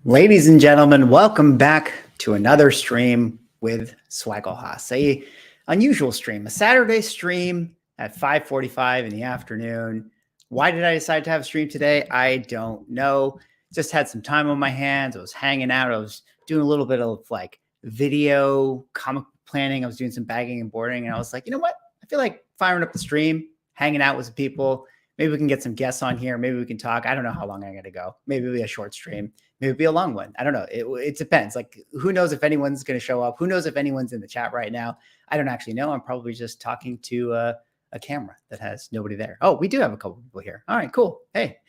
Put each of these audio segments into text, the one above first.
Ladies and gentlemen, welcome back to another stream with Swagglehas, a unusual stream, a Saturday stream at 5:45 in the afternoon. Why did I decide to have a stream today? I don't know. Just had some time on my hands. I was hanging out. I was doing a little bit of like video comic planning. I was doing some bagging and boarding, and I was like, you know what? I feel like firing up the stream, hanging out with some people. Maybe we can get some guests on here. Maybe we can talk. I don't know how long I'm going to go. Maybe it'll be a short stream. Maybe it'll be a long one. I don't know. It depends. Like, who knows if anyone's going to show up? Who knows if anyone's in the chat right now? I don't actually know. I'm probably just talking to a camera that has nobody there. Oh, we do have a couple people here. All right, cool. Hey,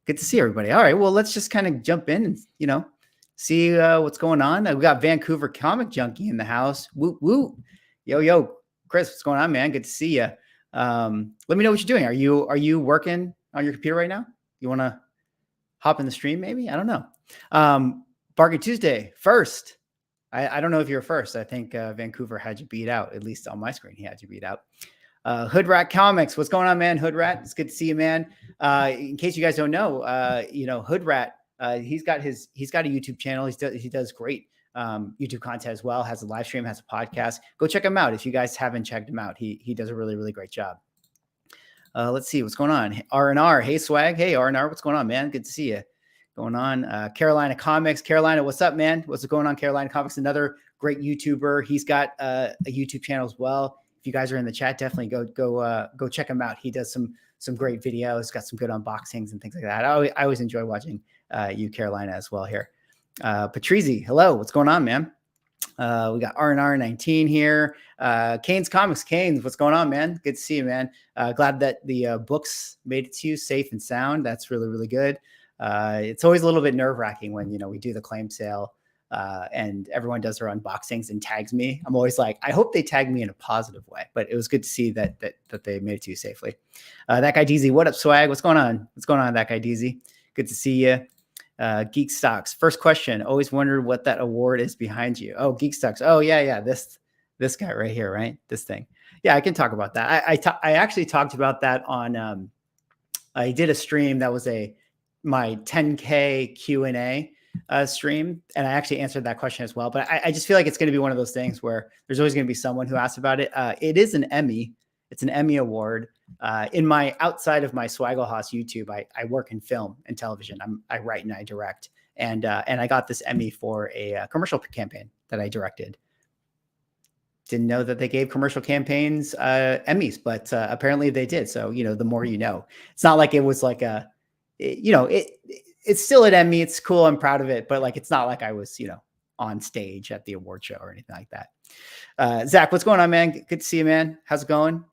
good to see everybody. All right, well, let's just kind of jump in and, see what's going on. We got Vancouver Comic Junkie in the house. Woo, woo. Yo, Chris, what's going on, man? Good to see you. Let me know what you're doing. Are you working on your computer right now? You want to hop in the stream? Maybe, I don't know. Bargain Tuesday first. I don't know if you're first. I think Vancouver had you beat out, at least on my screen. He had you beat out. Hood Rat Comics. What's going on, man? Hood Rat. It's good to see you, man. In case you guys don't know, Hood Rat, he's got a YouTube channel. He does great YouTube content as well, has a live stream, has a podcast. Go check him out if you guys haven't checked him out. He does a really, really great job. Let's see what's going on. R&R. Hey, Swag. Hey, R&R. What's going on, man? Good to see you. Going on. Carolina Comics. Carolina, what's up, man? What's going on, Carolina Comics? Another great YouTuber. He's got a YouTube channel as well. If you guys are in the chat, definitely go check him out. He does some great videos, got some good unboxings and things like that. I always enjoy watching you, Carolina, as well here. Patrizzi, hello. What's going on, man? We got R&R 19 here. Kane's Comics. Kane's, what's going on, man? Good to see you, man. Glad that the books made it to you safe and sound. That's really, really good. It's always a little bit nerve-wracking when, we do the claim sale and everyone does their unboxings and tags me. I'm always like, I hope they tag me in a positive way, but it was good to see that they made it to you safely. That guy DZ, what up, Swag? What's going on? What's going on, that guy DZ? Good to see you. Geek Stocks. First question. Always wondered what that award is behind you. Oh, Geek Stocks. Oh, yeah. This guy right here, right? This thing. Yeah, I can talk about that. I actually talked about that on. I did a stream that was my 10K Q&A stream, and I actually answered that question as well. But I just feel like it's going to be one of those things where there's always going to be someone who asks about it. It is an Emmy. It's an Emmy award. Outside of my Swagglehas YouTube, I work in film and television. I write and I direct, and I got this Emmy for a commercial campaign that I directed. Didn't know that they gave commercial campaigns Emmys, but apparently they did. So the more you know. It's not like it was like it's still an Emmy. It's cool. I'm proud of it, but like it's not like I was on stage at the award show or anything like that. Zach, what's going on, man? Good to see you, man. How's it going?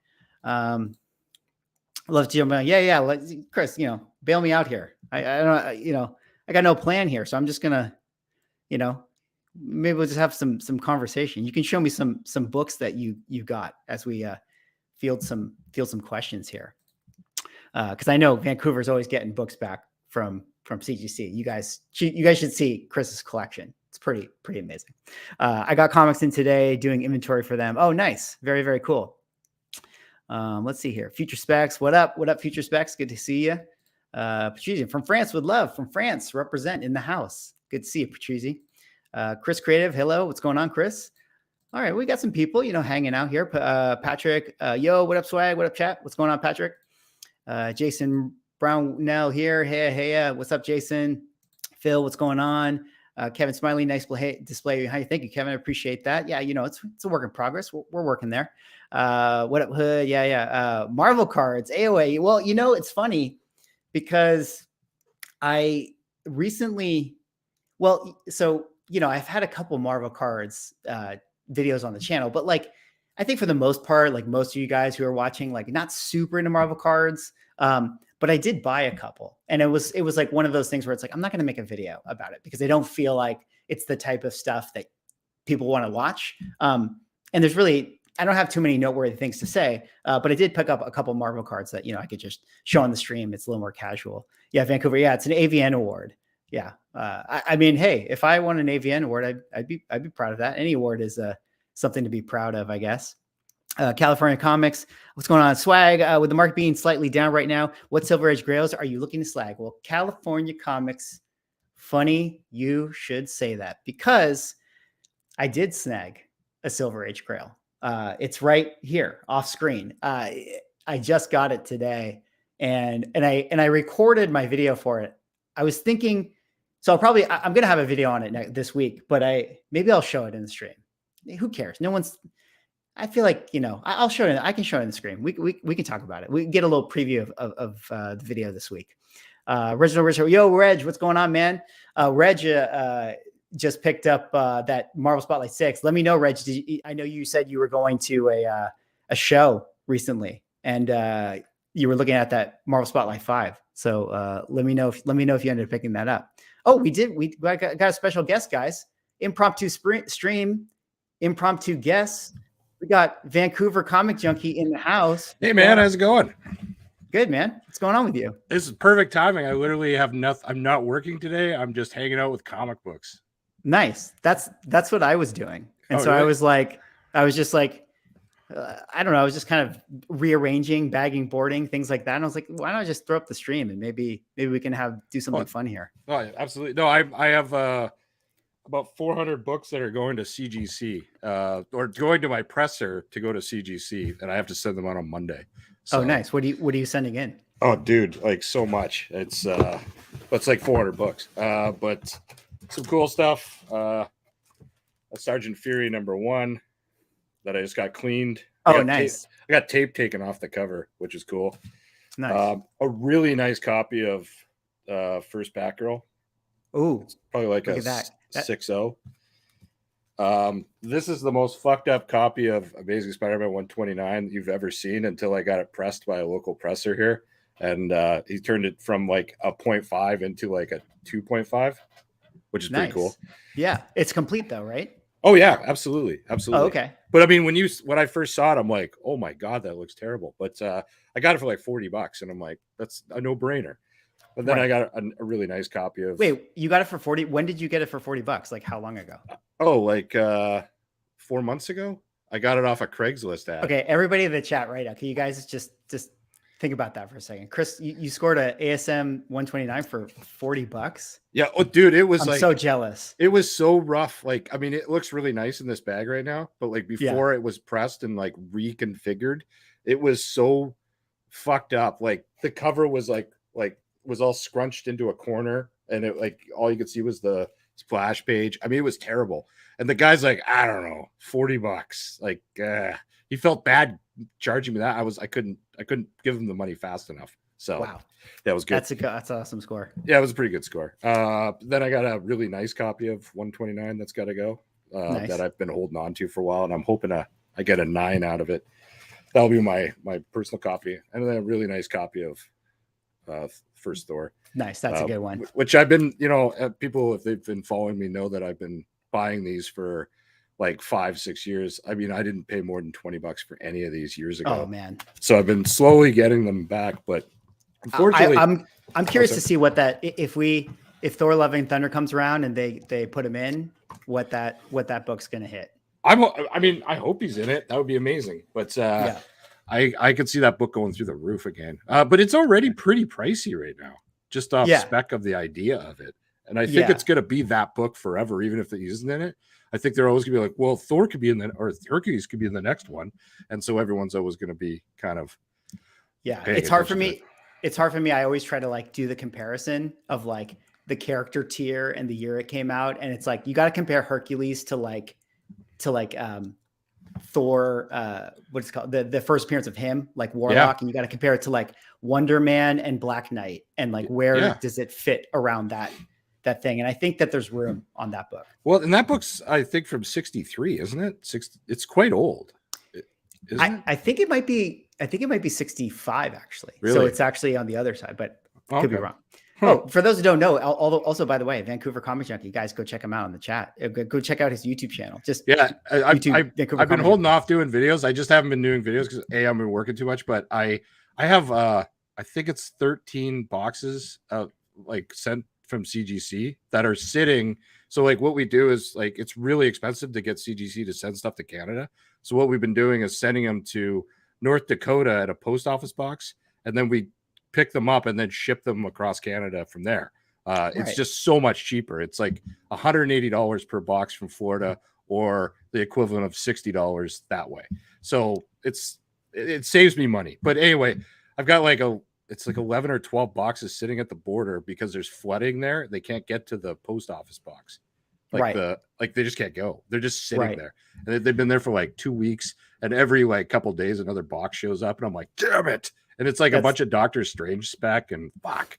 Love to jump on. Yeah. Chris, bail me out here. I don't, I got no plan here. So I'm just gonna, maybe we'll just have some conversation. You can show me some books that you got as we field some questions here. Cause I know Vancouver's always getting books back from CGC. You guys should see Chris's collection. It's pretty amazing. I got comics in today doing inventory for them. Oh, nice. Very, very cool. Let's see here. Future Specs. What up, Future Specs? Good to see you. Patrizzi from France with love. From France, represent in the house. Good to see you, Patrizzi. Chris Creative. Hello. What's going on, Chris? All right. We got some people, hanging out here. Patrick. Yo, what up, Swag? What up, chat? What's going on, Patrick? Jason Brownell here. Hey. What's up, Jason? Phil, what's going on? Kevin Smiley, nice display behind you. Thank you, Kevin. I appreciate that. Yeah, it's a work in progress. We're working there. What up, Hood? Yeah. Marvel cards, AOA. Well, it's funny because I recently, I've had a couple Marvel cards videos on the channel, but like, I think for the most part, like most of you guys who are watching, like not super into Marvel cards, but I did buy a couple, and it was like one of those things where it's like, I'm not going to make a video about it because I don't feel like it's the type of stuff that people want to watch. And there's really, I don't have too many noteworthy things to say, but I did pick up a couple Marvel cards that, I could just show on the stream. It's a little more casual. Yeah. Vancouver. Yeah. It's an AVN award. Yeah. I mean, hey, if I won an AVN award, I'd be proud of that. Any award is something to be proud of, I guess. California Comics. What's going on? Swag, with the market being slightly down right now, what Silver Age grails are you looking to slag? Well, California Comics funny you should say that, because I did snag a Silver Age Grail. It's right here off screen. I just got it today, and I recorded my video for it. I was thinking, so I'm gonna have a video on it this week, but maybe I'll show it in the stream. Who cares? No one's. I feel like, I'll show it. I can show it in the screen. We can talk about it. We can get a little preview of the video this week. Original Richard, yo, Reg, what's going on, man? Reg just picked up that Marvel Spotlight 6. Let me know, Reg. I know you said you were going to a show recently, and you were looking at that Marvel Spotlight 5. So let me know if you ended up picking that up. Oh, we did. We got a special guest, guys. Impromptu stream, impromptu guests. We got Vancouver Comic Junkie in the house. Hey, man, how's it going? Good, man. What's going on with you? This is perfect timing. I literally have nothing. I'm not working today. I'm just hanging out with comic books. Nice. That's what I was doing. And so really? I was just like, I don't know. I was just kind of rearranging, bagging, boarding, things like that. And I was like, why don't I just throw up the stream and maybe we can do something fun here. Oh, absolutely. No, I have about 400 books that are going to CGC or going to my presser to go to CGC, and I have to send them out on Monday. So, oh, nice. What are you sending in? Oh, dude, like so much. It's like 400 books. But some cool stuff. A Sergeant Fury #1 that I just got cleaned. Oh, nice. I got tape taken off the cover, which is cool. Nice. A really nice copy of First Batgirl. Oh, it's probably like a 6.0. This is the most fucked up copy of Amazing Spider-Man 129 you've ever seen until I got it pressed by a local presser here. And he turned it from like a 0.5 into like a 2.5, which is pretty cool. Yeah. It's complete though, right? Oh yeah, absolutely. Absolutely. Oh, okay. But I mean, when I first saw it, I'm like, oh my God, that looks terrible. But I got it for like $40 and I'm like, that's a no brainer. But then I got a really nice copy of. Wait, you got it for 40? When did you get it for $40? Like how long ago? Oh, like 4 months ago. I got it off a Craigslist ad. Okay, everybody in the chat right now. Can you guys just think about that for a second? Chris, you scored a ASM 129 for $40. Yeah. Oh, dude, it was I'm so jealous. It was so rough. Like, I mean, it looks really nice in this bag right now, but like before it was pressed and like reconfigured, it was so fucked up. Like the cover was like was all scrunched into a corner, and it like all you could see was the splash page. I mean, it was terrible. And the guy's like, I don't know, $40. Like, he felt bad charging me that. I couldn't give him the money fast enough. So wow, that was good. That's an awesome score. Yeah, it was a pretty good score. Then I got a really nice copy of 129 that's got to go. Nice. That I've been holding on to for a while, and I'm hoping I get a 9 out of it. That'll be my personal copy, and then a really nice copy of First Thor. Nice, that's a good one. Which I've been, people, if they've been following me, know that I've been buying these for like 5-6 years. I mean, I didn't pay more than $20 for any of these years ago. Oh man! So I've been slowly getting them back, but unfortunately, I'm curious to see what that if Thor: Love and Thunder comes around and they put him in, what that book's gonna hit. I hope he's in it. That would be amazing. But I could see that book going through the roof again. But it's already pretty pricey right now, just off spec of the idea of it. And I think it's going to be that book forever, even if he isn't in it. I think they're always going to be like, well, Thor could be in or Hercules could be in the next one. And so everyone's always going to be kind of. Yeah, it's hard for me. It's hard for me. I always try to like do the comparison of like the character tier and the year it came out. And it's like, you got to compare Hercules to Thor, what's it called, the first appearance of him, like Warlock, and you got to compare it to like Wonder Man and Black Knight, and like where does it fit around that thing? And I think that there's room on that book. Well, and that book's I think from 63, isn't it? It's quite old. I think it might be 65 actually. Really? So it's actually on the other side, but could be wrong. Oh, for those who don't know, also by the way, Vancouver Comic Junkie, guys, go check him out in the chat. Go check out his YouTube channel. I've been holding off doing videos. I just haven't been doing videos because I've been working too much. But I have I think it's 13 boxes like sent from CGC that are sitting. So like what we do is like it's really expensive to get CGC to send stuff to Canada. So what we've been doing is sending them to North Dakota at a post office box, and then we pick them up and then ship them across Canada from there. It's just so much cheaper. It's like $180 per box from Florida, or the equivalent of $60 that way. So it saves me money. But anyway, I've got it's like 11 or 12 boxes sitting at the border because there's flooding there. They can't get to the post office box. They just can't go. They're just sitting there. And they've been there for like 2 weeks. And every like couple days, another box shows up, and I'm like, damn it. And it's like a bunch of Doctor Strange spec, and fuck.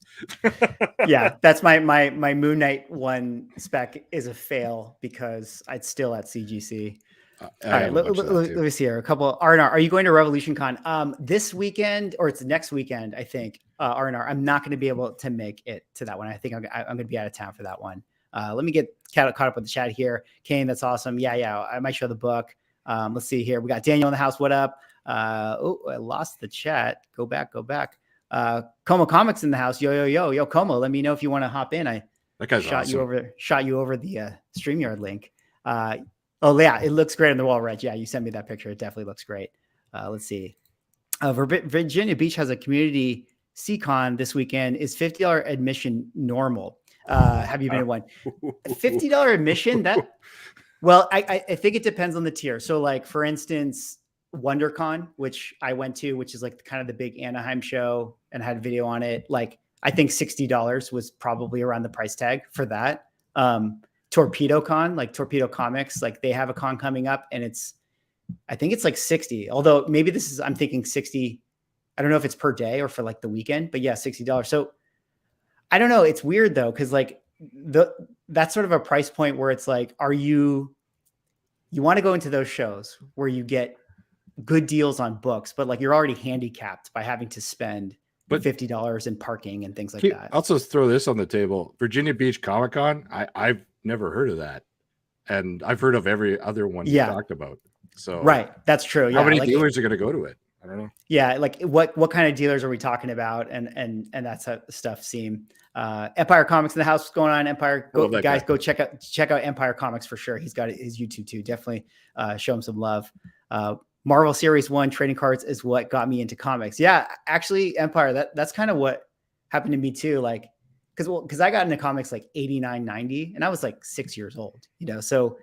Yeah, that's my Moon Knight one spec is a fail because it's still at CGC. All right, let me see here. A couple R&R. Are you going to Revolution Con this weekend, or it's next weekend? I think R&R. I'm not going to be able to make it to that one. I think I'm going to be out of town for that one. Let me get caught up with the chat here. Kane, that's awesome. Yeah. I might show the book. Let's see here. We got Daniel in the house. What up? I lost the chat. Go back. Como Comics in the house. Yo, Como. Let me know if you want to hop in. Shot you over the StreamYard link. Oh yeah, it looks great on the wall, Reg. Yeah, you sent me that picture. It definitely looks great. Let's see. Virginia Beach has a community CCon this weekend. Is $50 admission normal? Have you been in one? $50 admission? Well, I think it depends on the tier. So like, for instance, WonderCon, which I went to, which is like kind of the big Anaheim show and had a video on it. Like, I think $60 was probably around the price tag for that. Torpedo Con, like Torpedo Comics, like they have a con coming up, and I think it's like 60. Although maybe I'm thinking 60. I don't know if it's per day or for like the weekend, but yeah, $60. So I don't know. It's weird though, because like that's sort of a price point where it's like, you want to go into those shows where you get good deals on books, but like you're already handicapped by having to spend $50 in parking and things like that. I'll also throw this on the table. Virginia Beach Comic Con. I've never heard of that, and I've heard of every other one you talked about. So right, that's true. Yeah, how many dealers are going to go to it? I don't know. Yeah, like what kind of dealers are we talking about? And that's how stuff seem. Empire Comics in the house. What's going on? Empire, go check out Empire Comics for sure. He's got his YouTube too. Definitely show him some love. Marvel Series 1 trading cards is what got me into comics. Yeah, actually, Empire, that's kind of what happened to me too. Like, because I got into comics like 89, 90, and I was like 6 years old, so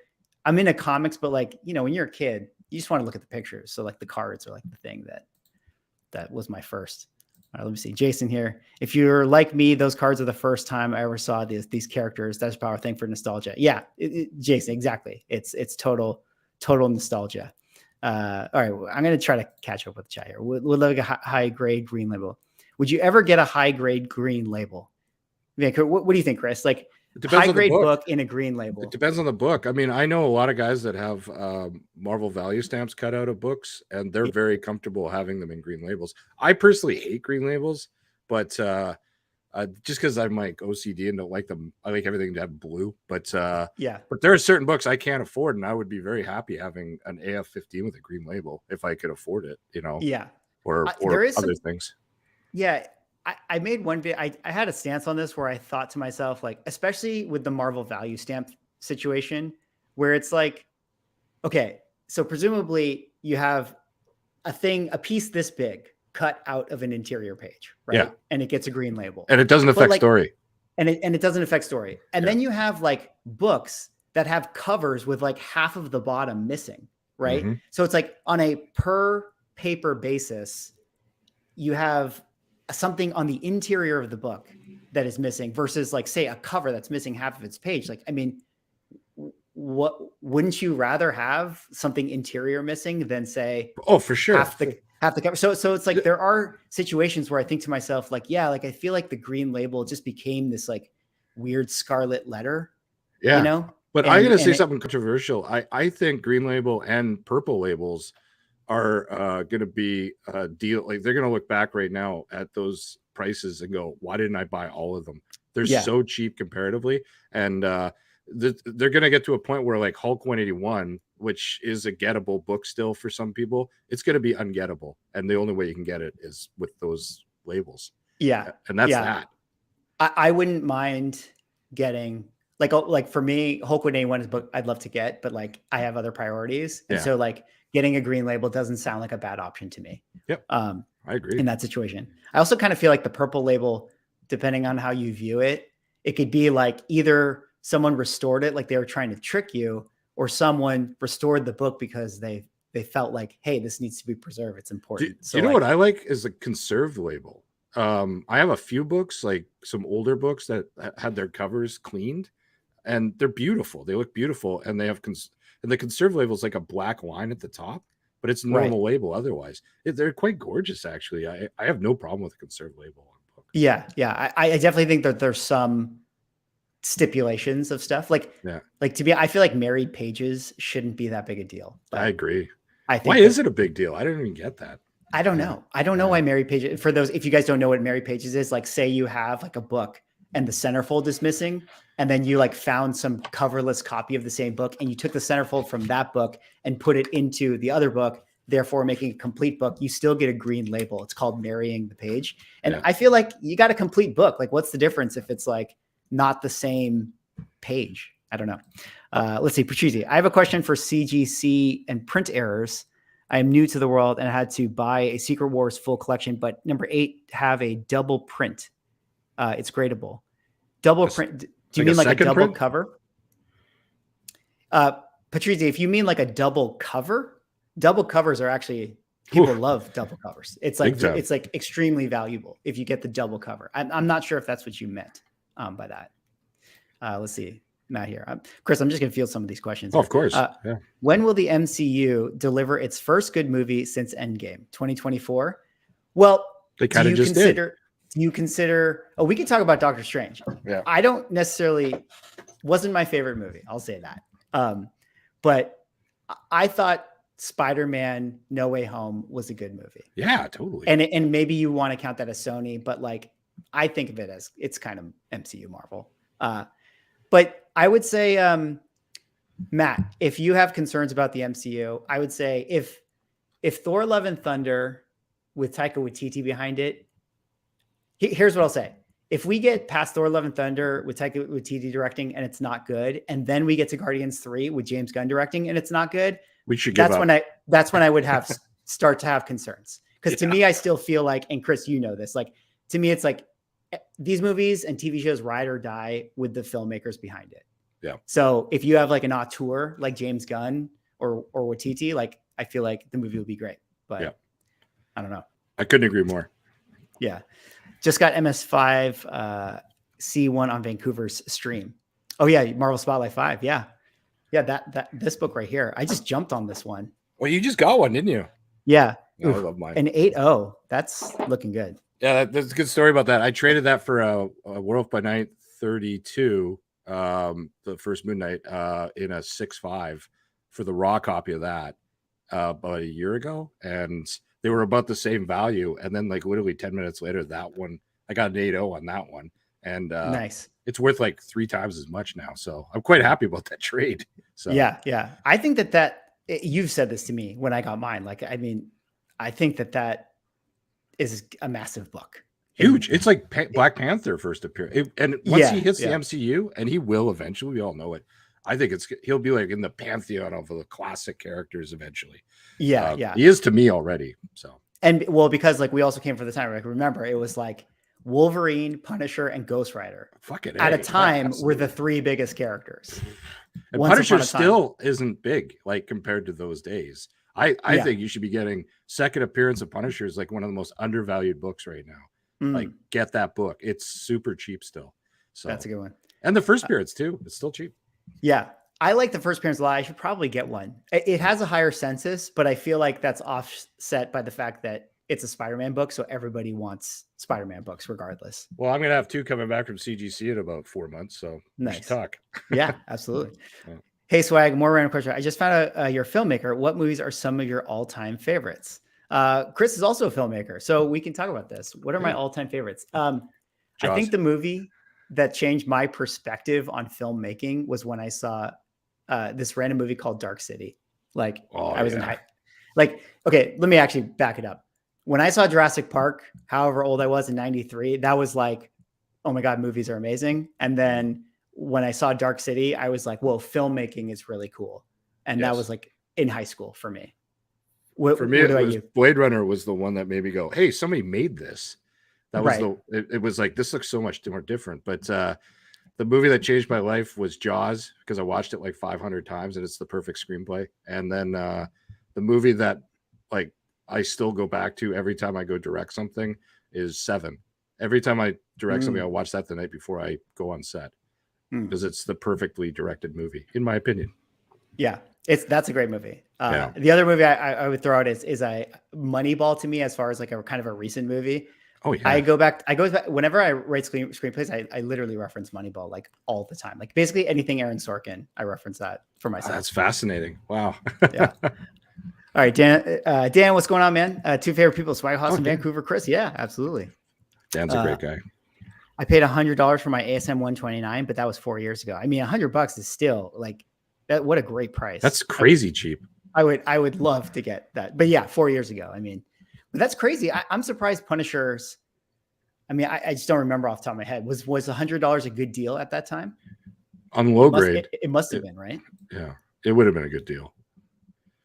I'm into comics, but like, when you're a kid, you just want to look at the pictures. So like the cards are like the thing that was my first. All right, let me see. Jason here. If you're like me, those cards are the first time I ever saw these characters. That's a power thing for nostalgia. Yeah, Jason, exactly. It's total nostalgia. All right, I'm going to try to catch up with the chat here. Would like a high grade green label. Would you ever get a high grade green label? What do you think, Chris? Like high grade book in a green label. It depends on the book. I mean, I know a lot of guys that have Marvel value stamps cut out of books, and they're very comfortable having them in green labels. I personally hate green labels, but just because I'm like OCD and don't like them, I like everything to have blue. But but there are certain books I can't afford, and I would be very happy having an AF-15 with a green label if I could afford it. Or other things. Yeah. I made one video. I had a stance on this where I thought to myself, like, especially with the Marvel value stamp situation, where it's like, okay, so presumably you have a piece this big cut out of an interior page, right? Yeah. And it gets a green label. And it doesn't affect story. And it doesn't affect story. And then you have like books that have covers with like half of the bottom missing, right? Mm-hmm. So it's like on a per paper basis, you have something on the interior of the book that is missing versus like, say, a cover that's missing half of its page. Like, I mean, what wouldn't you rather have something interior missing than say, oh, for sure, half the cover? So it's like, there are situations where I think to myself, like, yeah, like I feel like the green label just became this like weird scarlet letter, But I'm going to say something controversial. I think green label and purple labels are going to be a deal. Like, they're going to look back right now at those prices and go, why didn't I buy all of them? They're so cheap comparatively. And they're going to get to a point where like Hulk 181, which is a gettable book still for some people, it's going to be ungettable. And the only way you can get it is with those labels. Yeah. And that's that. I wouldn't mind getting like for me, Hulk 181 is a book I'd love to get, but like I have other priorities. And so like, getting a green label doesn't sound like a bad option to me. Yep. I agree in that situation. I also kind of feel like the purple label, depending on how you view it, It could be like either someone restored it, like they were trying to trick you, or someone restored the book because they felt like, hey, this needs to be preserved. It's important. Do you know what I like is the conserved label. I have a few books, like some older books that had their covers cleaned, and they're beautiful. They look beautiful, and they have and the conserved label is like a black line at the top, but it's normal label otherwise. They're quite gorgeous, actually. I have no problem with a conserved label on a book. Yeah, yeah. I definitely think that there's some stipulations of stuff. Like to be, I feel like married pages shouldn't be that big a deal. I agree. I think why is it a big deal? I don't even get that. I don't know. I don't know why married pages, for those, if you guys don't know what married pages is, like say you have like a book and the centerfold is missing, and then you like found some coverless copy of the same book and you took the centerfold from that book and put it into the other book, therefore making a complete book, you still get a green label. It's called marrying the page. And I feel like you got a complete book. Like what's the difference if it's like not the same page? I don't know. Let's see, Patrizzi, I have a question for CGC and print errors. I am new to the world and I had to buy a Secret Wars full collection, but number 8 have a double print. It's gradable. Double print. Do you mean like a double print cover? Patrizzi, if you mean like a double covers are actually, people love double covers. It's like extremely valuable if you get the double cover. I'm not sure if that's what you meant by that. Let's see. Matt here. Chris, I'm just going to field some of these questions. Oh, of course. When will the MCU deliver its first good movie since Endgame? 2024? Well, they kind of just did. Do you consider, we can talk about Doctor Strange. Yeah. I don't necessarily, wasn't my favorite movie. I'll say that. But I thought Spider-Man No Way Home was a good movie. Yeah, totally. And maybe you want to count that as Sony, but like, I think of it as it's kind of MCU Marvel. But I would say, Matt, if you have concerns about the MCU, I would say if Thor: Love and Thunder with Taika Waititi behind it, here's what I'll say. If we get past Thor: Love and Thunder with Taika Waititi directing and it's not good, and then we get to Guardians 3 with James Gunn directing and it's not good, we should give up. That's when I would have start to have concerns. Because to me, I still feel like, and Chris, you know this, like to me, it's like these movies and TV shows ride or die with the filmmakers behind it. Yeah. So if you have like an auteur like James Gunn or Waititi, like I feel like the movie will be great. But I don't know. I couldn't agree more. Yeah. Just got MS5 C1 on Vancouver's stream. Oh yeah, Marvel Spotlight 5. Yeah. Yeah, that this book right here. I just jumped on this one. Well, you just got one, didn't you? Yeah. I love mine. An 8.0. That's looking good. Yeah, there's a good story about that. I traded that for a Werewolf by Night 32, the first Moon Knight, in a 6.5 for the raw copy of that about a year ago, and they were about the same value. And then, like literally 10 minutes later, that one I got an 8.0 on that one, and nice. It's worth like 3 times as much now. So I'm quite happy about that trade. So yeah, I think that you've said this to me when I got mine. Like, I mean, I think that is a massive book. Huge. It's like Black Panther first appearance. And once he hits the MCU, and he will eventually, we all know it. I think he'll be like in the pantheon of the classic characters eventually. Yeah. He is to me already. So, and well, because like we also came from the time, like remember it was like Wolverine, Punisher, and Ghost Rider. Fucking at a time were the 3 biggest characters. And Punisher still isn't big, like compared to those days. I think you should be getting second appearance of Punisher is like one of the most undervalued books right now. Like get that book. It's super cheap still. So that's a good one. And the first appearance too. It's still cheap. Yeah. I like the first appearance a lot. I should probably get one. It has a higher census, but I feel like that's offset by the fact that it's a Spider-Man book. So everybody wants Spider-Man books regardless. Well, I'm going to have 2 coming back from CGC in about 4 months. So nice. We should talk. Yeah, absolutely. Hey, Swag, more random question. I just found out you're a filmmaker. What movies are some of your all-time favorites? Chris is also a filmmaker, so we can talk about this. What are my all-time favorites? I think the movie that changed my perspective on filmmaking was when I saw this random movie called Dark City. Like I was in high. Like, okay, let me actually back it up. When I saw Jurassic Park, however old I was in '93, that was like, oh my God, movies are amazing. And then when I saw Dark City, I was like, whoa, filmmaking is really cool. And that was like in high school for me. For me, it was Blade Runner was the one that made me go, hey, somebody made this. That was it was like, this looks so much more different. But The movie that changed my life was Jaws, because I watched it like 500 times and it's the perfect screenplay. And then the movie that like I still go back to every time I go direct something is Seven. Every time I direct something, I watch that the night before I go on set, because it's the perfectly directed movie, in my opinion. Yeah, that's a great movie. The other movie I would throw out is a Moneyball to me, as far as like a kind of a recent movie. Oh yeah. I go back whenever I write screenplays, I literally reference Moneyball like all the time. Like basically anything Aaron Sorkin, I reference that for myself. That's fascinating. Wow. Yeah. All right, Dan, what's going on, man? Two favorite people, Swag House in Vancouver, Chris. Yeah, absolutely. Dan's a great guy. I paid $100 for my ASM 129, but that was 4 years ago. I mean, $100 is still like that. What a great price. That's crazy cheap. I would love to get that, but yeah, 4 years ago. I mean, but that's crazy. I'm surprised Punishers. I mean, I just don't remember off the top of my head. Was $100 a good deal at that time? On low grade. It must have been, right? Yeah, it would have been a good deal.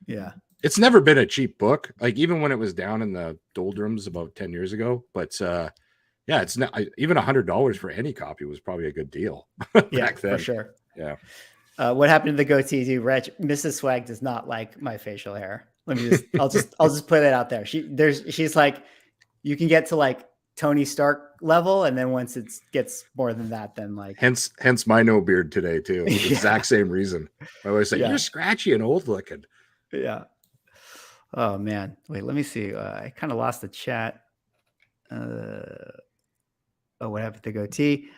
Yeah. It's never been a cheap book, like even when it was down in the doldrums about 10 years ago. But yeah, it's not even $100 for any copy was probably a good deal. Yeah, back then. for sure. Yeah. What happened to the goatee, dude? Rich, Mrs. Swag does not like my facial hair. Let me I'll just put it out there. She's like, you can get to like Tony Stark level, and then once it gets more than that, then like hence my no beard today too. The exact same reason. I always say you're scratchy and old looking. Yeah. Oh man. Wait, let me see. I kind of lost the chat. What happened to goatee?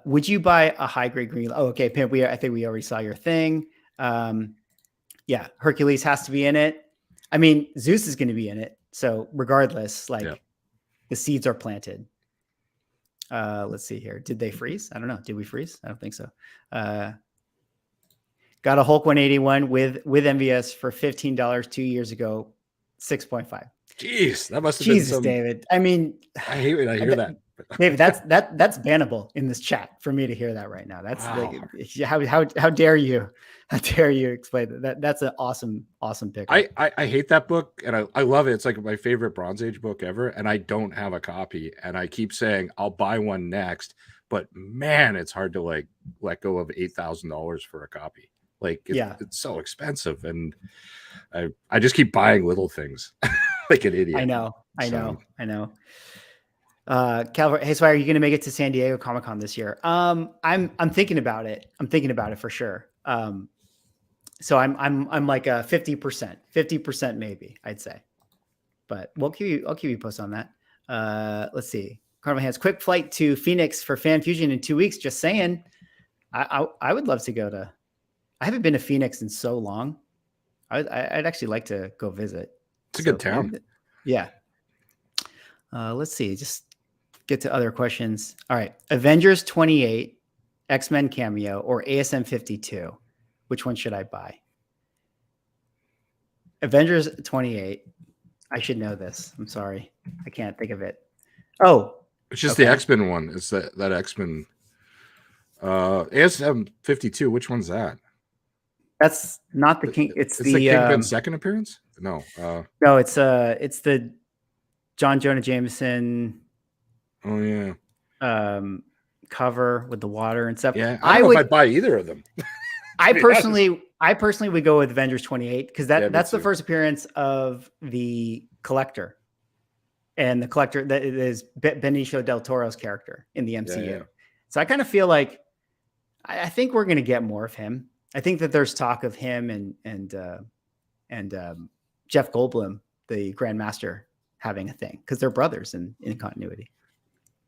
Would you buy a high grade green? Oh, okay. Pimp, I think we already saw your thing. Yeah, Hercules has to be in it. I mean, Zeus is going to be in it. So regardless, like the seeds are planted. Let's see here. Did they freeze? I don't know. Did we freeze? I don't think so. Got a Hulk 181 with MVS for $15 2 years ago, 6.5. Jeez, that must have Jesus, been some... David. I mean, I hate when I hear that. David, that's bannable in this chat for me to hear that right now. That's how dare you? How dare you explain that? That's an awesome pick. I hate that book, and I love it. It's like my favorite Bronze Age book ever, and I don't have a copy. And I keep saying I'll buy one next, but man, it's hard to like let go of $8,000 for a copy. Like it's so expensive, and I just keep buying little things like an idiot. I know. Calvert, hey, so are you going to make it to San Diego Comic-Con this year? I'm thinking about it. I'm thinking about it for sure. So I'm like a 50% maybe, I'd say, but I'll keep you posted on that. Let's see. Carnival Hands, quick flight to Phoenix for Fan Fusion in 2 weeks. Just saying. I would love to go to. I haven't been to Phoenix in so long. I'd actually like to go visit. It's a good town. Yeah. Let's see. Just get to other questions. All right. Avengers 28, X-Men cameo, or ASM 52. Which one should I buy? Avengers 28. I should know this. I'm sorry. I can't think of it. Oh. It's just the X-Men one. It's that X-Men. ASM 52. Which one's that? That's not the King. It's the Kingpin's second appearance. No. No, it's the John Jonah Jameson. Oh yeah. Cover with the water and stuff. Yeah, I don't know if I'd buy either of them. I personally would go with Avengers 28 because that's the first appearance of the Collector, and the Collector that is Benicio del Toro's character in the MCU. Yeah. So I kind of feel like I think we're going to get more of him. I think that there's talk of him and Jeff Goldblum, the Grandmaster, having a thing because they're brothers in continuity.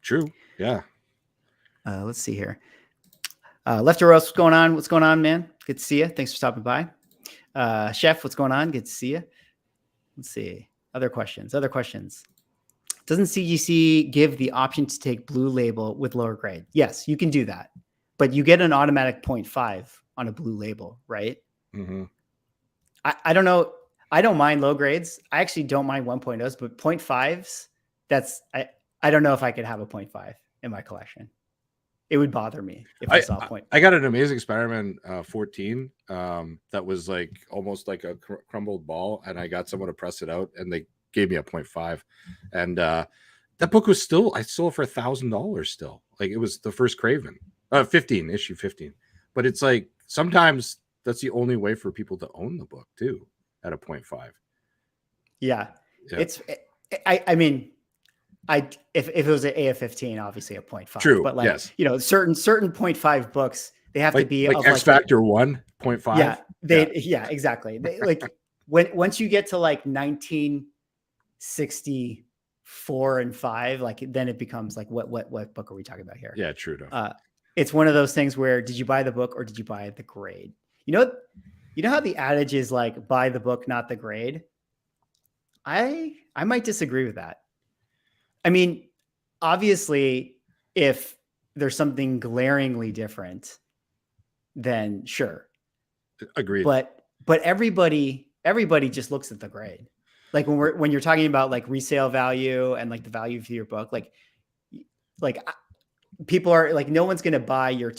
True. Yeah. Let's see here. Lefter Roast, what's going on? What's going on, man? Good to see you. Thanks for stopping by. Chef, what's going on? Good to see you. Let's see. Other questions. Doesn't CGC give the option to take blue label with lower grade? Yes, you can do that. But you get an automatic 0.5 on a blue label, right? Mm-hmm. I don't know. I don't mind low grades. I actually don't mind 1.0s, but 0.5s, I don't know if I could have a 0.5 in my collection. It would bother me if I saw a point. I got an Amazing Spider-Man 14 that was like almost like a crumbled ball, and I got someone to press it out, and they gave me a 0.5. And that book was I sold it for $1,000 still. Like it was the first Craven. 15, issue 15. But it's like sometimes that's the only way for people to own the book too at a 0.5. Yeah. It's I mean, if it was an AF15, obviously a 0.5. True. But like, yes. you know, certain 0.5 books, they have to be like of X Factor 1.5. Yeah, exactly. Like once you get to like 1964 and 5, like then it becomes like what book are we talking about here? Yeah, true enough. It's one of those things where did you buy the book or did you buy the grade? You know how the adage is like buy the book, not the grade. I might disagree with that. I mean, obviously, if there's something glaringly different, then sure. Agreed. But everybody just looks at the grade. Like when you're talking about like resale value and like the value of your book, like people are like, no one's going to buy your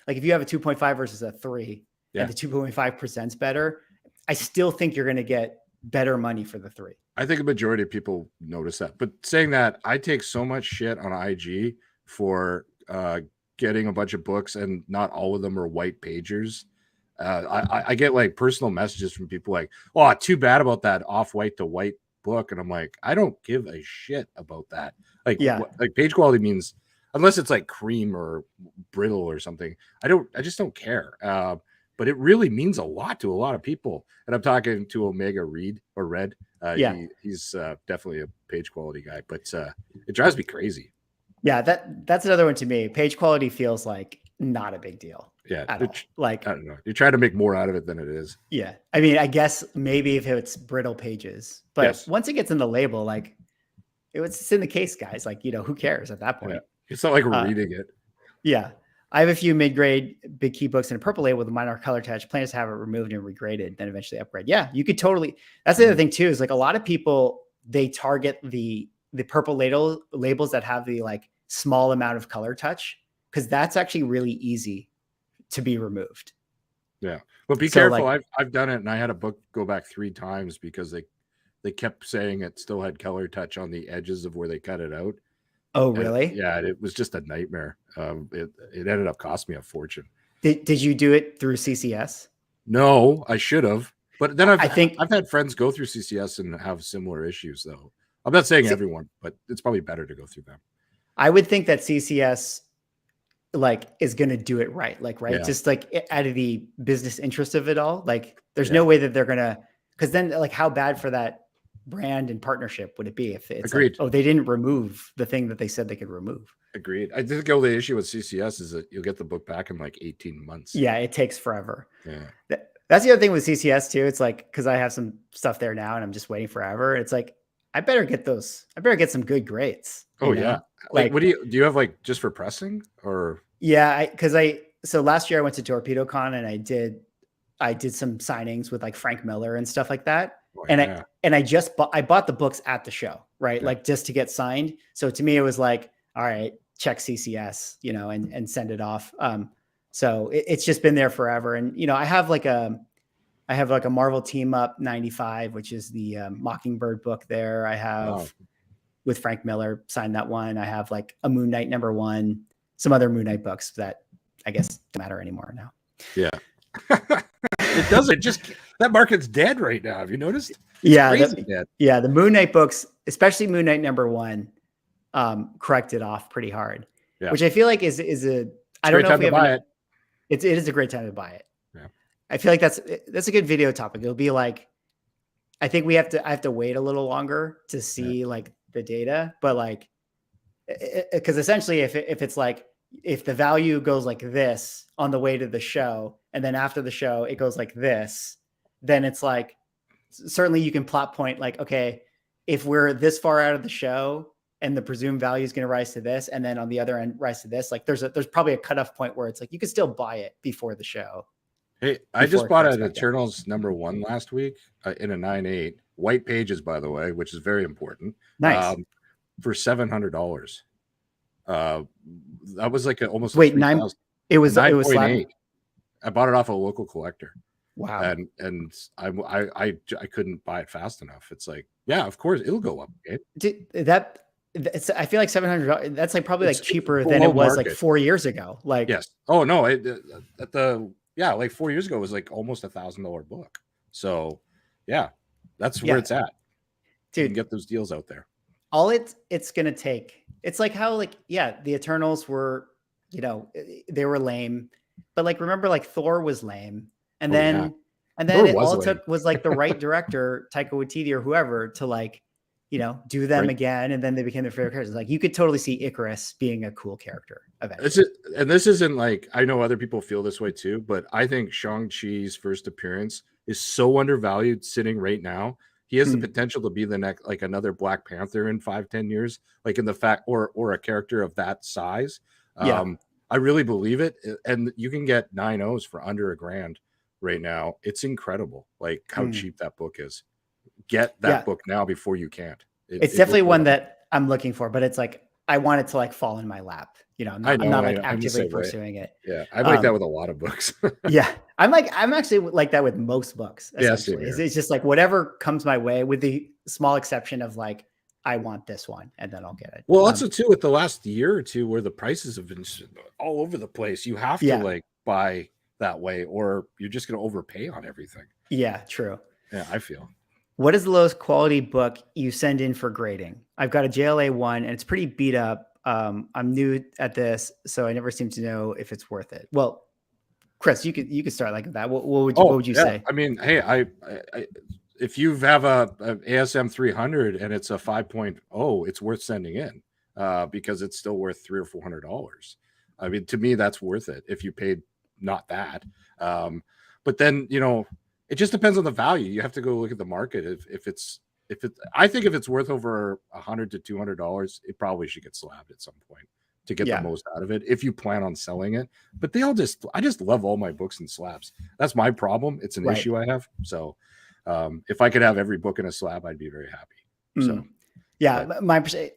like if you have a 2.5 versus a 3 and the 2.5% is better, I still think you're going to get better money for the 3. I think a majority of people notice that. But saying that, I take so much shit on IG for getting a bunch of books and not all of them are white pagers. I get like personal messages from people like, oh, too bad about that off-white to white book. And I'm like, I don't give a shit about that. Like, like page quality means, unless it's like cream or brittle or something, I just don't care. But it really means a lot to a lot of people. And I'm talking to Omega Red. He's definitely a page quality guy, but it drives me crazy. Yeah, that's another one to me. Page quality feels like not a big deal. Yeah, like I don't know. You're trying to make more out of it than it is. Yeah, I mean, I guess maybe if it's brittle pages, but once it gets in the label, like it's in the case, guys. Like, you know, who cares at that point? Yeah. It's not like reading it. Yeah, I have a few mid-grade big key books in a purple label with a minor color touch. Plans to have it removed and regraded, then eventually upgrade. Yeah, you could totally. That's the other thing too. Is like a lot of people, they target the purple labels that have the like small amount of color touch because that's actually really easy to be removed. Yeah, but be careful. Like, I've done it, and I had a book go back 3 times because they kept saying it still had color touch on the edges of where they cut it out. Oh, really? Yeah, it was just a nightmare. It ended up costing me a fortune. Did you do it through CCS? No, I should have. But then I've had friends go through CCS and have similar issues, though. I'm not saying everyone, but it's probably better to go through them. I would think that CCS like is going to do it right. Like, right. Yeah. Just like out of the business interest of it all. Like there's no way that they're going to, because then like how bad for that brand and partnership would it be if it's Agreed. Like, oh, they didn't remove the thing that they said they could remove. Agreed. I think the only issue with CCS is that you'll get the book back in like 18 months. Yeah. It takes forever. Yeah. That's the other thing with CCS too. It's like, cause I have some stuff there now and I'm just waiting forever. It's like, I better get some good grades. Oh yeah. Like what do you have like just for pressing or? Yeah. So last year I went to Torpedo Con and I did some signings with like Frank Miller and stuff like that. Oh, I bought the books at the show, right? Yeah. Like just to get signed. So to me, it was like, all right, check CCS, you know, and send it off. So it's just been there forever. And, you know, I have like a Marvel Team Up 95, which is the Mockingbird book there. I have with Frank Miller, signed that one. I have like a Moon Knight #1, some other Moon Knight books that I guess don't matter anymore now. Yeah. It doesn't. Just that market's dead right now. Have you noticed? It's dead. Yeah. The Moon Knight books, especially Moon Knight #1, corrected off pretty hard, which I feel like is I don't know if we have it is a great time to buy it. Yeah. I feel like that's a good video topic. It'll be like, I think I have to wait a little longer to see like the data, but like, because essentially if it's like, if the value goes like this on the way to the show, and then after the show, it goes like this, then it's like, certainly you can plot point like, okay, if we're this far out of the show and the presumed value is going to rise to this, and then on the other end rise to this, like there's probably a cutoff point where it's like, you could still buy it before the show. Hey, I just bought an Eternals #1 last week in a 9.8, white pages, by the way, which is very important. Nice. For $700. That was like almost wait 9. It was 9.8. I bought it off a local collector. Wow. And I couldn't buy it fast enough. It's like, yeah, of course it'll go up. Okay? I feel like $700. That's like probably like cheaper than below it was like market. 4 years ago. Like, Yes. Oh no, like 4 years ago it was like almost $1,000 book. So yeah, that's where it's at. You can dude, get those deals out there. all it's gonna take. It's like how like the Eternals were, they were lame, but like remember like Thor was lame, and then all it took was like the right director, Taika Waititi or whoever, to like do them again, and then they became their favorite characters. Like you could totally see Icarus being a cool character eventually. And this isn't like, I know other people feel this way too, but I think Shang-Chi's first appearance is so undervalued sitting right now. He has the potential to be the next, like another Black Panther in 5-10 years, like in the fact, or a character of that size. I really believe it. And you can get 9.0s for under $1,000 right now. It's incredible. Like how cheap that book is. Get that book now before you can't. It's definitely one that I'm looking for, but it's like, I want it to like fall in my lap. I'm not like actively pursuing it. Yeah. I'm like that with a lot of books. Yeah. I'm actually like that with most books. Essentially. It's just like whatever comes my way, with the small exception of like, I want this one and then I'll get it. Well, also too, with the last year or two where the prices have been all over the place, you have to like buy that way or you're just going to overpay on everything. Yeah, true. Yeah, I feel. What is the lowest quality book you send in for grading? I've got a JLA 1 and it's pretty beat up. I'm new at this, so I never seem to know if it's worth it. Well, Chris, you could start like that. What would you say? I mean, hey, I if you have a ASM 300 and it's a 5.0, it's worth sending in because it's still worth $300 or $400. I mean, to me, that's worth it if you paid not that. But then, it just depends on the value. You have to go look at the market. I think if it's worth over $100 to $200, it probably should get slabbed at some point to get the most out of it if you plan on selling it. But I just love all my books in slabs. That's my problem. It's an issue I have. So if I could have every book in a slab, I'd be very happy. So yeah,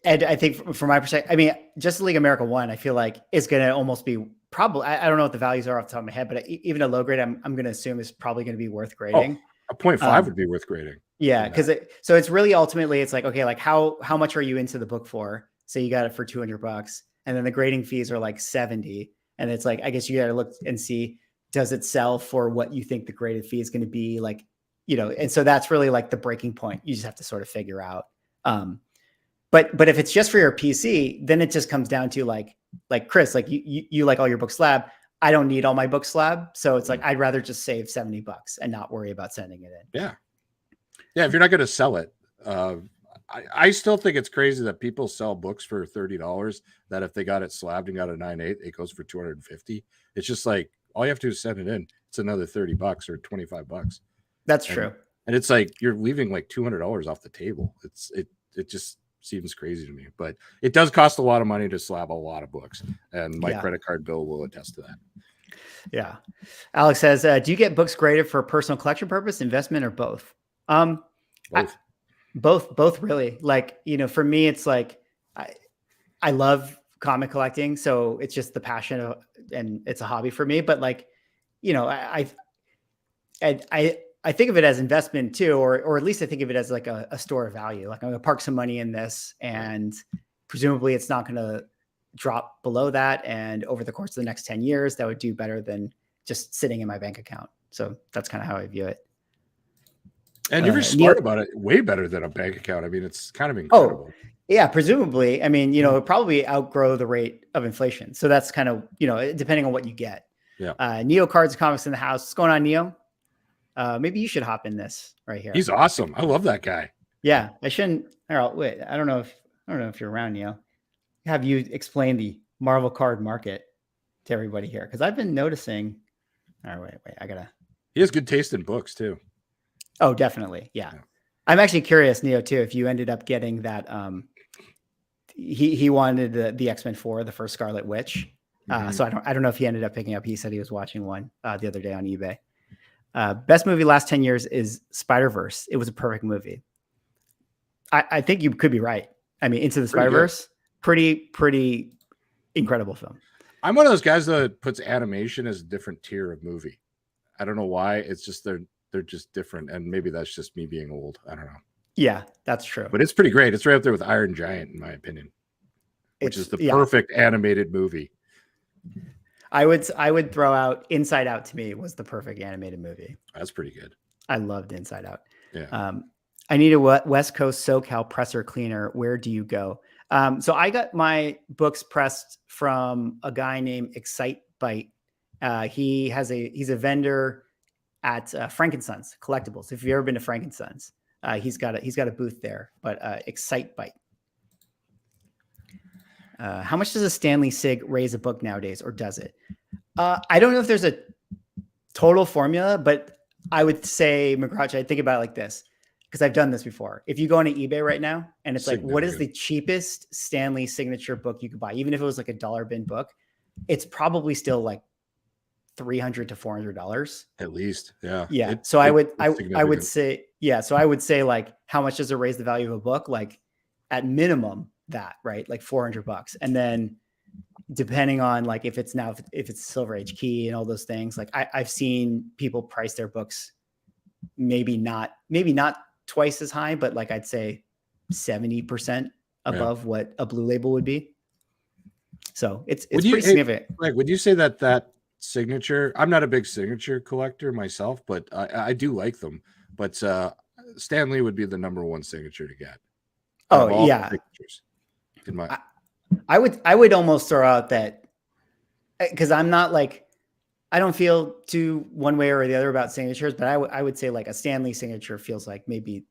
Ed, I think from my perspective, I mean, Justice League America 1, I feel like is going to almost be probably, I don't know what the values are off the top of my head, but even a low grade, I'm going to assume is probably going to be worth grading. A 0.5 would be worth grading. Yeah, because so it's really ultimately it's like, okay, like how much are you into the book for? So you got it for $200, and then the grading fees are like 70, and it's like I guess you got to look and see, does it sell for what you think the graded fee is going to be, like, and so that's really like the breaking point. You just have to sort of figure out. But if it's just for your PC, then it just comes down to like Chris, like you like all your books slab. I don't need all my books slab. So it's like, I'd rather just save $70 and not worry about sending it in. Yeah. Yeah. If you're not going to sell it, I still think it's crazy that people sell books for $30 that if they got it slabbed and got a 9.8, it goes for $250. It's just like, all you have to do is send it in. It's another $30 or $25. That's true. And it's like, you're leaving like $200 off the table. It just seems crazy to me, but it does cost a lot of money to slab a lot of books, and my credit card bill will attest to that. Yeah. Alex says, do you get books graded for personal collection purpose, investment, or both? Both really. Like, for me, it's like, I love comic collecting. So it's just the passion and it's a hobby for me, but like, I think of it as investment too, or at least I think of it as like a store of value. Like I'm going to park some money in this, and presumably it's not going to drop below that. And over the course of the next 10 years, that would do better than just sitting in my bank account. So that's kind of how I view it. And you're smart about it, way better than a bank account. I mean, it's kind of incredible. Oh, yeah, presumably. I mean, it'll probably outgrow the rate of inflation. So that's kind of, depending on what you get. Yeah. Neo Cards Comics in the house. What's going on, Neo? Maybe you should hop in this right here. He's awesome. I love that guy. Yeah, I shouldn't. Wait, I don't know if you're around, Neo. Have you explain the Marvel card market to everybody here? Because I've been noticing. All right, wait. I gotta. He has good taste in books too. Oh, definitely. Yeah. I'm actually curious, Neo, too, if you ended up getting that. He wanted the X-Men 4, the first Scarlet Witch. So I don't know if he ended up picking up. He said he was watching one the other day on eBay. Best movie last 10 years is Spider-Verse. It was a perfect movie. I think you could be right. I mean, Into the Spider-Verse, pretty incredible film. I'm one of those guys that puts animation as a different tier of movie. I don't know why. It's just they're just different, and maybe that's just me being old. I don't know. Yeah, that's true. But it's pretty great. It's right up there with Iron Giant, in my opinion, which is the perfect animated movie. I would throw out Inside Out. To me, was the perfect animated movie. That's pretty good. I loved Inside Out. Yeah. I need a West Coast SoCal presser cleaner. Where do you go? So I got my books pressed from a guy named Excite Bite. He's a vendor at Frankensons Collectibles. If you've ever been to Frankensons, he's got a booth there. But Excite Bite. How much does a Stanley Sig raise a book nowadays, or does it? I don't know if there's a total formula, but I would say, McGrath, I think about it like this, because I've done this before. If you go on eBay right now and it's like, what is the cheapest Stanley signature book you could buy? Even if it was like a dollar bin book, it's probably still like $300 to $400 at least. Yeah. Yeah. So I would say, So I would say, like, how much does it raise the value of a book? Like, at minimum that, right? Like $400. And then depending on, like, if it's Silver Age key and all those things, like I've seen people price their books maybe not twice as high, but like I'd say 70% above what a Blue Label would be. So it's pretty significant. Like, would you say that signature? I'm not a big signature collector myself, but I do like them. But Stanley would be the number one signature to get. Oh yeah. I would almost throw out that, because I'm not like, I don't feel too one way or the other about signatures, but I would say like a Stanley signature feels like maybe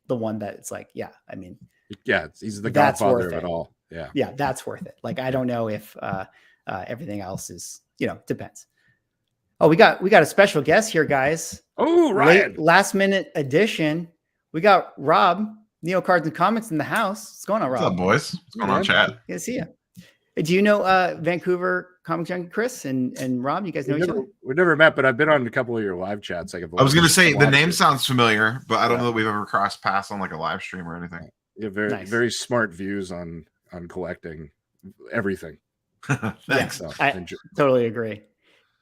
the one that it's like, I mean, he's the godfather of it all. Yeah, that's worth it. Like, I don't know if everything else is, depends. Oh, we got a special guest here, guys. Oh, Ryan. Last minute edition. We got Rob, Neo Cards and Comics, in the house. What's going on, Rob? What's up, boys? What's going on, chat? Good to see you. Do you know Vancouver Comic Junkie Chris and Rob? You guys know each other? We've never met, but I've been on a couple of your live chats. I was going to say the name sounds familiar, but I don't know that we've ever crossed paths on like a live stream or anything. Yeah, very smart views on collecting everything. Thanks. Yeah, I totally agree.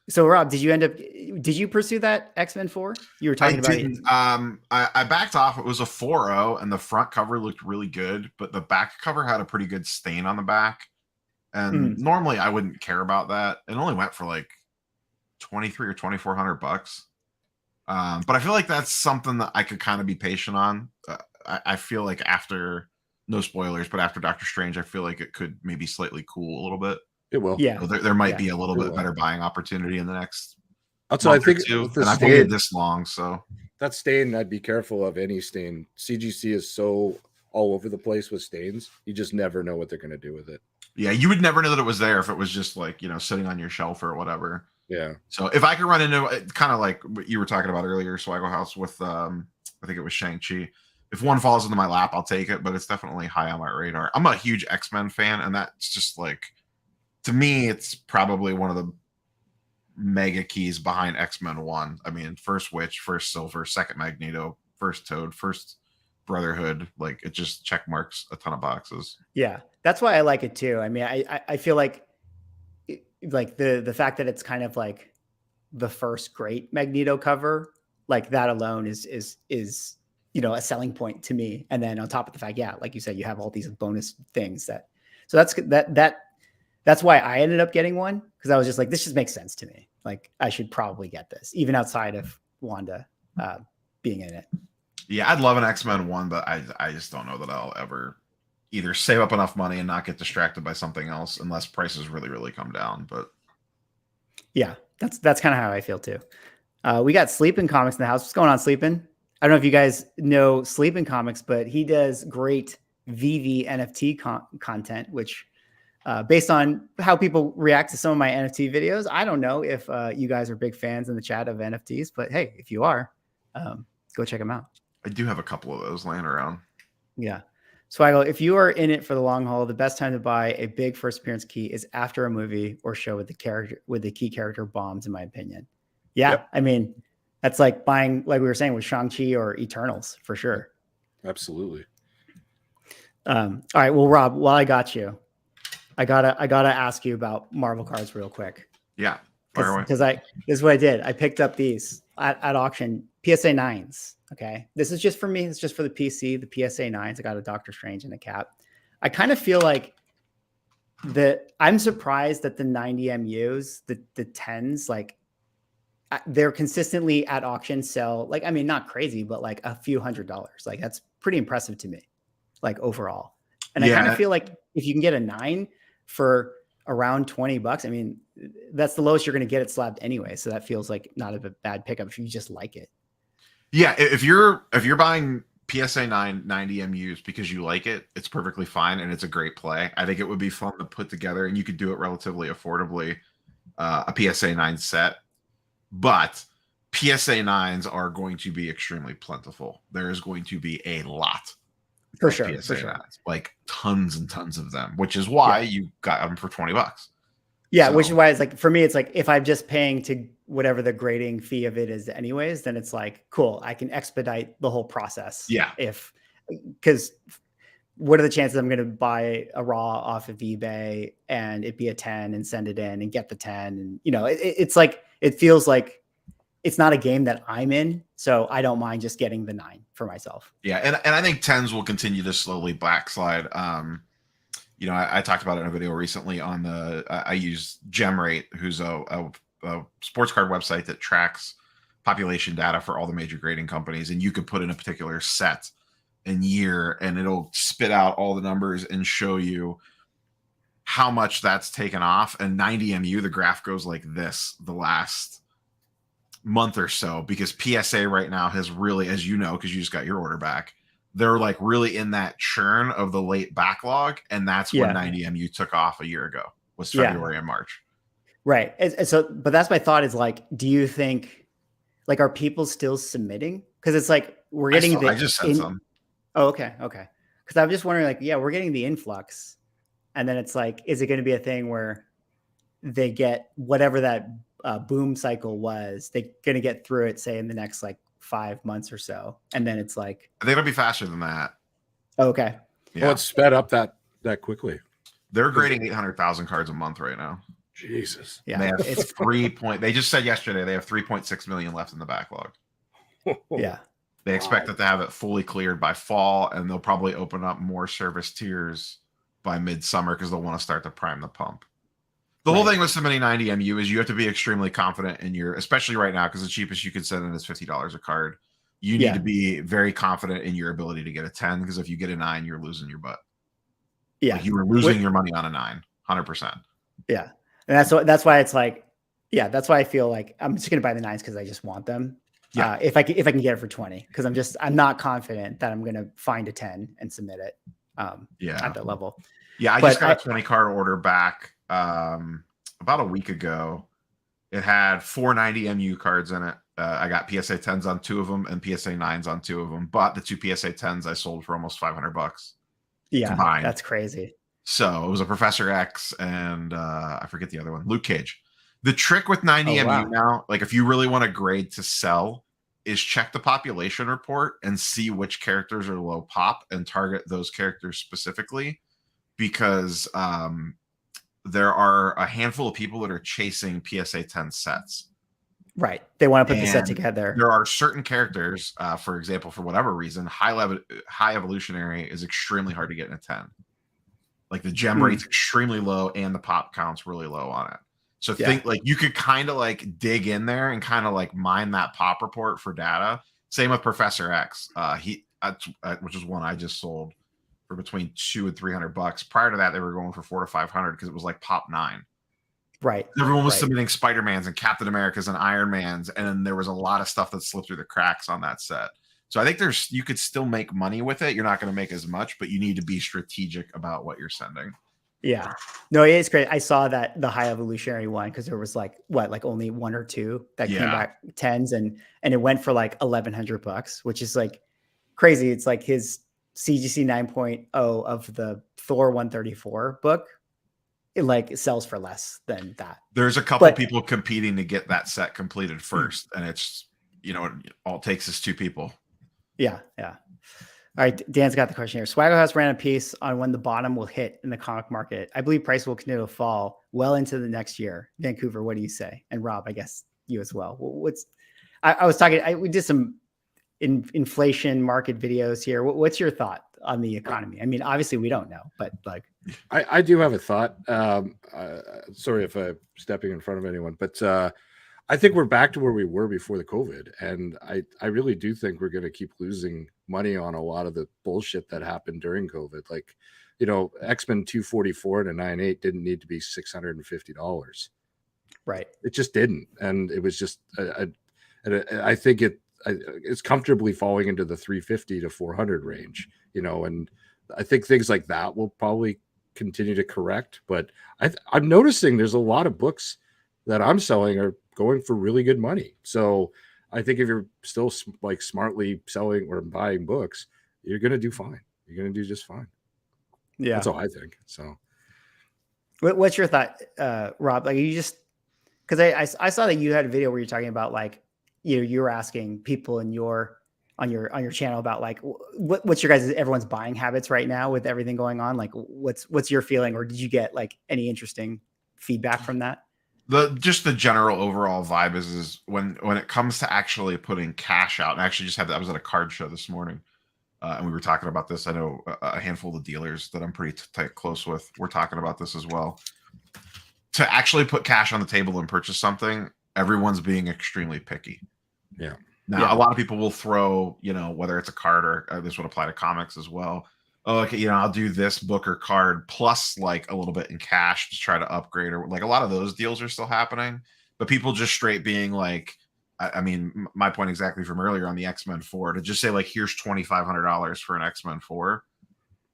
So, Rob, did you pursue that X-Men 4? You were talking about it. I backed off. It was a 4.0, and the front cover looked really good, but the back cover had a pretty good stain on the back. And normally I wouldn't care about that. It only went for like $2,300 or $2,400. But I feel like that's something that I could kind of be patient on. I feel like after, no spoilers, but after Doctor Strange, I feel like it could maybe slightly cool a little bit. It will. Yeah. So there might be a little bit better buying opportunity in the next. I think and I've waited this long, so that stain, I'd be careful of any stain. CGC is so all over the place with stains. You just never know what they're going to do with it. Yeah, you would never know that it was there if it was just like, sitting on your shelf or whatever. Yeah. So if I could run into it, kind of like what you were talking about earlier, Swaggle House, with I think it was Shang-Chi. If one falls into my lap, I'll take it, but it's definitely high on my radar. I'm a huge X-Men fan, and that's just like, to me, it's probably one of the mega keys behind X-Men 1. I mean, first Witch, first Silver, second Magneto, first Toad, first Brotherhood. Like, it just check marks a ton of boxes. Yeah, that's why I like it too. I mean, I feel like the fact that it's kind of like the first great Magneto cover, like that alone is a selling point to me. And then on top of the fact, like you said, you have all these bonus things that's why I ended up getting one, because I was just like, this just makes sense to me. Like, I should probably get this, even outside of Wanda being in it. Yeah, I'd love an X-Men 1, but I just don't know that I'll ever either save up enough money and not get distracted by something else unless prices really, really come down. But yeah, that's kind of how I feel too. We got Sleeping Comics in the house. What's going on, Sleeping? I don't know if you guys know Sleeping Comics, but he does great VV NFT content, which based on how people react to some of my NFT videos, I don't know if you guys are big fans in the chat of NFTs, but hey, if you are, go check them out. I do have a couple of those laying around. Yeah. Swaggle, if you are in it for the long haul, the best time to buy a big first appearance key is after a movie or show with the key character bombs, in my opinion. Yeah. Yep. I mean, that's like buying, like we were saying, with Shang-Chi or Eternals for sure. Absolutely. All right. Well, Rob, while I got you, I gotta ask you about Marvel cards real quick. Yeah. Because this is what I did. I picked up these at auction PSA 9s. Okay. This is just for me. It's just for the PC, the PSA 9s. I got a Doctor Strange and a cap. I kind of feel like I'm surprised that the 90 MUs, the 10s, like they're consistently at auction sell, like, I mean, not crazy, but like a few $100s. Like that's pretty impressive to me, like overall. And I kind of feel like if you can get a 9 for around $20, I mean, that's the lowest you're going to get it slabbed anyway. So that feels like not a bad pickup if you just like it. Yeah, if you're buying PSA 9 90 MUs because you like it, it's perfectly fine and it's a great play. I think it would be fun to put together, and you could do it relatively affordably, a PSA 9 set. But PSA 9s are going to be extremely plentiful. There is going to be a lot for sure, PSA 9s, like tons and tons of them, which is why you got them for $20. Yeah, so, which is why it's like, for me, it's like if I'm just paying to whatever the grading fee of it is anyways, then it's like, cool, I can expedite the whole process. Yeah. Because what are the chances I'm going to buy a raw off of eBay and it be a 10 and send it in and get the 10? And, you know, it's like, it feels like it's not a game that I'm in. So I don't mind just getting the 9 for myself. Yeah. And I think 10s will continue to slowly backslide. You know, I talked about it in a video recently on I use GemRate, who's a sports card website that tracks population data for all the major grading companies. And you could put in a particular set and year, and it'll spit out all the numbers and show you how much that's taken off. And 90 MU, the graph goes like this the last month or so, because PSA right now has really, as you know, because you just got your order back, they're like really in that churn of the late backlog. And that's when 90 MU took off a year ago, was February and March. Right. And so, but that's my thought is like, do you think, like, are people still submitting? Because it's like, we're getting I just said some. Oh, okay. Okay. Because I'm just wondering, like, yeah, we're getting the influx. And then it's like, is it going to be a thing where they get whatever that boom cycle was, they're going to get through it, say, in the next like 5 months or so. And then it's like, I think it'll be faster than that. Okay. Yeah. Well, it's sped up that quickly. They're grading 800,000 cards a month right now. Jesus. Yeah. And they have they just said yesterday they have 3.6 million left in the backlog. Yeah. They expect it to have it fully cleared by fall, and they'll probably open up more service tiers by midsummer because they'll want to start to prime the pump. The whole thing with submitting 90 MU is you have to be extremely confident in your, especially right now, because the cheapest you could send in is $50 a card. You need to be very confident in your ability to get a 10, because if you get a 9, you're losing your butt. Yeah. Like you were losing your money on a 9, 100%. Yeah. And that's why it's like, yeah, that's why I feel like I'm just going to buy the 9s because I just want them. Yeah. If I can get it for 20, because I'm not confident that I'm going to find a 10 and submit it at that level. Yeah. I just got a 20 card order back about a week ago. It had 490 MU cards in it. I got PSA 10s on 2 of them and PSA 9s on 2 of them. But the 2 PSA 10s I sold for almost $500. Yeah, combined. That's crazy. So it was a Professor X and I forget the other one, Luke Cage. The trick with 90 MU now, like if you really want a grade to sell, is check the population report and see which characters are low pop and target those characters specifically, because there are a handful of people that are chasing PSA 10 sets. Right. They want to put the set together. There are certain characters, for example, for whatever reason, high evolutionary is extremely hard to get in a 10. Like the gem rate's extremely low and the pop count's really low on it. So think like you could kind of like dig in there and kind of like mine that pop report for data. Same with Professor X. Which is one I just sold for between $200 and $300. Prior to that, they were going for $400 to $500 because it was like pop 9. Right. Everyone was submitting Spider-Mans and Captain Americas and Iron Mans, and then there was a lot of stuff that slipped through the cracks on that set. So I think you could still make money with it. You're not going to make as much, but you need to be strategic about what you're sending. Yeah. No, it is great. I saw that the high evolutionary one, because there was like only 1 or 2 that came back 10s, and it went for like $1,100, which is like crazy. It's like his CGC 9.0 of the Thor 134 book. It like sells for less than that. There's a couple people competing to get that set completed first, and it's, all it takes is 2 people. Yeah. Yeah. All right, Dan's got the question here. Swaggle House ran a piece on when the bottom will hit in the comic market. I believe price will continue to fall well into the next year. Vancouver, what do you say? And Rob, I guess you as well. I was talking. We did some inflation market videos here. What's your thought on the economy? I mean, obviously we don't know, but like, I do have a thought. Sorry if I'm stepping in front of anyone, but I think we're back to where we were before the COVID, and I really do think we're going to keep losing money on a lot of the bullshit that happened during COVID. Like, you know, X-Men 244 and a 9.8 didn't need to be $650. right? It just didn't, and it was just I think it's comfortably falling into the 350 to 400 range, you know, and I think things like that will probably continue to correct. But I'm noticing there's a lot of books that I'm selling are going for really good money. So I think if you're still like smartly selling or buying books, you're going to do fine. You're going to do just fine. Yeah. That's all I think. So what's your thought, Rob? Like, you just, because I saw that you had a video where you're talking about, like, you were asking people in on your channel about, like, what's your guys' everyone's buying habits right now with everything going on? Like, what's your feeling, or did you get like any interesting feedback from that? Just the general overall vibe is when it comes to actually putting cash out, and I actually just had that. I was at a card show this morning, and we were talking about this. I know a handful of dealers that I'm pretty close with. We're talking about this as well. To actually put cash on the table and purchase something, everyone's being extremely picky. Yeah. Now, a lot of people will throw, you know, whether it's a card or this would apply to comics as well. Oh, okay, you know, I'll do this book or card plus like a little bit in cash to try to upgrade, or like a lot of those deals are still happening. But people just straight being like, I mean, my point exactly from earlier on the X-Men 4, to just say like, here's $2,500 for an X-Men 4.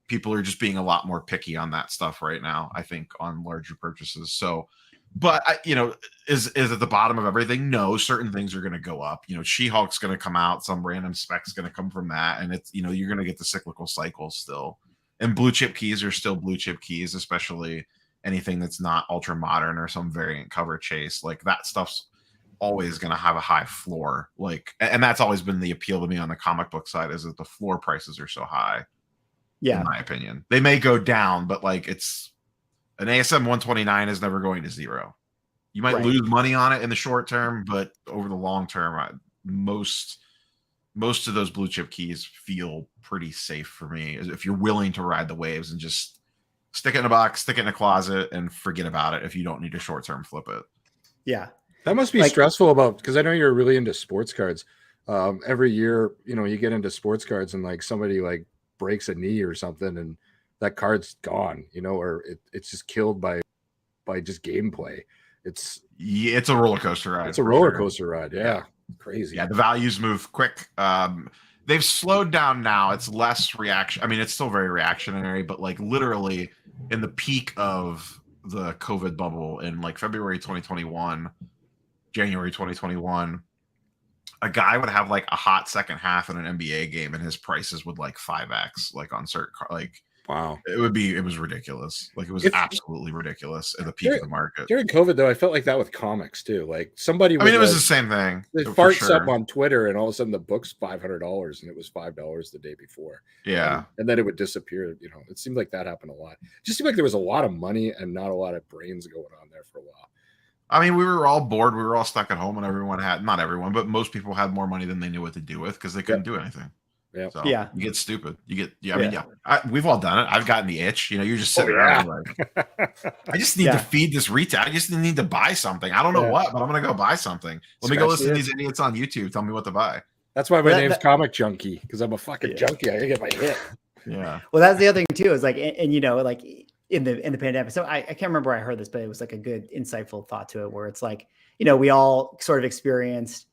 People are just being a lot more picky on that stuff right now, I think, on larger purchases. So, but you know, is at the bottom of everything? No, certain things are going to go up. You know, She-Hulk's going to come out, some random spec's going to come from that, and it's, you know, you're going to get the cyclical cycles still. And blue chip keys are still blue chip keys, especially anything that's not ultra modern or some variant cover chase. Like, that stuff's always going to have a high floor. Like, and that's always been the appeal to me on the comic book side, is that the floor prices are so high. Yeah, in my opinion, they may go down, but like, it's an ASM 129 is never going to zero. You might lose money on it in the short term, but over the long term, most of those blue chip keys feel pretty safe for me, if you're willing to ride the waves and just stick it in a box, stick it in a closet, and forget about it if you don't need to short term flip it. Yeah, that must be stressful because I know you're really into sports cards. Every year, you know, you get into sports cards and like somebody like breaks a knee or something, and that card's gone, you know, or it's just killed by just gameplay. It's a roller coaster ride. It's a roller coaster ride. Yeah. Crazy. Yeah. The values move quick. They've slowed down now. It's less reaction. I mean, it's still very reactionary, but like literally in the peak of the COVID bubble in like February 2021, January 2021, a guy would have like a hot second half in an NBA game, and his prices would like 5x, like on certain like, wow, it was ridiculous. Like, it was absolutely ridiculous at the peak of the market during COVID, though. I felt like that with comics too. Like somebody, I mean, it was the same thing. They farts up on Twitter, and all of a sudden the book's $500, and it was $5 the day before. Yeah, and then it would disappear. You know, it seemed like that happened a lot. It just seemed like there was a lot of money and not a lot of brains going on there for a while. I mean, we were all bored. We were all stuck at home, and everyone had, not everyone, but most people had more money than they knew what to do with, because they couldn't do anything. Yeah. So you get stupid. You get, I mean, we've all done it. I've gotten the itch. You know, you're just sitting around like, I just need to feed this retail. I just need to buy something. I don't know what, but I'm going to go buy something. Let me go listen to these idiots on YouTube tell me what to buy. That's why my name's Comic Junkie, because I'm a fucking junkie. I gotta get my hit. Yeah. Well, that's the other thing too, is like, and you know, like in the pandemic. So I can't remember where I heard this, but it was like a good, insightful thought to it, where it's like, you know, we all sort of experienced,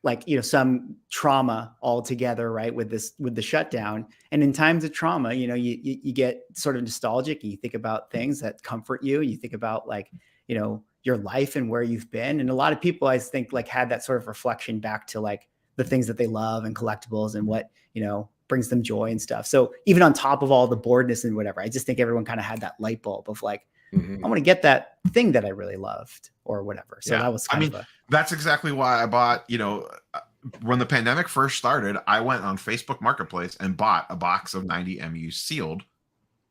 like, you know, some trauma all together, right? With the shutdown. And in times of trauma, you know, you get sort of nostalgic, and you think about things that comfort you. You think about, like, you know, your life and where you've been. And a lot of people, I think, like, had that sort of reflection back to like the things that they love and collectibles and what, you know, brings them joy and stuff. So even on top of all the boredness and whatever, I just think everyone kind of had that light bulb of like, I want to get that thing that I really loved or whatever. So that was that's exactly why I bought, you know, when the pandemic first started, I went on Facebook Marketplace and bought a box of 90 MU sealed,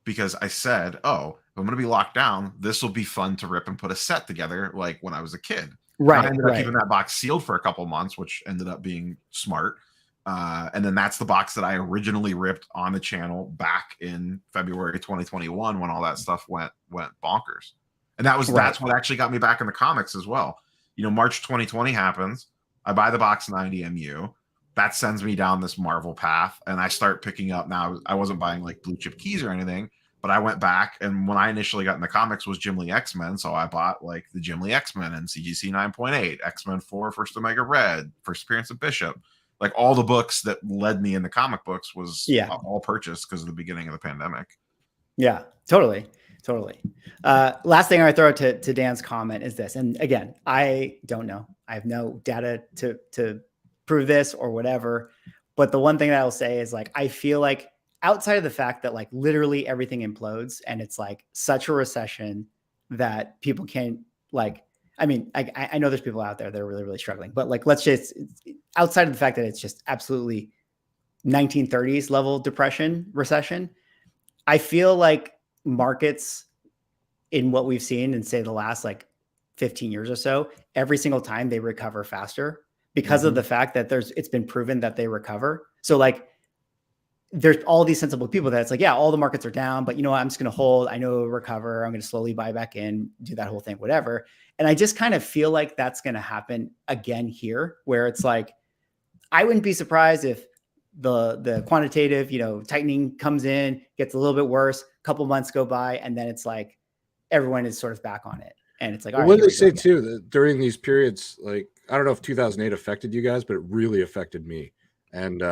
because I said, oh, if I'm going to be locked down, this will be fun to rip and put a set together like when I was a kid. I ended up keeping that box sealed for a couple months, which ended up being smart. And then that's the box that I originally ripped on the channel back in February 2021 when all that stuff went bonkers. And that's what actually got me back in the comics as well. You know, March 2020 happens. I buy the box 90 MU. That sends me down this Marvel path, and I start picking up. Now, I wasn't buying like blue chip keys or anything, but I went back, and when I initially got in the comics was Jim Lee X-Men, so I bought like the Jim Lee X-Men and CGC 9.8, X-Men 4, First Omega Red, First Appearance of Bishop. Like all the books that led me in the comic books was all purchased because of the beginning of the pandemic. Yeah, totally. Last thing I throw out to Dan's comment is this. And again, I don't know. I have no data to prove this or whatever. But the one thing that I'll say is like, I feel like outside of the fact that like literally everything implodes and it's like such a recession that people can't like, I mean, I know there's people out there that are really, really struggling, but like, let's just, outside of the fact that it's just absolutely 1930s level recession, I feel like markets in what we've seen in say the last like 15 years or so, every single time they recover faster because of the fact that it's been proven that they recover. So like there's all these sensible people that it's like, yeah, all the markets are down, but you know what? I'm just going to hold. I know it'll recover. I'm going to slowly buy back in, do that whole thing, whatever. And I just kind of feel like that's going to happen again here, where it's like, I wouldn't be surprised if the quantitative, tightening comes in, gets a little bit worse, a couple months go by, and then it's like everyone is sort of back on it. And it's like, all right, what do they say too, that during these periods, like, I don't know if 2008 affected you guys, but it really affected me. And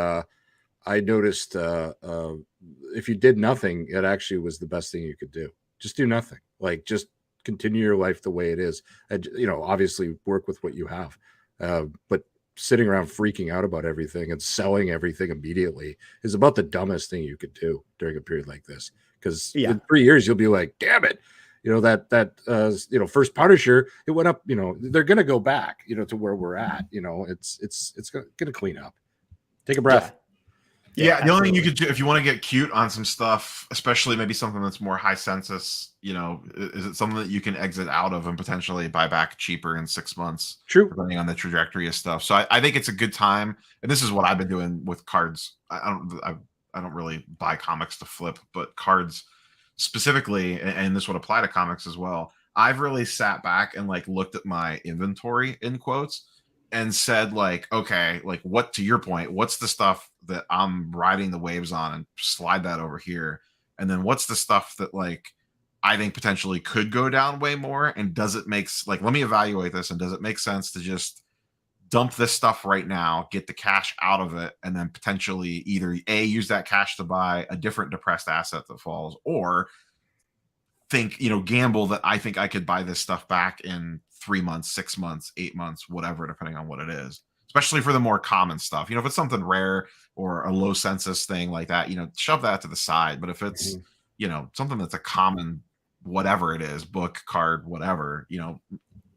I noticed if you did nothing, it actually was the best thing you could do. Just do nothing. Like, just continue your life the way it is. And, obviously work with what you have. But sitting around freaking out about everything and selling everything immediately is about the dumbest thing you could do during a period like this. Because in 3 years, you'll be like, damn it. That first Punisher, it went up, they're going to go back, to where we're at, it's going to clean up. Take a breath. Yeah, the only thing you could do if you want to get cute on some stuff, especially maybe something that's more high census, is it something that you can exit out of and potentially buy back cheaper in 6 months? True. Depending on the trajectory of stuff. So I think it's a good time. And this is what I've been doing with cards. I don't really buy comics to flip, but cards specifically, and this would apply to comics as well. I've really sat back and like looked at my inventory in quotes and said like, okay, like what, to your point, what's the stuff that I'm riding the waves on and slide that over here? And then what's the stuff that like, I think potentially could go down way more? And does it make like, let me evaluate this. And does it make sense to just dump this stuff right now, get the cash out of it, and then potentially either use that cash to buy a different depressed asset that falls, or think, gamble that I think I could buy this stuff back in 3 months, 6 months, 8 months, whatever, depending on what it is, especially for the more common stuff. If it's something rare or a low census thing like that, shove that to the side. But if it's, something that's a common, whatever it is, book, card, whatever,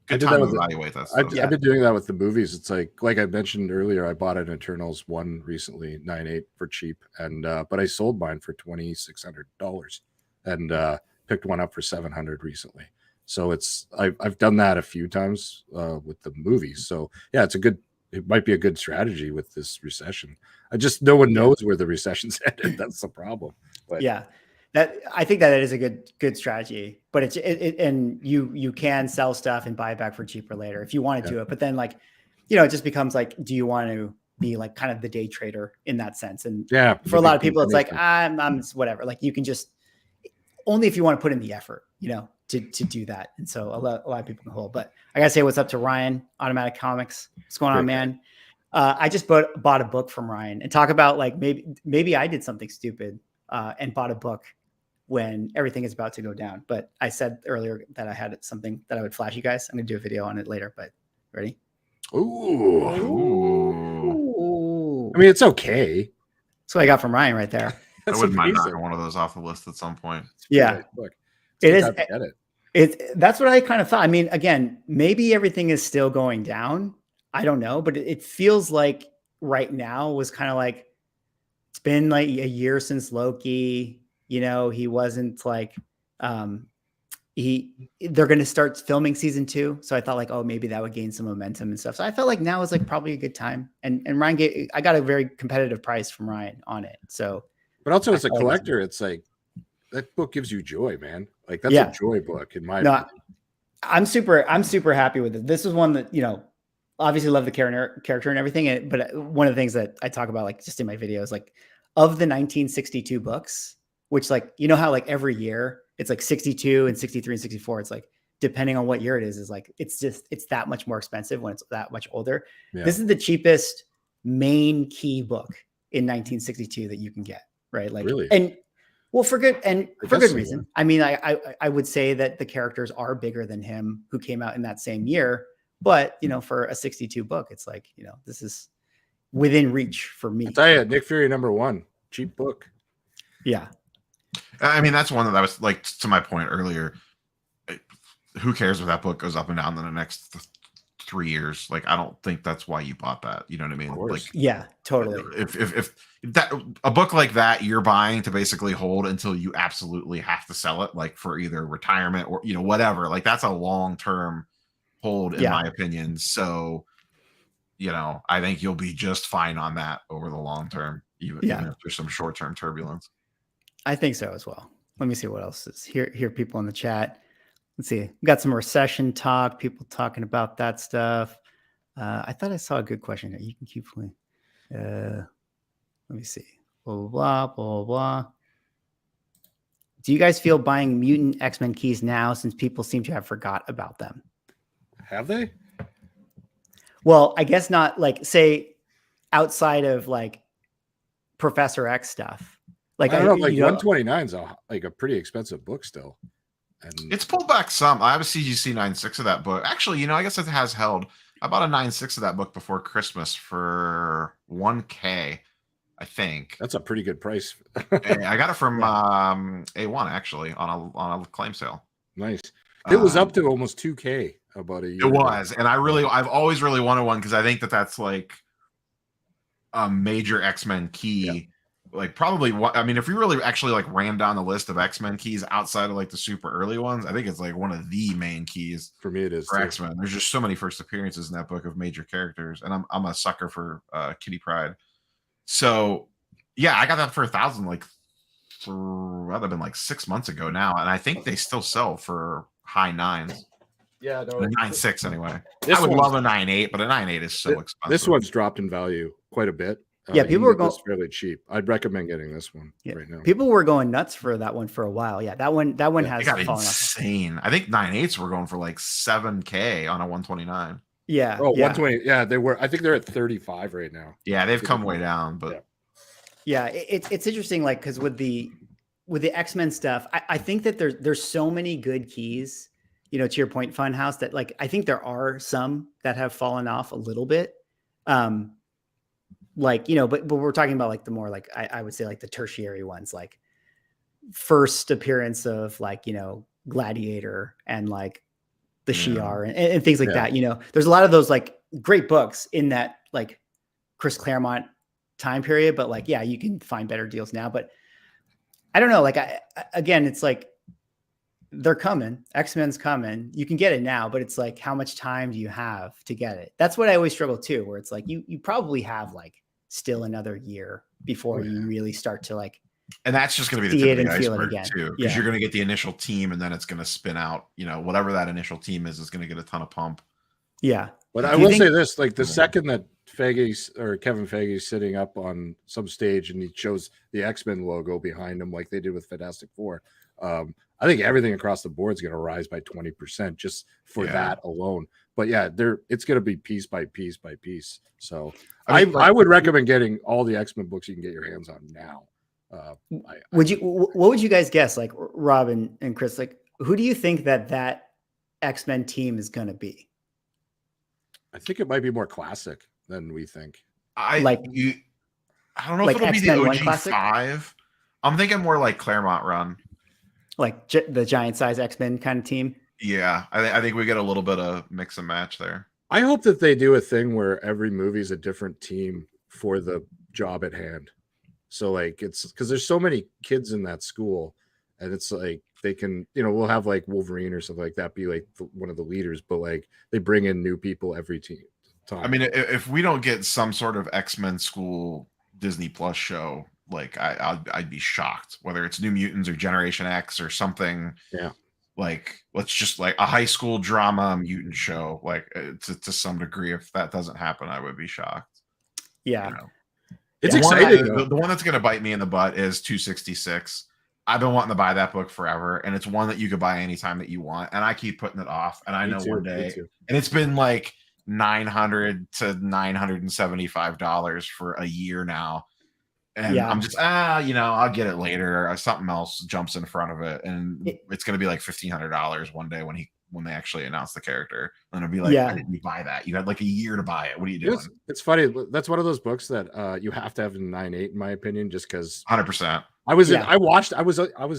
good time to evaluate that stuff. I've been doing that with the movies. It's like I mentioned earlier, I bought an Eternals 1 recently, 9.8 for cheap, and but I sold mine for $2,600 and picked one up for $700 recently. So I've done that a few times with the movies. So yeah, it might be a good strategy with this recession. No one knows where the recession's headed. That's the problem. But yeah. I think that is a good strategy, but and you can sell stuff and buy it back for cheaper later if you want to do it. But then it just becomes like, do you want to be like kind of the day trader in that sense? And for a lot of people, it's like, I'm whatever. Like you can just, only if you want to put in the effort, to do that. And so a lot of people can hold, but I gotta say what's up to Ryan, Automatic Comics. What's going on, man? I just bought a book from Ryan, and talk about like, maybe I did something stupid and bought a book when everything is about to go down. But I said earlier that I had something that I would flash you guys. I'm gonna do a video on it later, but ready? Ooh. I mean, it's okay. That's what I got from Ryan right there. I wouldn't mind knocking one of those off the list at some point. Yeah. Look, it is. That's what I kind of thought. I mean, again, maybe everything is still going down. I don't know, but it feels like right now was kind of like, it's been like a year since Loki. He wasn't like, they're going to start filming season 2. So I thought like, oh, maybe that would gain some momentum and stuff. So I felt like now is like probably a good time. And Ryan I got a very competitive price from Ryan on it. So, but also as a collector, it's like that book gives you joy, man. Like that's a joy book in my opinion. I'm super happy with it. This is one that, obviously love the character and everything. But one of the things that I talk about, like just in my videos, like of the 1962 books, which like, how like every year it's like 62 and 63 and 64. It's like, depending on what year it is like, it's that much more expensive when it's that much older. Yeah. This is the cheapest main key book in 1962 that you can get. Right. Like, really? And well, for good reason. I mean, I would say that the characters are bigger than him who came out in that same year, but for a 62 book, it's like, this is within reach for me. I'll tell you, Nick Fury #1, cheap book. Yeah. I mean, that's one that I was like, to my point earlier, who cares if that book goes up and down in the next 3 years? Like, I don't think that's why you bought that. You know what I mean? Like, yeah, totally. If that a book like that you're buying to basically hold until you absolutely have to sell it, like for either retirement or, whatever, like that's a long-term hold in my opinion. So, I think you'll be just fine on that over the long term, even if there's some short-term turbulence. I think so as well. Let me see what else is here. Here, people in the chat. Let's see. We got some recession talk. People talking about that stuff. I thought I saw a good question here. You can keep playing. Let me see. Blah blah blah blah. Do you guys feel buying mutant X-Men keys now, since people seem to have forgot about them? Have they? Well, I guess not. Like, say, outside of like Professor X stuff. Like, I don't know, like 129 is a pretty expensive book still. And it's pulled back some. I have a CGC 9.6 of that book. Actually, I guess it has held. I bought a 9.6 of that book before Christmas for $1,000, I think. That's a pretty good price. I got it from A1 actually on a claim sale. Nice. It was up to almost $2,000 about a year. It was, and I've always really wanted one because I think that's like a major X-Men key. Yeah. Like probably what I mean, if we really actually like ran down the list of X-Men keys outside of like the super early ones, I think it's like one of the main keys for me. It is for X-Men. There's just so many first appearances in that book of major characters, and I'm a sucker for Kitty Pryde. So yeah, I got that for $1,000 like that'd have been like 6 months ago now, and I think they still sell for high 9s. Yeah, no, a 9.6 anyway. I would love a 9.8, but a 9.8 is so expensive. This one's dropped in value quite a bit. Yeah, people were going fairly cheap. I'd recommend getting this one right now. People were going nuts for that one for a while. Yeah, that one has got insane. I think 9.8s were going for like $7,000 on a 129. Yeah. Oh, 120. Yeah, they were. I think they're at 35 right now. Yeah, they've come way down, but yeah, it's interesting. Like, because with the X-Men stuff, I think that there's so many good keys. To your point, Funhouse, that like I think there are some that have fallen off a little bit. Like, but we're talking about like the more like I would say like the tertiary ones, like first appearance of like, Gladiator and like the Shi'ar and things like that. There's a lot of those like great books in that like Chris Claremont time period, but like, yeah, you can find better deals now. But I don't know. Like, again, it's like they're coming. X-Men's coming. You can get it now, but it's like, how much time do you have to get it? That's what I always struggle too, where it's like you probably have like still another year before you really start to like, and that's just going to be the tip of the iceberg too, because you're going to get the initial team and then it's going to spin out, whatever that initial team is going to get a ton of pump. Yeah. But I will say this, like the second that Kevin Feige's sitting up on some stage and he shows the X-Men logo behind him, like they did with Fantastic Four, I think everything across the board is going to rise by 20% just for that alone. But yeah, it's going to be piece by piece by piece. So I would recommend getting all the X-Men books you can get your hands on now. What would you guys guess? Like Rob and Chris, like who do you think that X-Men team is going to be? I think it might be more classic than we think. I don't know like if it'll X-Men be the OG 5. I'm thinking more like Claremont run. Like the giant size X-Men kind of team. Yeah, I think we get a little bit of mix and match there. I hope that they do a thing where every movie is a different team for the job at hand. So like it's because there's so many kids in that school, and it's like they can, we'll have like Wolverine or something like that be like one of the leaders, but like they bring in new people every time. I mean, if we don't get some sort of X-Men school Disney Plus show, like I'd be shocked. Whether it's New Mutants or Generation X or something, like let's just like a high school drama mutant show, like to some degree. If that doesn't happen, I would be shocked. Yeah, it's exciting. The one that's going to bite me in the butt is 266. I've been wanting to buy that book forever, and it's one that you could buy anytime that you want, and I keep putting it off. And I know one day, and it's been like $900 to $975 for a year now. And I'm just, I'll get it later. Something else jumps in front of it, and it's going to be like $1,500 one day when they actually announce the character. And it'll be like, I didn't buy that. You had like a year to buy it. What are you doing? It's funny. That's one of those books that you have to have in 9.8, in my opinion, just because 100%. I was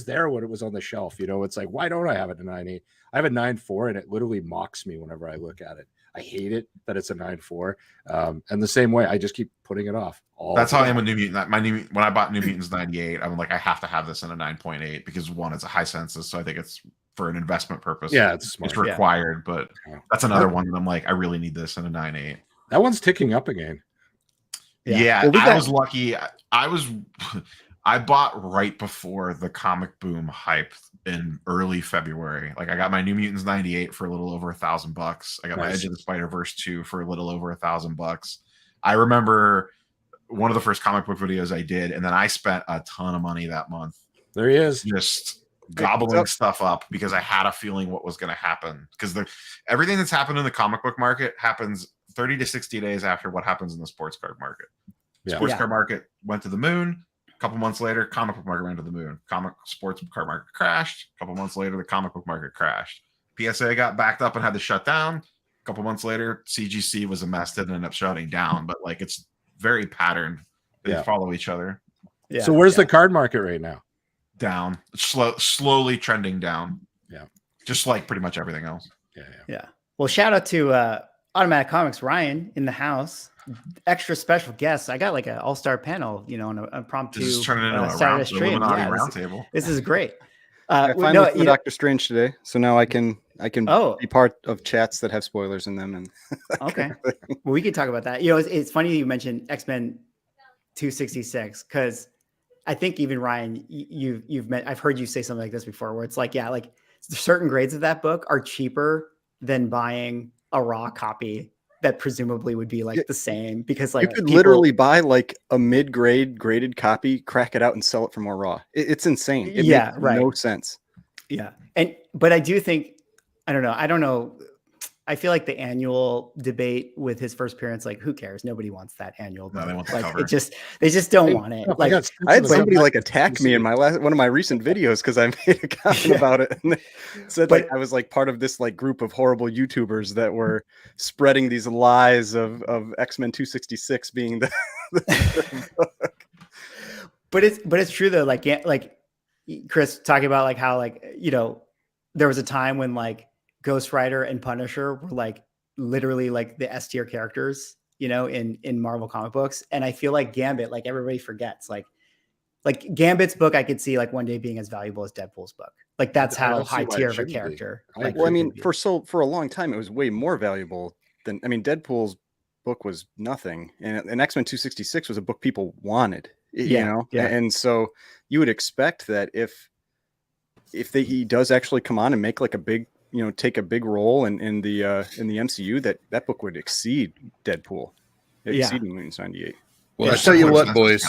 there when it was on the shelf. It's like, why don't I have it in 9.8? I have a 9.4, and it literally mocks me whenever I look at it. I hate it that it's a 9.4. And the same way, I just keep putting it off. That's how I am with New Mutant. When I bought New Mutants 98, I'm like, I have to have this in a 9.8 because one, it's a high census, so I think it's for an investment purpose. Yeah, it's smart. It's required, but that's another one that I'm like, I really need this in a 9.8. That one's ticking up again. Yeah, I was lucky. I bought right before the comic boom hype in early February. Like I got my New Mutants 98 for a little over $1,000. I got my Edge of the Spider-Verse 2 for a little over $1,000. I remember one of the first comic book videos I did, and then I spent a ton of money that month. There he is. Just gobbling stuff up because I had a feeling what was going to happen. Because everything that's happened in the comic book market happens 30 to 60 days after what happens in the sports card market. Sports card market went to the moon. A couple months later, comic book market went to the moon. Sports card market crashed. A couple months later, the comic book market crashed. PSA got backed up and had to shut down. A couple months later, CGC was a mess, didn't end up shutting down. But like it's very patterned. They follow each other. Yeah. So where's the card market right now? Down. Slowly trending down. Yeah. Just like pretty much everything else. Yeah. Well, shout out to Automatic Comics, Ryan in the house. Extra special guests. I got like an all-star panel, on an impromptu this is turning into a Saturday stream. Roundtable. This is great. I finally with Doctor Strange today, so now I can be part of chats that have spoilers in them. And okay, well, we can talk about that. It's funny you mentioned X-Men 266 because I think even Ryan, I've heard you say something like this before, where it's like, like certain grades of that book are cheaper than buying a raw copy that presumably would be like the same, because like you could literally buy like a mid-grade graded copy, crack it out, and sell it for more raw. It's insane. It makes no sense. Yeah, but I do think I don't know. I feel like the annual debate with his first appearance, like who cares? Nobody wants that annual. No, they want the like cover. they just don't want it. Like I had somebody like attack me in one of my recent videos because I made a comment about it, and they said like I was like part of this like group of horrible YouTubers that were spreading these lies of X-Men 266 being the book. But it's true though. Like Chris talking about like how like there was a time when like Ghost Rider and Punisher were like literally like the S tier characters, in Marvel comic books. And I feel like Gambit, like everybody forgets, like Gambit's book, I could see like one day being as valuable as Deadpool's book. Like that's how high tier of a character. For a long time, it was way more valuable than, Deadpool's book was nothing. And X-Men 266 was a book people wanted, And so you would expect that if he does actually come on and make like a big, take a big role in the MCU, that book would exceed Deadpool, exceeding Mutants 98. Well, I tell you what, boys.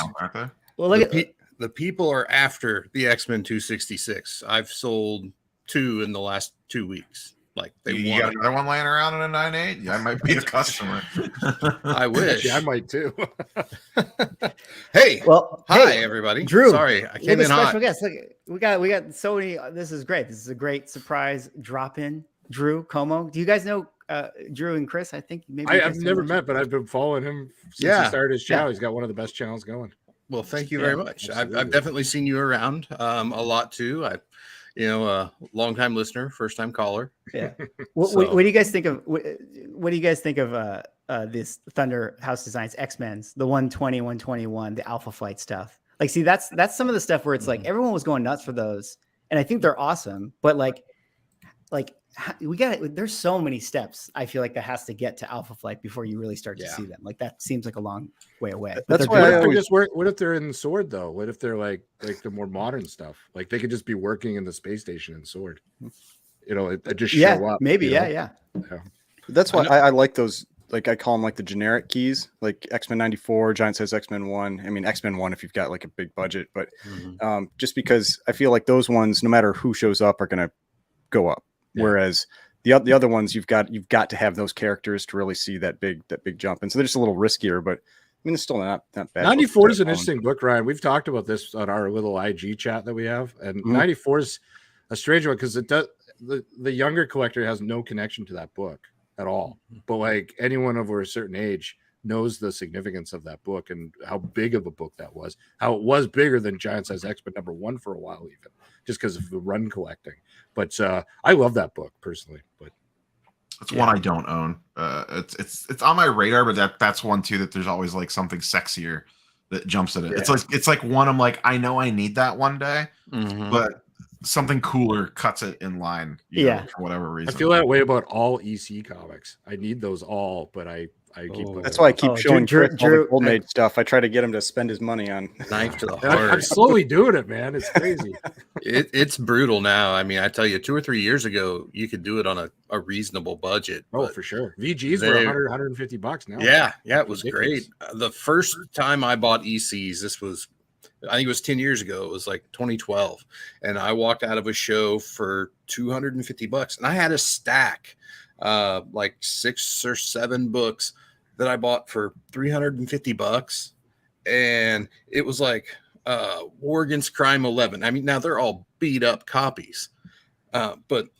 Well, look the people are after the X-Men 266. I've sold 2 in the last 2 weeks. Like you got another one laying around in a 9.8? Yeah, I might be a customer. I wish. Yeah, I might too. Hey, hi everybody. Drew, sorry, I came in hot. Guest. Look, we got so many. This is great. This is a great surprise drop in. Drew Como. Do you guys know Drew and Chris? I think maybe I've never met, but I've been following him since he started his channel. He's got one of the best channels going. Well, thank you very much. I've definitely seen you around a lot too. A long-time listener, first-time caller. Yeah. What do you guys think of? What do you guys think of this Thunder House Designs X-Men's, the 120, 121, the Alpha Flight stuff? Like, see, that's some of the stuff where it's like everyone was going nuts for those, and I think they're awesome. But like there's so many steps. I feel like that has to get to Alpha Flight before you really start to see them. Like that seems like a long way away. But That's What why if they're in Sword though? What if they're like the more modern stuff? Like they could just be working in the space station in Sword. It just show up. Maybe, you know? yeah. That's why I like those. Like I call them like the generic keys, like X-Men 94, Giant Size X-Men 1. I mean, X-Men 1 if you've got like a big budget, but just because I feel like those ones, no matter who shows up, are going to go up. Yeah. Whereas the other ones, you've got to have those characters to really see that big jump. And so they're just a little riskier, but I mean, it's still not bad. 94 is an interesting book, Ryan. We've talked about this on our little IG chat that we have, and 94 is a strange one because it does the younger collector has no connection to that book at all. But like anyone over a certain age knows the significance of that book and how big of a book that was, how it was bigger than Giant Size X-Men #1 for a while, even just because of the run collecting. But I love that book personally, but it's one I don't own. It's on my radar, but that's one too that there's always like something sexier that jumps at it. Yeah. It's like one I'm like, I know I need that one day, but something cooler cuts it in line, for whatever reason. I feel that way about all EC comics. I need those all, but I keep. That's why I keep showing Drew all the Old Mage stuff. I try to get him to spend his money on knife to the heart. I'm slowly doing it, man. It's crazy. It's brutal now. I mean, I tell you, 2 or 3 years ago, you could do it on a reasonable budget. Oh, for sure. VGs were $150 now. Yeah, it was great. The first time I bought ECs, I think it was 10 years ago. It was like 2012. And I walked out of a show for $250. And I had a stack, like 6 or 7 books that I bought for $350. And it was like War Against Crime 11. I mean, now they're all beat up copies. But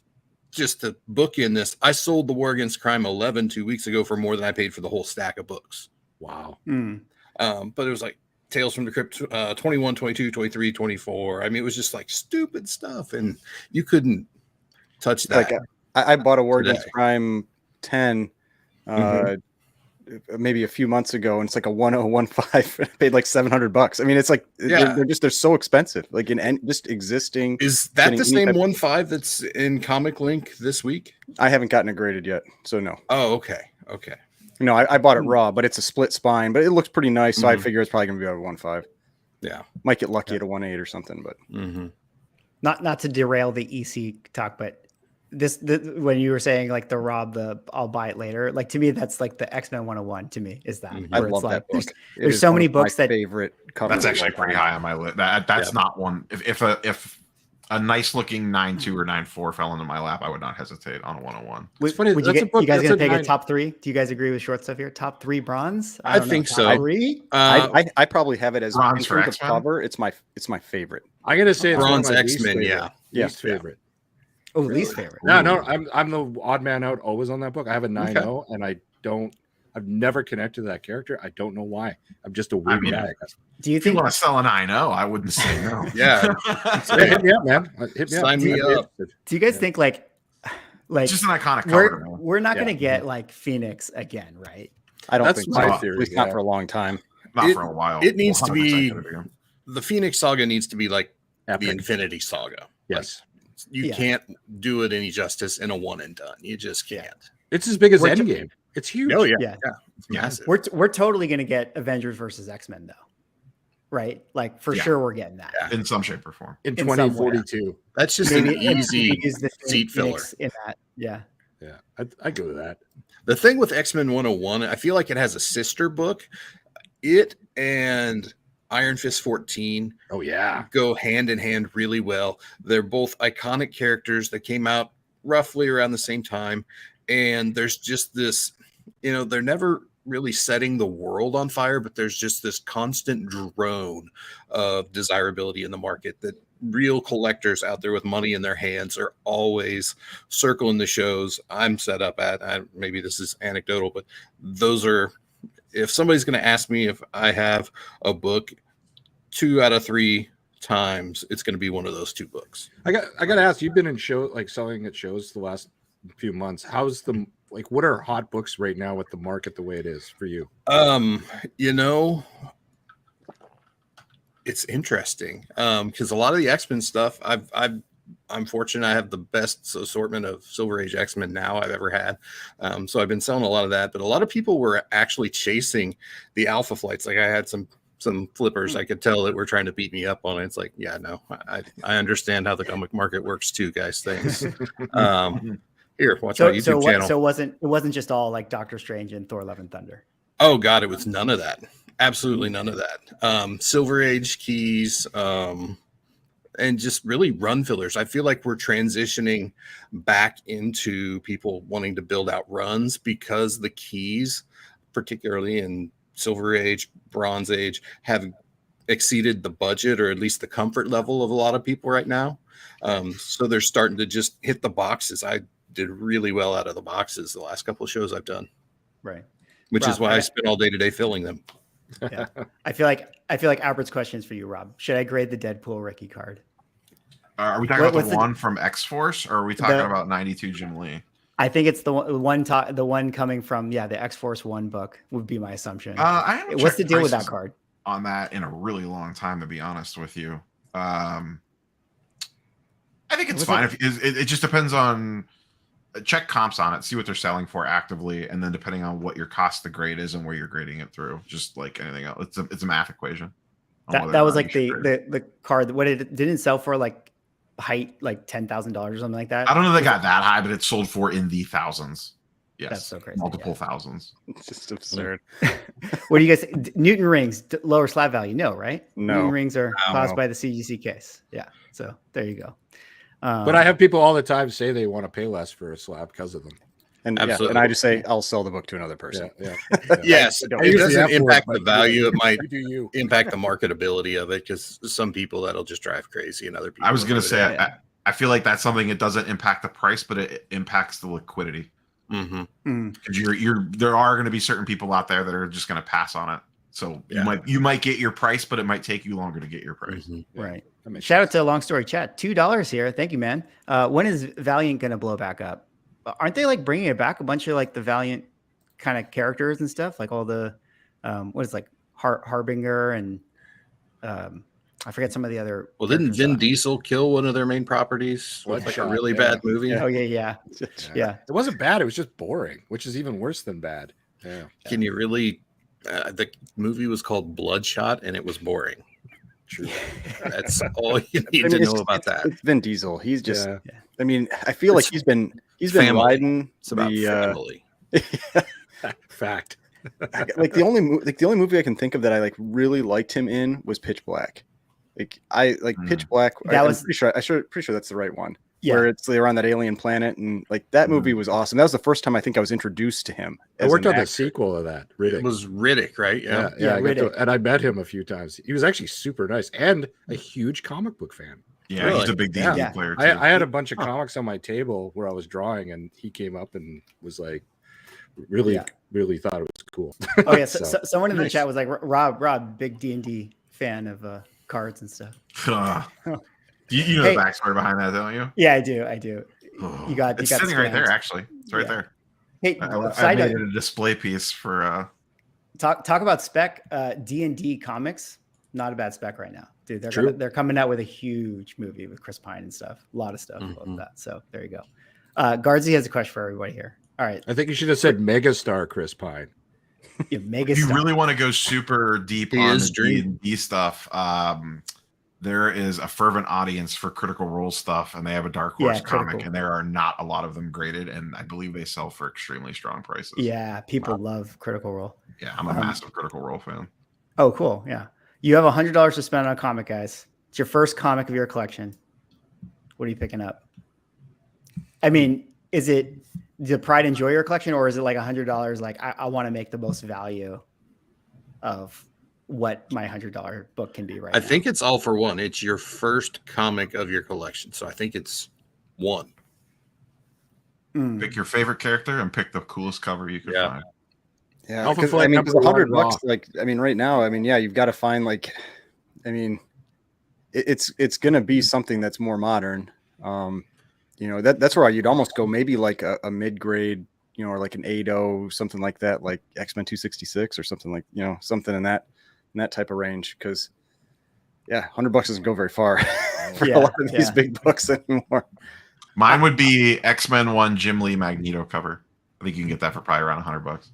just to book in this, I sold the War Against Crime 11 2 weeks ago for more than I paid for the whole stack of books. Wow. But it was like Tales from the Crypt 21, 22, 23, 24. I mean, it was just like stupid stuff, and you couldn't touch that. Like I bought a War Against Crime 10 maybe a few months ago, and it's like a 1015. I paid like $700. I mean, it's like they're so expensive. Like in just existing. Is that the same 1.5 that's in Comic Link this week? I haven't gotten it graded yet, so no. Oh, okay. No, I bought it raw, but it's a split spine, but it looks pretty nice. So I figure it's probably gonna be about a 1.5. Yeah, might get lucky at a 1.8 or something, but not to derail the EC talk, but this when you were saying like I'll buy it later, like to me that's like the X-Men 101 to me is that I love that book. There's so many books that favorite cover. That's actually pretty high on my list. That's not one. If a nice looking 9.2 or 9.4 fell into my lap, I would not hesitate on a 101. It's funny. You guys gonna take a top 3? Do you guys agree with short stuff here? Top 3 bronze? I think so. 3? I probably have it as bronze for X-Men. Cover. It's my favorite. I'm gonna say it's bronze X-Men. Least favorite. Oh, least favorite. No, I'm the odd man out always on that book. I have a 9.0, and I've never connected to that character. I don't know why. I'm just a weird guy. Do you if think you want to sell a 9.0, I wouldn't say no. Yeah. Hit me up, man. Sign me up. Do you guys think like it's just an iconic cover? We're not going to get like Phoenix again, right? I don't That's think my so. theory. At least not for a long time. Not for a while. It needs to be the Phoenix Saga needs to be like the Infinity Saga. Yes. Like, you can't do it any justice in a one and done. You just can't. It's as big as Endgame. It's huge. Oh yeah. It's massive. We're totally going to get Avengers versus X-Men though. Right? Like for sure we're getting that. In some shape or form. In 2042. That's just an easy seat filler. In that. Yeah. Yeah. I go to that. The thing with X-Men 101, I feel like it has a sister book. It and Iron Fist 14 go hand in hand really well. They're both iconic characters that came out roughly around the same time. And there's just this, they're never really setting the world on fire, but there's just this constant drone of desirability in the market that real collectors out there with money in their hands are always circling the shows I'm set up at. Maybe this is anecdotal, but those are, if somebody's going to ask me if I have a book 2 out of 3 times, it's going to be one of those 2 books. I got to ask, you've been in selling at shows the last few months. How's what are hot books right now with the market the way it is for you? It's interesting because a lot of the X-Men stuff I've I'm fortunate. I have the best assortment of Silver Age X-Men now I've ever had. So I've been selling a lot of that, but a lot of people were actually chasing the Alpha flights. Like I had some flippers I could tell that were trying to beat me up on it. It's like, yeah, no, I understand how the comic market works too, guys. Thanks. Here, watch my YouTube channel. So it wasn't just all like Doctor Strange and Thor: Love and Thunder. Oh God, it was none of that. Absolutely none of that. Silver Age keys, and just really run fillers. I feel like we're transitioning back into people wanting to build out runs because the keys, particularly in Silver Age, Bronze Age, have exceeded the budget or at least the comfort level of a lot of people right now. So they're starting to just hit the boxes. I did really well out of the boxes the last couple of shows I've done. Right. Which Rob, is why I spend all day today filling them. Yeah. I feel like Albert's question is for you, Rob. Should I grade the Deadpool Ricky card? Are we talking about the one from X-Force, or are we talking about 92 Jim Lee? I think it's the one coming from the X-Force 1 book would be my assumption. What's the deal with that card? On that in a really long time, to be honest with you. I think it's fine. It just depends on check comps on it, see what they're selling for actively, and then depending on what your cost to grade is and where you're grading it through, just like anything else, it's a math equation. That was like the card. What didn't it sell for, like height, like $10,000 or something like that? I don't know if they got that high, but it sold for in the thousands. Yes, that's so crazy. Multiple thousands. It's just absurd. What do you guys? Newton rings lower slab value? No, right? No. Newton rings are caused by the CGC case. Yeah. So there you go. But I have people all the time say they want to pay less for a slab because of them. And and I just say I'll sell the book to another person. Yeah. Yes, it doesn't impact the value. It might you. impact the marketability of it, because some people that'll just drive crazy, and other people. I was going to say, I feel like that's something. It doesn't impact the price, but it impacts the liquidity. Because there are going to be certain people out there that are just going to pass on it. So you might get your price, but it might take you longer to get your price. Right. Shout out to Long Story Chat. $2 here. Thank you, man. When is Valiant going to blow back up? Aren't they like bringing it back? A bunch of like the Valiant kind of characters and stuff, like all the what is like Harbinger and I forget some of the other. Well, didn't Vin Diesel kill one of their main properties? Like a really bad movie. Oh yeah. It wasn't bad. It was just boring, which is even worse than bad. Yeah. Can you really? The movie was called Bloodshot, and it was boring. True. That's all you need to know about that. It's Vin Diesel. He's just. I mean, I feel like he's been riding. It's about family. Fact. Like the only movie I can think of that I like really liked him in was Pitch Black. Pitch Black. I'm pretty sure that's the right one. Yeah. Where they're on that alien planet, and like that movie was awesome. That was the first time I think I was introduced to him. I worked on the sequel of that. Riddick. It was Riddick, right? Yeah. And I met him a few times. He was actually super nice and a huge comic book fan. Yeah, really? He's a big D&D player too. I had a bunch of comics on my table where I was drawing, and he came up and was like, really thought it was cool. Oh yeah, so someone in the chat was like, Rob, big D&D fan of cards and stuff. You know the backstory behind that, don't you? Yeah, I do. You got it's sitting right there. Actually, it's right there. Hey, I made it a display piece for. Talk about Spec. D&D comics, not a bad spec right now, dude. They're coming out with a huge movie with Chris Pine and stuff. A lot of stuff about that. So there you go. Guardsy has a question for everybody here. All right. I think you should have said megastar Chris Pine. Yeah, megastar. If you really want to go super deep on the D&D stuff, there is a fervent audience for Critical Role stuff, and they have a Dark Horse comic, and there are not a lot of them graded, and I believe they sell for extremely strong prices. Yeah, people love Critical Role. Yeah, I'm a massive Critical Role fan. Oh, cool. Yeah. You have $100 to spend on a comic, guys. It's your first comic of your collection. What are you picking up? I mean, is it the Pride and Joy your collection, or is it like $100? Like, I want to make the most value of what my $100 book can be right now. I think it's all for one. It's your first comic of your collection. So I think it's one. Pick your favorite character and pick the coolest cover you could find. Yeah, because I mean, $100, like, I mean, right now, I mean, yeah, you've got to find like, I mean, it's going to be something that's more modern. You know, that's where you'd almost go maybe like a mid-grade, you know, or like an 8.0, something like that, like X-Men 266 or something like, you know, something in that type of range. Because, yeah, $100 doesn't go very far. for a lot of these big books anymore. Mine would be X-Men 1 Jim Lee Magneto cover. I think you can get that for probably around $100.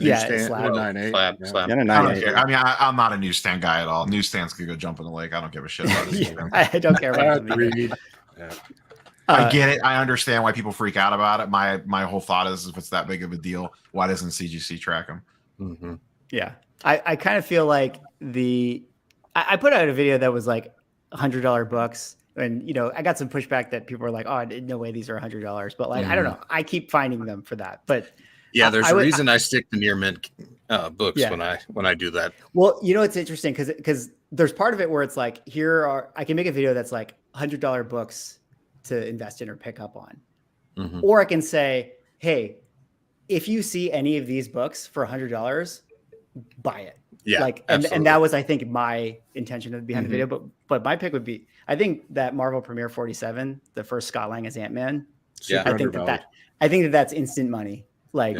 Slab. Slab. I don't care. I mean, I'm not a newsstand guy at all. Newsstands could go jump in the lake. I don't give a shit about this. I don't care about them. I get it. I understand why people freak out about it. My whole thought is, if it's that big of a deal, why doesn't CGC track them? Mm-hmm. Yeah, I kind of feel like I put out a video that was like $100 books, and I got some pushback that people were like, "Oh, no way, these are $100." But like, I don't know. I keep finding them for that. But yeah, there's a reason I stick to near mint books when I do that. Well, it's interesting because there's part of it where it's like, I can make a video that's like $100 books to invest in or pick up on, or I can say, hey, if you see any of these books for $100, buy it. Yeah, and that was, I think, my intention behind the video. But my pick would be, I think that Marvel Premiere 47, the first Scott Lang as Ant-Man. Yeah, I think that's instant money. Like,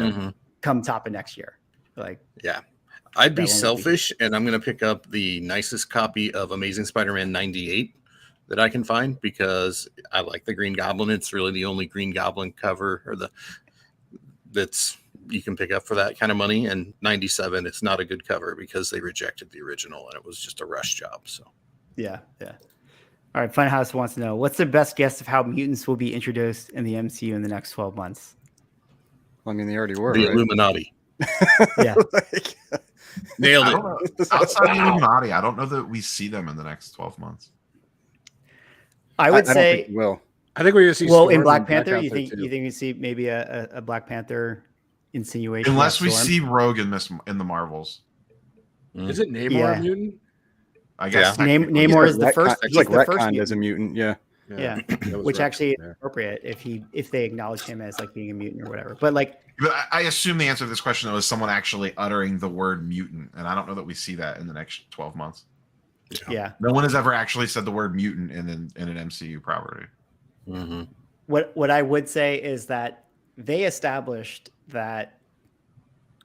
come top of next year. Like, yeah, I'd be selfish, and I'm going to pick up the nicest copy of Amazing Spider-Man 98 that I can find, because I like the Green Goblin. It's really the only Green Goblin cover that's you can pick up for that kind of money. And 97, it's not a good cover because they rejected the original and it was just a rush job. So yeah. All right, Funhouse wants to know, what's the best guess of how mutants will be introduced in the MCU in the next 12 months? Well, I mean, they already were. The right? Illuminati. Yeah. Nailed it. Outside the Illuminati, I don't know that we see them in the next 12 months. I would say, don't think we will. I think we're going to see. Well, in Black Panther, you think you see maybe a Black Panther insinuation? Unless we see Rogue in the Marvels. Is it Namor a mutant? I guess Namor is the first. He's like retconned as a mutant. Yeah. Which actually is appropriate if they acknowledge him as like being a mutant or whatever. But like, I assume the answer to this question though is someone actually uttering the word mutant, and I don't know that we see that in the next 12 months. Yeah. No one has ever actually said the word mutant in an MCU property. Mm-hmm. What I would say is that they established that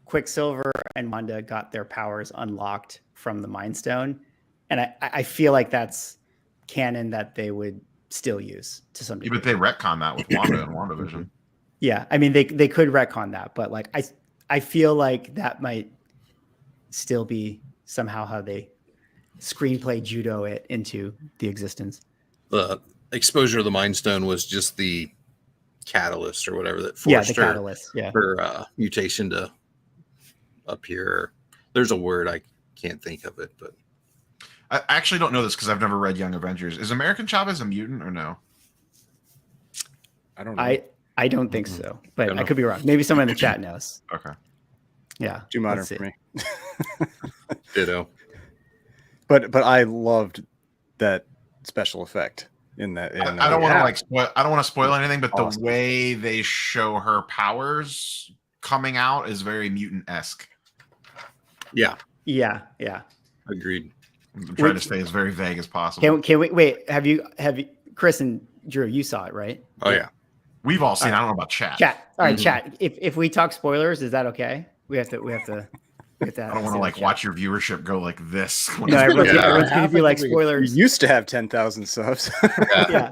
Quicksilver and Wanda got their powers unlocked from the Mind Stone, and I feel like that's canon that they would still use to some degree. But they retcon that with Wanda and WandaVision. Yeah, I mean they could retcon that, but like I feel like that might still be somehow how they screenplay judo it into the existence. The exposure of the Mind Stone was just the catalyst or whatever that forced her mutation to appear. There's a word, I can't think of it, but I actually don't know this because I've never read Young Avengers. Is American Chavez a mutant or no? I don't know. I don't think so, but I could be wrong. Maybe someone in the chat knows. Okay. Yeah. Too modern for me. Ditto. But I loved that special effect in that. I don't want to I don't want to spoil anything, but the way they show her powers coming out is very mutant-esque. Yeah. I'm Agreed. trying to stay as very vague as possible. Can we wait? Have you Chris and Drew? You saw it, right? Oh yeah. We've all seen. I don't know about chat. All right, chat. If we talk spoilers, is that okay? We have to. I don't want to watch your viewership go like this. No, everyone's going to be like spoilers. You used to have 10,000 subs. Yeah.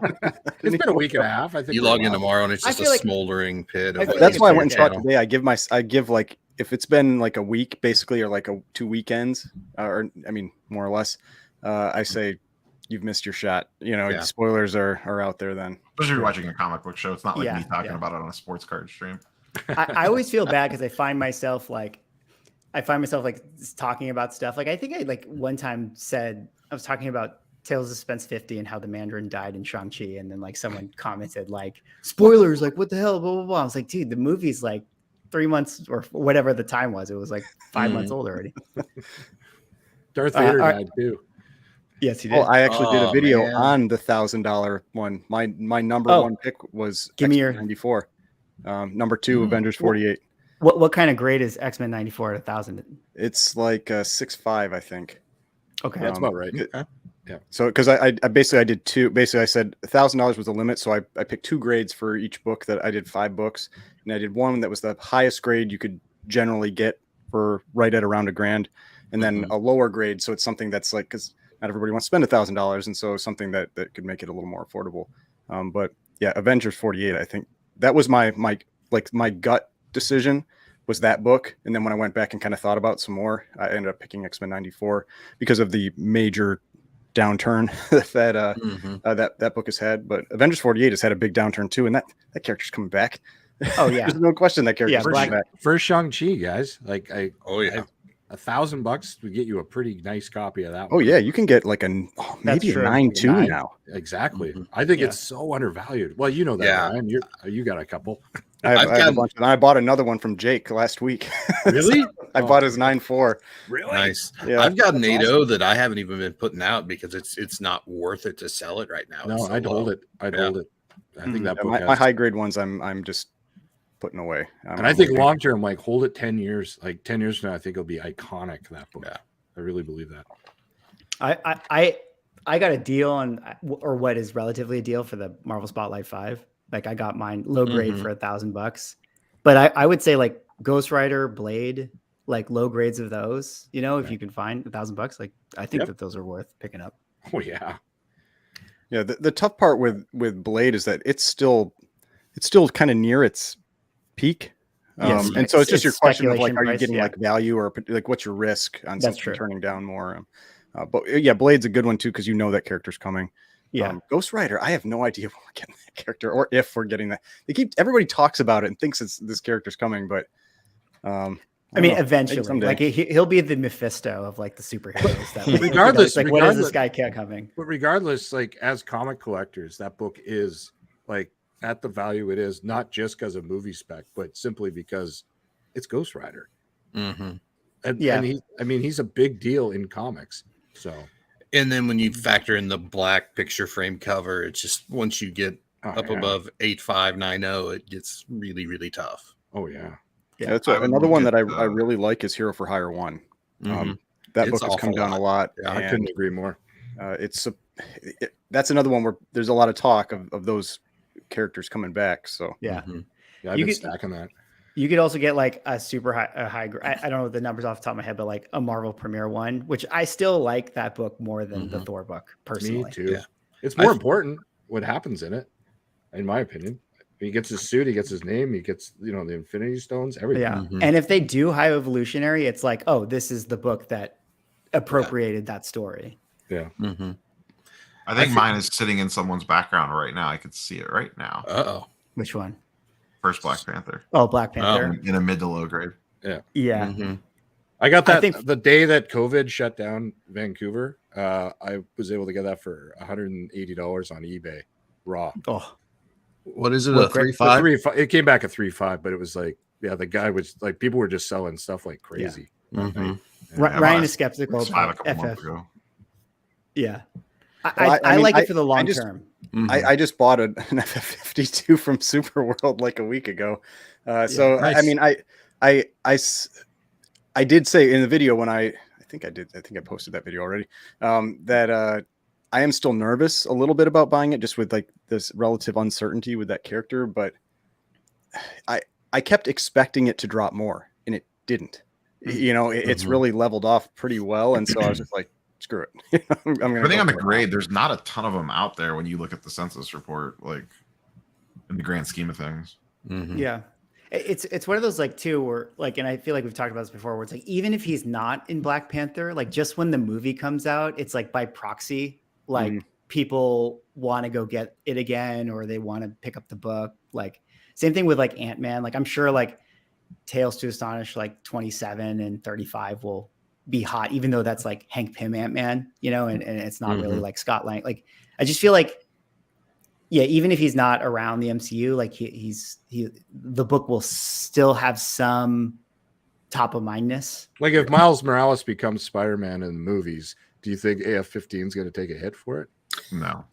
It's been a week and a half. I think you log in tomorrow and it's just a smoldering pit. That's why I went and saw it today. I give like, if it's been like a week basically, or like 2 weekends, or I mean more or less, I say you've missed your shot. Spoilers are out there then. Especially if you're watching a comic book show. It's not like me talking about it on a sports card stream. I always feel bad because I find myself like talking about stuff. Like I think I like one time said I was talking about Tales of Suspense 50 and how the Mandarin died in Shang-Chi, and then like someone commented like spoilers, like what the hell, blah blah blah. I was like, dude, the movie's like 3 months or whatever the time was. It was like 5 months old already. Darth Vader died too. Yes, he did. Well, I actually did a video on the $1,000 one. My number one pick was Give me your 94. Number 2, Avengers 48. What kind of grade is X-Men 94 at 1,000? It's like 6.5, I think. Okay, that's about right. Yeah. So because I did two. Basically, I said $1,000 was the limit, so I picked 2 grades for each book. That I did 5 books, and I did one that was the highest grade you could generally get for right at around $1,000, and then a lower grade. So it's something that's like, because not everybody wants to spend $1,000, and so something that could make it a little more affordable. But yeah, Avengers 48, I think that was my gut decision was that book. And then when I went back and kind of thought about some more, I ended up picking X-Men 94 because of the major downturn that book has had. But Avengers 48 has had a big downturn too, and that character's coming back. Oh yeah, there's no question that character's coming back. First Shang-Chi, guys. Like $1,000 would get you a pretty nice copy of that one. Oh yeah, you can get like maybe a 9.2 now. Exactly. I think it's so undervalued. Well, you know that, Ryan. You got a couple. I have a bunch, and I bought another one from Jake last week. Really? I bought his 9.4. Really nice. Yeah, I've got an 8.0 that I haven't even been putting out because it's not worth it to sell it right now. No, I'd hold it. I'd hold it. I think that book my high grade ones I'm just putting away. And I think long term, like hold it 10 years. Like 10 years from now, I think it'll be iconic. That book. Yeah. I really believe that. I got a deal or what is relatively a deal for the Marvel Spotlight 5. Like I got mine low grade for $1,000, but I would say like Ghost Rider, Blade, like low grades of those, if you can find $1,000, like I think that those are worth picking up. Oh yeah. Yeah. The tough part with Blade is that it's still kind of near its peak. And so it's just your question of like, are you getting like value or like what's your risk on something turning down more? But yeah, Blade's a good one too, because that character's coming. Yeah, Ghost Rider. I have no idea when we're getting that character, or if we're getting that. Everybody talks about it and thinks this character's coming, but I mean, eventually, like he'll be the Mephisto of like the superheroes. That regardless, when is this guy coming? But regardless, like as comic collectors, that book is like at the value it is, not just because of movie spec, but simply because it's Ghost Rider. Mm-hmm. And he's a big deal in comics. So. And then when you factor in the black picture frame cover, it's just once you get above 8590, it gets really, really tough. Oh yeah. That's another one that I really like is Hero for Hire 1. That book has come down a lot. Yeah, I couldn't agree more. That's another one where there's a lot of talk of those characters coming back. So I've been stacking that. You could also get like a super high. I don't know the numbers off the top of my head, but like a Marvel Premiere one, which I still like that book more than the Thor book personally. Me too. Yeah. It's more important what happens in it, in my opinion. He gets his suit, he gets his name, he gets the Infinity Stones, everything. Yeah. And if they do High Evolutionary, it's like, oh, this is the book that appropriated that story. Yeah. I think mine is sitting in someone's background right now. I could see it right now. Uh-oh. Which one? First Black Panther. Oh, Black Panther. In a mid to low grade. Yeah. Yeah. I got that the day that COVID shut down Vancouver. I was able to get that for $180 on eBay raw. Oh. What is it? A 3.5? It came back at 3.5, but it was like, the guy was like, people were just selling stuff like crazy. Yeah. Ryan is skeptical of FF. Yeah. I like it for the long term. I just bought an FF52 from Superworld like a week ago. Nice. I mean, I did say in the video when I think I posted that video already, that I am still nervous a little bit about buying it just with like this relative uncertainty with that character, but I kept expecting it to drop more and it didn't. It's really leveled off pretty well. And so I was just like, screw it. I think on the grade, there's not a ton of them out there when you look at the census report, like in the grand scheme of things. Yeah. It's one of those like too, where like, and I feel like we've talked about this before, where it's like, even if he's not in Black Panther, like just when the movie comes out, it's like by proxy, like people want to go get it again, or they want to pick up the book. Like same thing with like Ant-Man. Like I'm sure like Tales to Astonish, like 27 and 35 will be hot, even though that's like Hank Pym Ant-Man, and it's not really like Scott Lang. Like I just feel like, even if he's not around the MCU, like the book will still have some top of mindness. Like if Miles Morales becomes Spider-Man in the movies, do you think AF-15 is going to take a hit for it? No.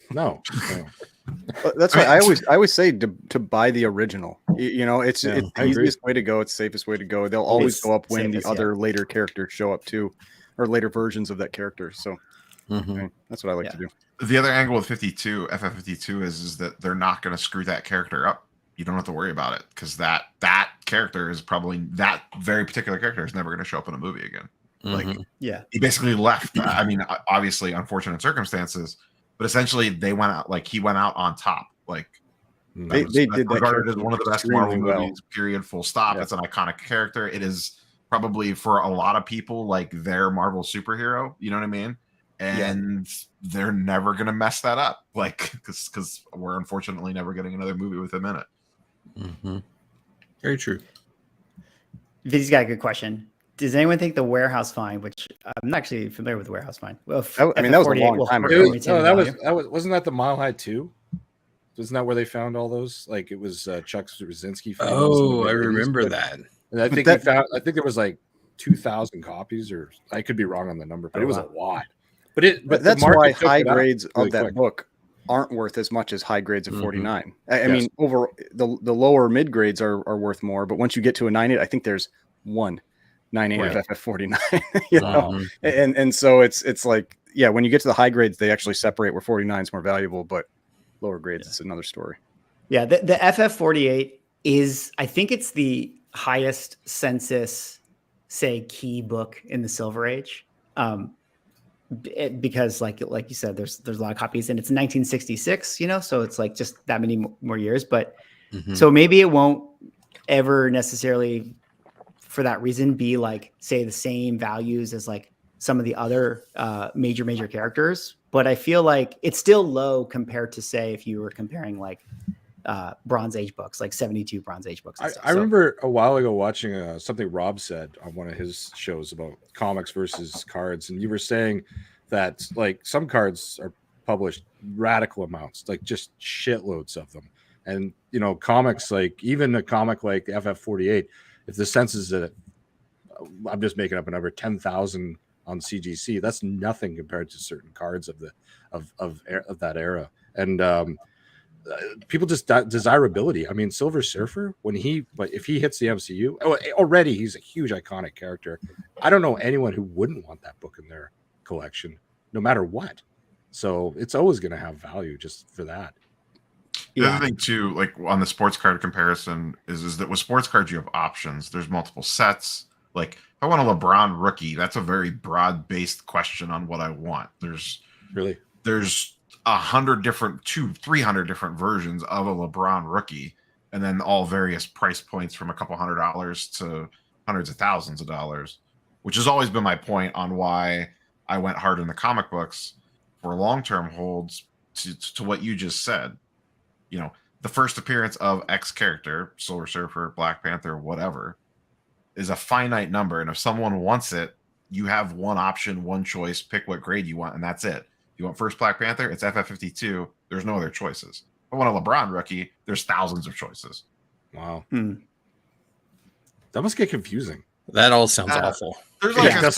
That's why I always say to buy the original. It's the easiest way to go. It's the safest way to go. They'll always go up when the other later characters show up too, or later versions of that character. So that's what I like to do. The other angle with FF52 is that they're not going to screw that character up. You don't have to worry about it because that character is probably that very particular character is never going to show up in a movie again. Like, yeah, he basically left. I mean, obviously, unfortunate circumstances, but essentially, they went out. Like, he went out on top. Like, they did that regarded as one of the best Marvel well. movies. Period. Full stop. Yeah. It's an iconic character. It is probably for a lot of people like their Marvel superhero. You know what I mean? And they're never gonna mess that up. Like, because we're unfortunately never getting another movie with him in it. Very true. Vizzy's got a good question. Does anyone think the warehouse find, which I'm not actually familiar with the warehouse find? Well, I mean, that was a long time ago. Wasn't that Mile High 2? Isn't that where they found all those? Like, it was Chuck Straczynski. Oh, I remember that. And I think there was like 2,000 copies, or I could be wrong on the number, but it was a lot. But that's why high grades of that book aren't worth as much as high grades of 49. I mean, over the lower mid grades are worth more, but once you get to a 9.8, I think there's one 9.8 of FF49. You know, and so it's like, yeah, when you get to the high grades, they actually separate where 49 is more valuable, but lower grades it's another story. Yeah, the FF48 is, I think it's the highest census, say, key book in the Silver Age. Because like you said, there's a lot of copies, and it's 1966, you know, so it's like just that many more years. But so maybe it won't ever necessarily, for that reason, be like, say, the same values as like some of the other major characters. But I feel like it's still low compared to, say, if you were comparing like Bronze Age books, like 72 Bronze Age books. I remember a while ago watching something Rob said on one of his shows about comics versus cards, and you were saying that like some cards are published radical amounts, like just shitloads of them, and you know, comics, like even a comic like FF48, if the census is I'm just making up a number, 10,000 on CGC, that's nothing compared to certain cards of that era, and people just desirability. I mean, Silver Surfer, if he hits the MCU, already he's a huge iconic character. I don't know anyone who wouldn't want that book in their collection, no matter what. So it's always going to have value just for that. The other thing too, like on the sports card comparison, is that with sports cards you have options. There's multiple sets. Like if I want a LeBron rookie, that's a very broad-based question on what I want. There's 300 different versions of a LeBron rookie, and then all various price points from a couple $100 to hundreds of thousands of dollars, which has always been my point on why I went hard in the comic books for long-term holds to what you just said. You know, the first appearance of X character, Silver Surfer, Black Panther, whatever, is a finite number. And if someone wants it, you have one option, one choice, pick what grade you want, and that's it. You want first Black Panther? It's FF52. There's no other choices. If I want a LeBron rookie, there's thousands of choices. Wow. That must get confusing. That all sounds awful. There's like there's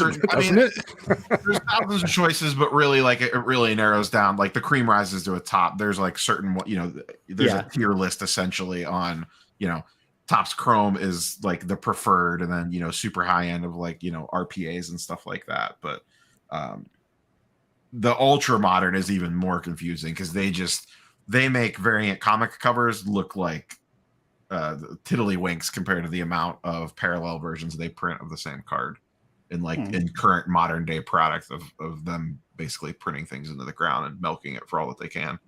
thousands of choices, but really, like it really narrows down. Like the cream rises to a top. There's like certain, you know, there's a tier list essentially on, you know, Topps Chrome is like the preferred, and then, you know, super high end of like, you know, RPAs and stuff like that. But the ultra modern is even more confusing because they make variant comic covers look like tiddlywinks compared to the amount of parallel versions they print of the same card in current modern day products of them basically printing things into the ground and milking it for all that they can.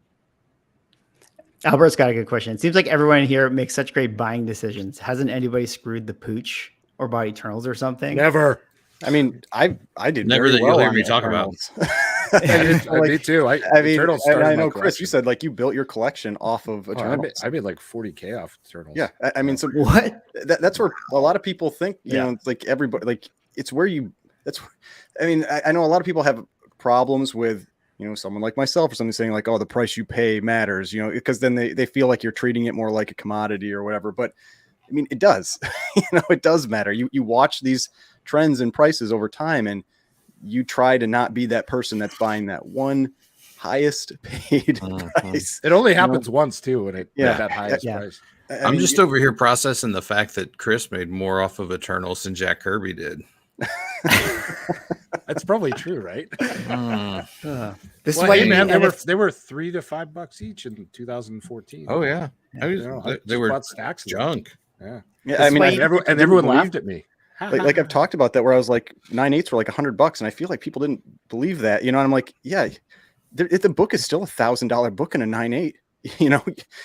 Albert's got a good question. It seems like everyone in here makes such great buying decisions. Hasn't anybody screwed the pooch or bought Eternals or something? Never. I mean, I did never that you'll hear me talk about. Me too. I mean, I know, Chris, you said like you built your collection off of Eternals. I made like 40K off Eternals. Yeah, I mean, so what? That's where a lot of people think. You know, it's like everybody, like it's where you. I mean, I know a lot of people have problems with, you know, someone like myself or something saying like, oh, the price you pay matters, you know, because then they feel like you're treating it more like a commodity or whatever. But I mean, it does. You know, it does matter. You watch these trends and prices over time, and you try to not be that person that's buying that one highest paid price. It only happens once too, when that highest price. I'm just over here processing the fact that Chris made more off of Eternals than Jack Kirby did. That's probably true, right? This is why, man, they were $3 to $5 each in 2014. Oh yeah, they were stacks of junk. Yeah. I mean, everyone laughed at me. like I've talked about that, where I was like 9/8 were like $100, and I feel like people didn't believe that, And I'm like, yeah, the book is still $1,000 book in a 9/8.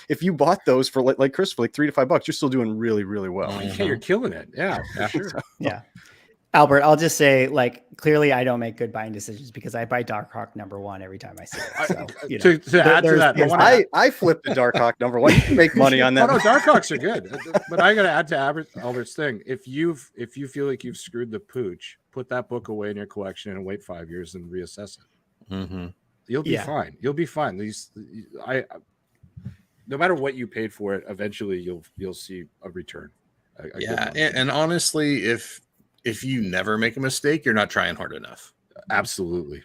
If you bought those for like Chris for like $3 to $5, you're still doing really, really well. Yeah, you're killing it. Yeah, for sure. Yeah. Albert, I'll just say, like, clearly I don't make good buying decisions because I buy Darkhawk #1 every time I see it. So, to add to that, I flipped the Darkhawk #1. You make money on that. No, Darkhawks are good. But I got to add to Albert's thing. If you feel like you've screwed the pooch, put that book away in your collection and wait 5 years and reassess it. Mm-hmm. You'll be fine. You'll be fine. No matter what you paid for it, eventually you'll see a return. And honestly, if you never make a mistake, you're not trying hard enough. Absolutely.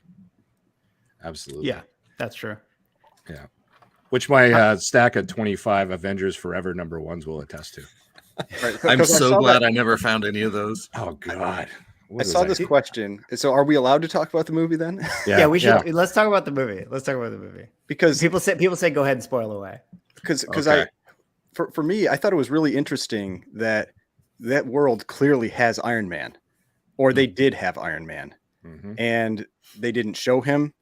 Yeah, that's true. Yeah. Which my stack of 25 Avengers Forever #1s will attest to. Right. I'm so glad I never found any of those. Oh God. I saw this question. So are we allowed to talk about the movie then? Yeah, we should. Let's talk about the movie. Because people say go ahead and spoil away. Because for me, I thought it was really interesting that world clearly has Iron Man, or they did have Iron Man, and they didn't show him,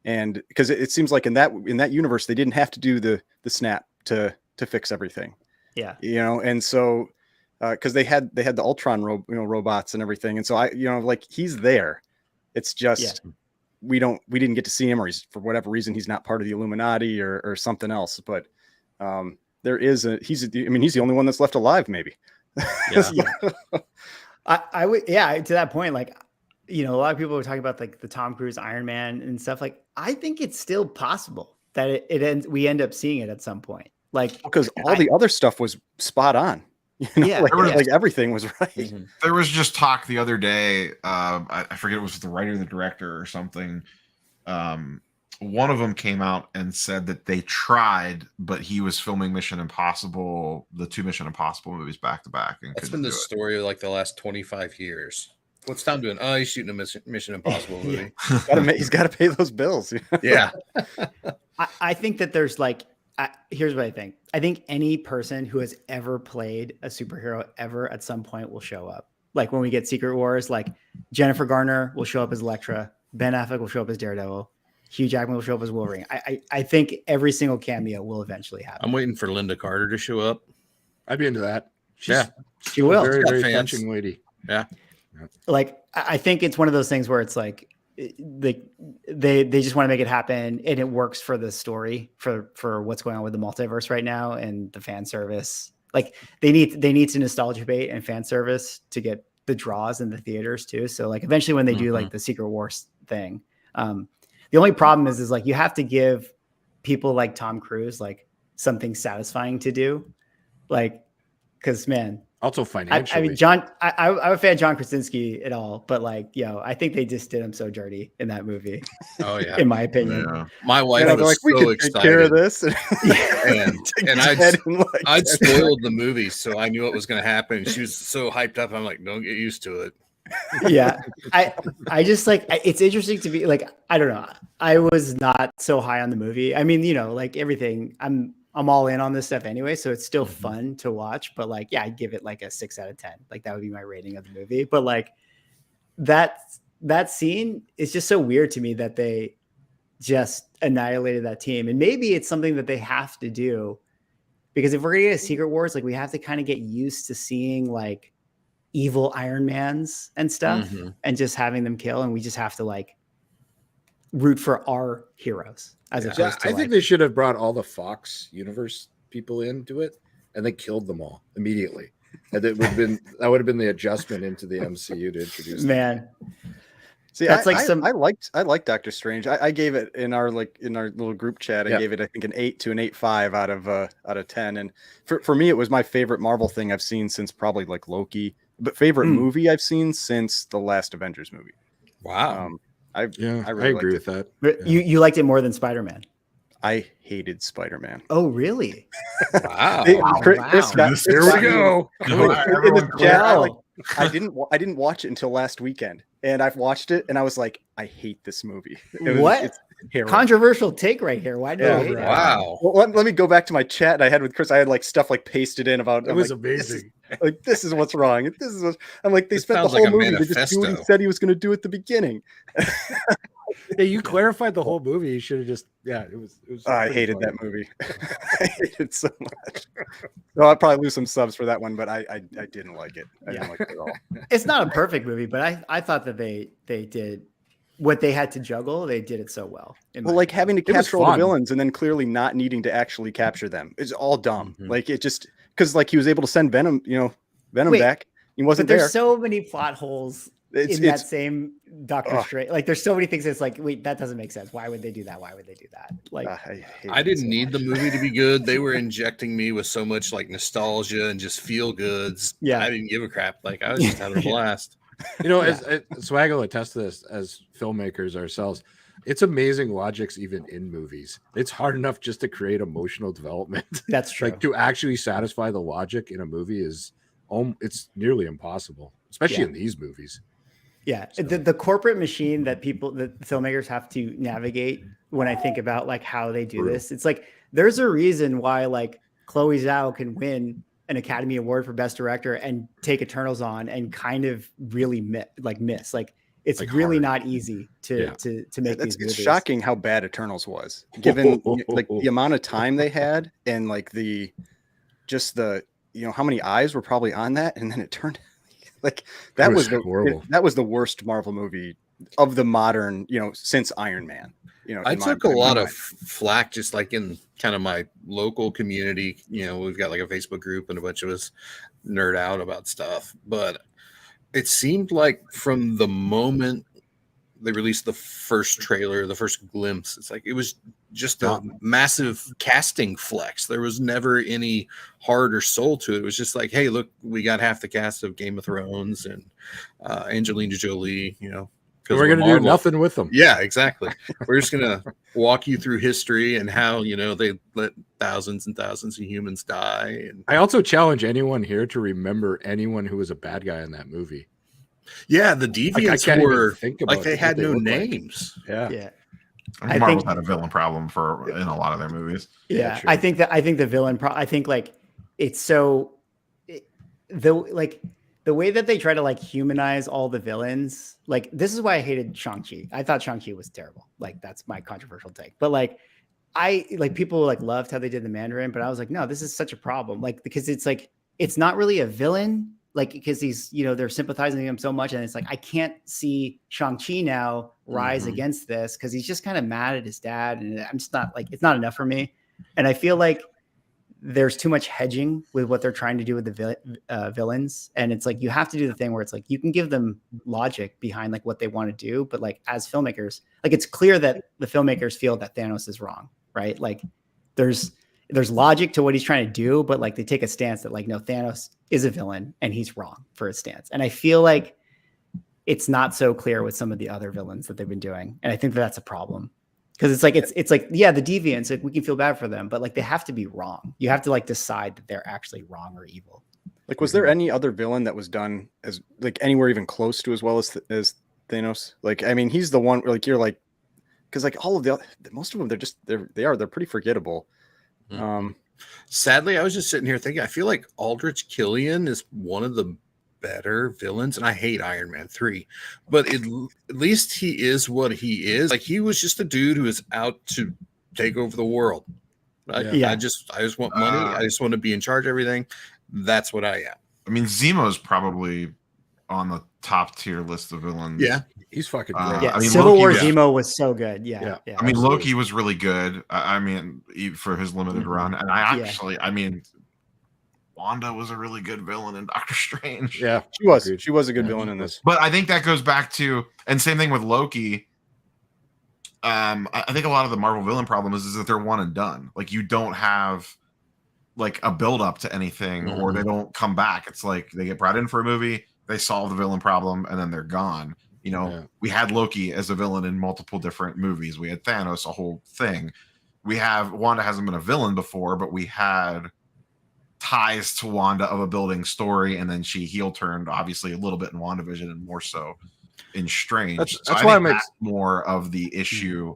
and because it seems like in that universe they didn't have to do the snap to fix everything. Yeah, and so because they had the Ultron robots and everything, and so like he's there. It's just we didn't get to see him, or he's, for whatever reason, he's not part of the Illuminati or something else, but. He's the only one that's left alive, maybe. I would, to that point, like, a lot of people were talking about like the Tom Cruise Iron Man and stuff. Like, I think it's still possible that we end up seeing it at some point. Like, because all the other stuff was spot on. Like everything was right. Mm-hmm. There was just talk the other day. I forget it was the writer, the director, or something. One of them came out and said that they tried, but he was filming Mission Impossible, the 2 Mission Impossible movies back to back. That's been the story of like the last 25 years. What's Tom doing? Oh, he's shooting a Mission Impossible movie. He's got to pay those bills. Yeah. I think that there's like, here's what I think. I think any person who has ever played a superhero ever at some point will show up. Like when we get Secret Wars, like Jennifer Garner will show up as Elektra. Ben Affleck will show up as Daredevil. Hugh Jackman will show up as Wolverine. I think every single cameo will eventually happen. I'm waiting for Linda Carter to show up. I'd be into that. She will. Very, very touching lady. Yeah. Like, I think it's one of those things where it's like they just want to make it happen, and it works for the story for what's going on with the multiverse right now and the fan service. Like they need to nostalgia bait and fan service to get the draws in the theaters too. So like eventually when they do like the Secret Wars thing, the only problem is like you have to give people like Tom Cruise like something satisfying to do, like because man, also financially. I mean, I'm a fan of John Krasinski at all, but like I think they just did him so dirty in that movie. Oh yeah, in my opinion. Yeah. My wife was like, we so can excited. take care of this, and I'd spoiled the movie, so I knew what was going to happen. She was so hyped up. I'm like, don't get used to it. Yeah, I just like it's interesting to be like I don't know. I was not so high on the movie. I mean, like everything. I'm all in on this stuff anyway, so it's still fun to watch. But like, yeah, I'd give it like a 6 out of 10. Like that would be my rating of the movie. But like that scene is just so weird to me that they just annihilated that team. And maybe it's something that they have to do because if we're gonna get a Secret Wars, like we have to kind of get used to seeing like evil Iron Mans and stuff and just having them kill, and we just have to like root for our heroes as opposed to I think they should have brought all the Fox universe people into it and they killed them all immediately. And that would have been the adjustment into the MCU to introduce them. See, that's I liked Doctor Strange. I gave it in our little group chat. I gave it I think an 8 to an 8.5 out of 10. And for me, it was my favorite Marvel thing I've seen since probably like Loki. But favorite movie I've seen since the last Avengers movie. Wow. I agree with that. But you liked it more than Spider-Man. I hated Spider-Man. Oh, really? Wow. Chris here we go. I didn't watch it until last weekend, and I've watched it, and I was like, I hate this movie. It's controversial take right here. Why do you hate it? Wow. Well, let me go back to my chat I had with Chris. I had like stuff like pasted in about. It was amazing. Like, this is what's wrong. This is what I'm like. They It spent the sounds whole like a movie to just do what he manifesto. said he was going to do at the beginning. Yeah, you clarified the whole movie. You should have just it was I pretty hated funny. that movie. I hated it so much. So I'll probably lose some subs for that one, but I didn't like it. I didn't like it at all. It's not a perfect movie, but I thought that they did what they had to juggle. They did it so well. Well, like having to It was capture all the fun. villains and then clearly not needing to actually capture them. It's all dumb. Mhm. Like it just because like he was able to send Venom, Venom Wait, back. He but wasn't there's there. so many plot holes It's in that same Doctor Ugh. Strange. Like there's so many things that's like, wait, that doesn't make sense. Why would they do that? Why would they do that? Like I hate I it didn't so need the much. movie to be good. They were injecting me with so much like nostalgia and just feel goods. Yeah. I didn't give a crap. Like I was just having a blast. You know, as Swaggle attests to this as filmmakers ourselves, it's amazing logics even in movies. It's hard enough just to create emotional development. that's true. Like to actually satisfy the logic in a movie is it's nearly impossible, especially Yeah. in these movies. Yeah, So- the corporate machine that the filmmakers have to navigate. When I think about like how they do Brutal. this, it's like there's a reason why like Chloe Zhao can win an Academy Award for Best Director and take Eternals on and kind of really miss. Like it's Like really hard. not easy to make It's these movies. shocking how bad Eternals was, given like the amount of time they had and like the how many eyes were probably on that, and then it turned like that It was was horrible. that was the worst Marvel movie of the modern, since Iron Man. I in my- took a in my lot of mind. flack just like in kind of my local community. We've got like a Facebook group and a bunch of us nerd out about stuff. But it seemed like from the moment they released the first trailer, the first glimpse, it's like it was just a massive casting flex. There was never any heart or soul to it. It was just like, hey, look, we got half the cast of Game of Thrones and Angelina Jolie, We're gonna do Marvel. nothing with them. Yeah, exactly. We're just gonna walk you through history and how they let thousands and thousands of humans die. And I also challenge anyone here to remember anyone who was a bad guy in that movie. yeah, the Like, I deviants can't even were think about like they what had no looked like. names. Yeah. Yeah, I mean, I Marvel's think- had a villain problem in a lot of their movies. yeah. true. I think the villain. I think like it's so the way that they try to like humanize all the villains. Like this is why I hated Shang-Chi. I thought Shang-Chi was terrible. Like that's my controversial take. But like people like loved how they did the Mandarin, but I was like, no, this is such a problem. Like because it's like it's not really a villain. Like because he's they're sympathizing with him so much, and it's like I can't see Shang-Chi now rise Mhm. against this because he's just kind of mad at his dad, and I'm just not like it's not enough for me. And I feel like there's too much hedging with what they're trying to do with the villains, and it's like you have to do the thing where it's like you can give them logic behind like what they want to do, but like as filmmakers, like it's clear that the filmmakers feel that Thanos is wrong, right? Like there's logic to what he's trying to do, but like they take a stance that like no, Thanos is a villain and he's wrong for his stance. And I feel like it's not so clear with some of the other villains that they've been doing, and I think that's a problem. Because it's like yeah, the deviants, like we can feel bad for them, but like they have to be wrong. You have to like decide that they're actually wrong or evil. Like, was there any other villain that was done as like anywhere even close to as well as Thanos? Like, I mean, he's the one like you're like, because like all of most of them, they're pretty forgettable. Mhm. Sadly, I was just sitting here thinking, I feel like Aldrich Killian is one of the better villains, and I hate Iron Man 3, but at least he is what he is. Like he was just a dude who is out to take over the world. I just want money. I just want to be in charge of everything. That's what I am. I mean, Zemo's probably on the top tier list of villains. Yeah. He's fucking Uh, great. Yeah, I mean, Civil Loki, War yeah. Zemo was so good. Yeah, Yeah. yeah. I mean, Absolutely. Loki was really good. I mean, for his limited run, and I actually, I mean, Wanda was a really good villain in Doctor Strange. Yeah. She was Agreed. a good villain in this. But I think that goes back to, and same thing with Loki. I think a lot of the Marvel villain problem is that they're one and done. Like you don't have like a build up to anything, or they don't come back. It's like they get brought in for a movie, they solve the villain problem, and then they're gone. We had Loki as a villain in multiple different movies. We had Thanos, a whole thing. Wanda hasn't been a villain before, but we had ties to Wanda of a building story, and then she heel turned obviously a little bit in WandaVision and more so in Strange. That's So I why think I'm that's more of the issue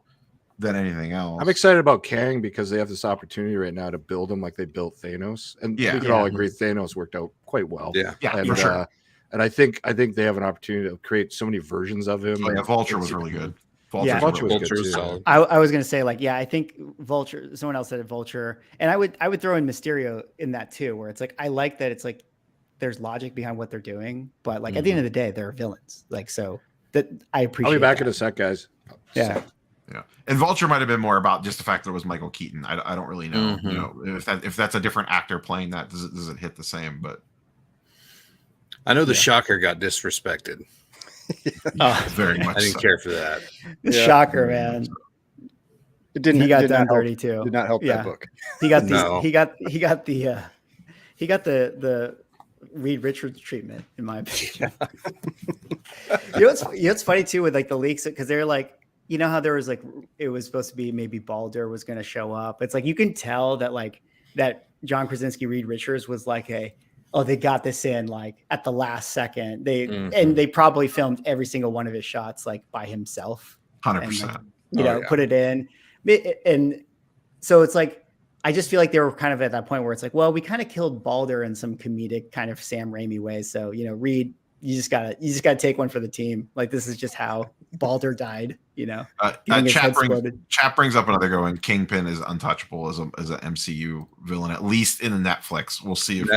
than anything else. I'm excited about Kang because they have this opportunity right now to build him like they built Thanos, and we can all agree Thanos worked out quite well. Yeah, and, for sure. And I think they have an opportunity to create so many versions of him. Oh, yeah, Vulture was really good. Vulture was good too. Solid. I was gonna say, like, yeah, I think Vulture. Someone else said it, Vulture, and I would throw in Mysterio in that too, where it's like I like that it's like there's logic behind what they're doing, but like at the end of the day, they're villains. Like, so that I appreciate. I'll be back that. in a sec, guys. Yeah. Yeah, and Vulture might have been more about just the fact that it was Michael Keaton. I don't really know. You know, if that's a different actor playing that, does it hit the same? But I know the Shocker got disrespected. Very much. I didn't care for that. The Shocker, man. It didn't. He got did done not help- dirty too. Did not help that book. He got these. No. He got the Reed Richards treatment, in my opinion. you know what's funny too with like the leaks, because they're like, you know how there was like, it was supposed to be maybe Balder was going to show up. It's like you can tell that like that John Krasinski Reed Richards was like they got this in like at the last second. And they probably filmed every single one of his shots like by himself. 100%. Like, put it in. And so it's like, I just feel like they were kind of at that point where it's like, well, we kind of killed Balder in some comedic kind of Sam Raimi way. So, Reed, you just gotta take one for the team. Like, this is just how Balder died, Chat brings up another going. Kingpin is untouchable as an MCU villain, at least in the Netflix. We'll see if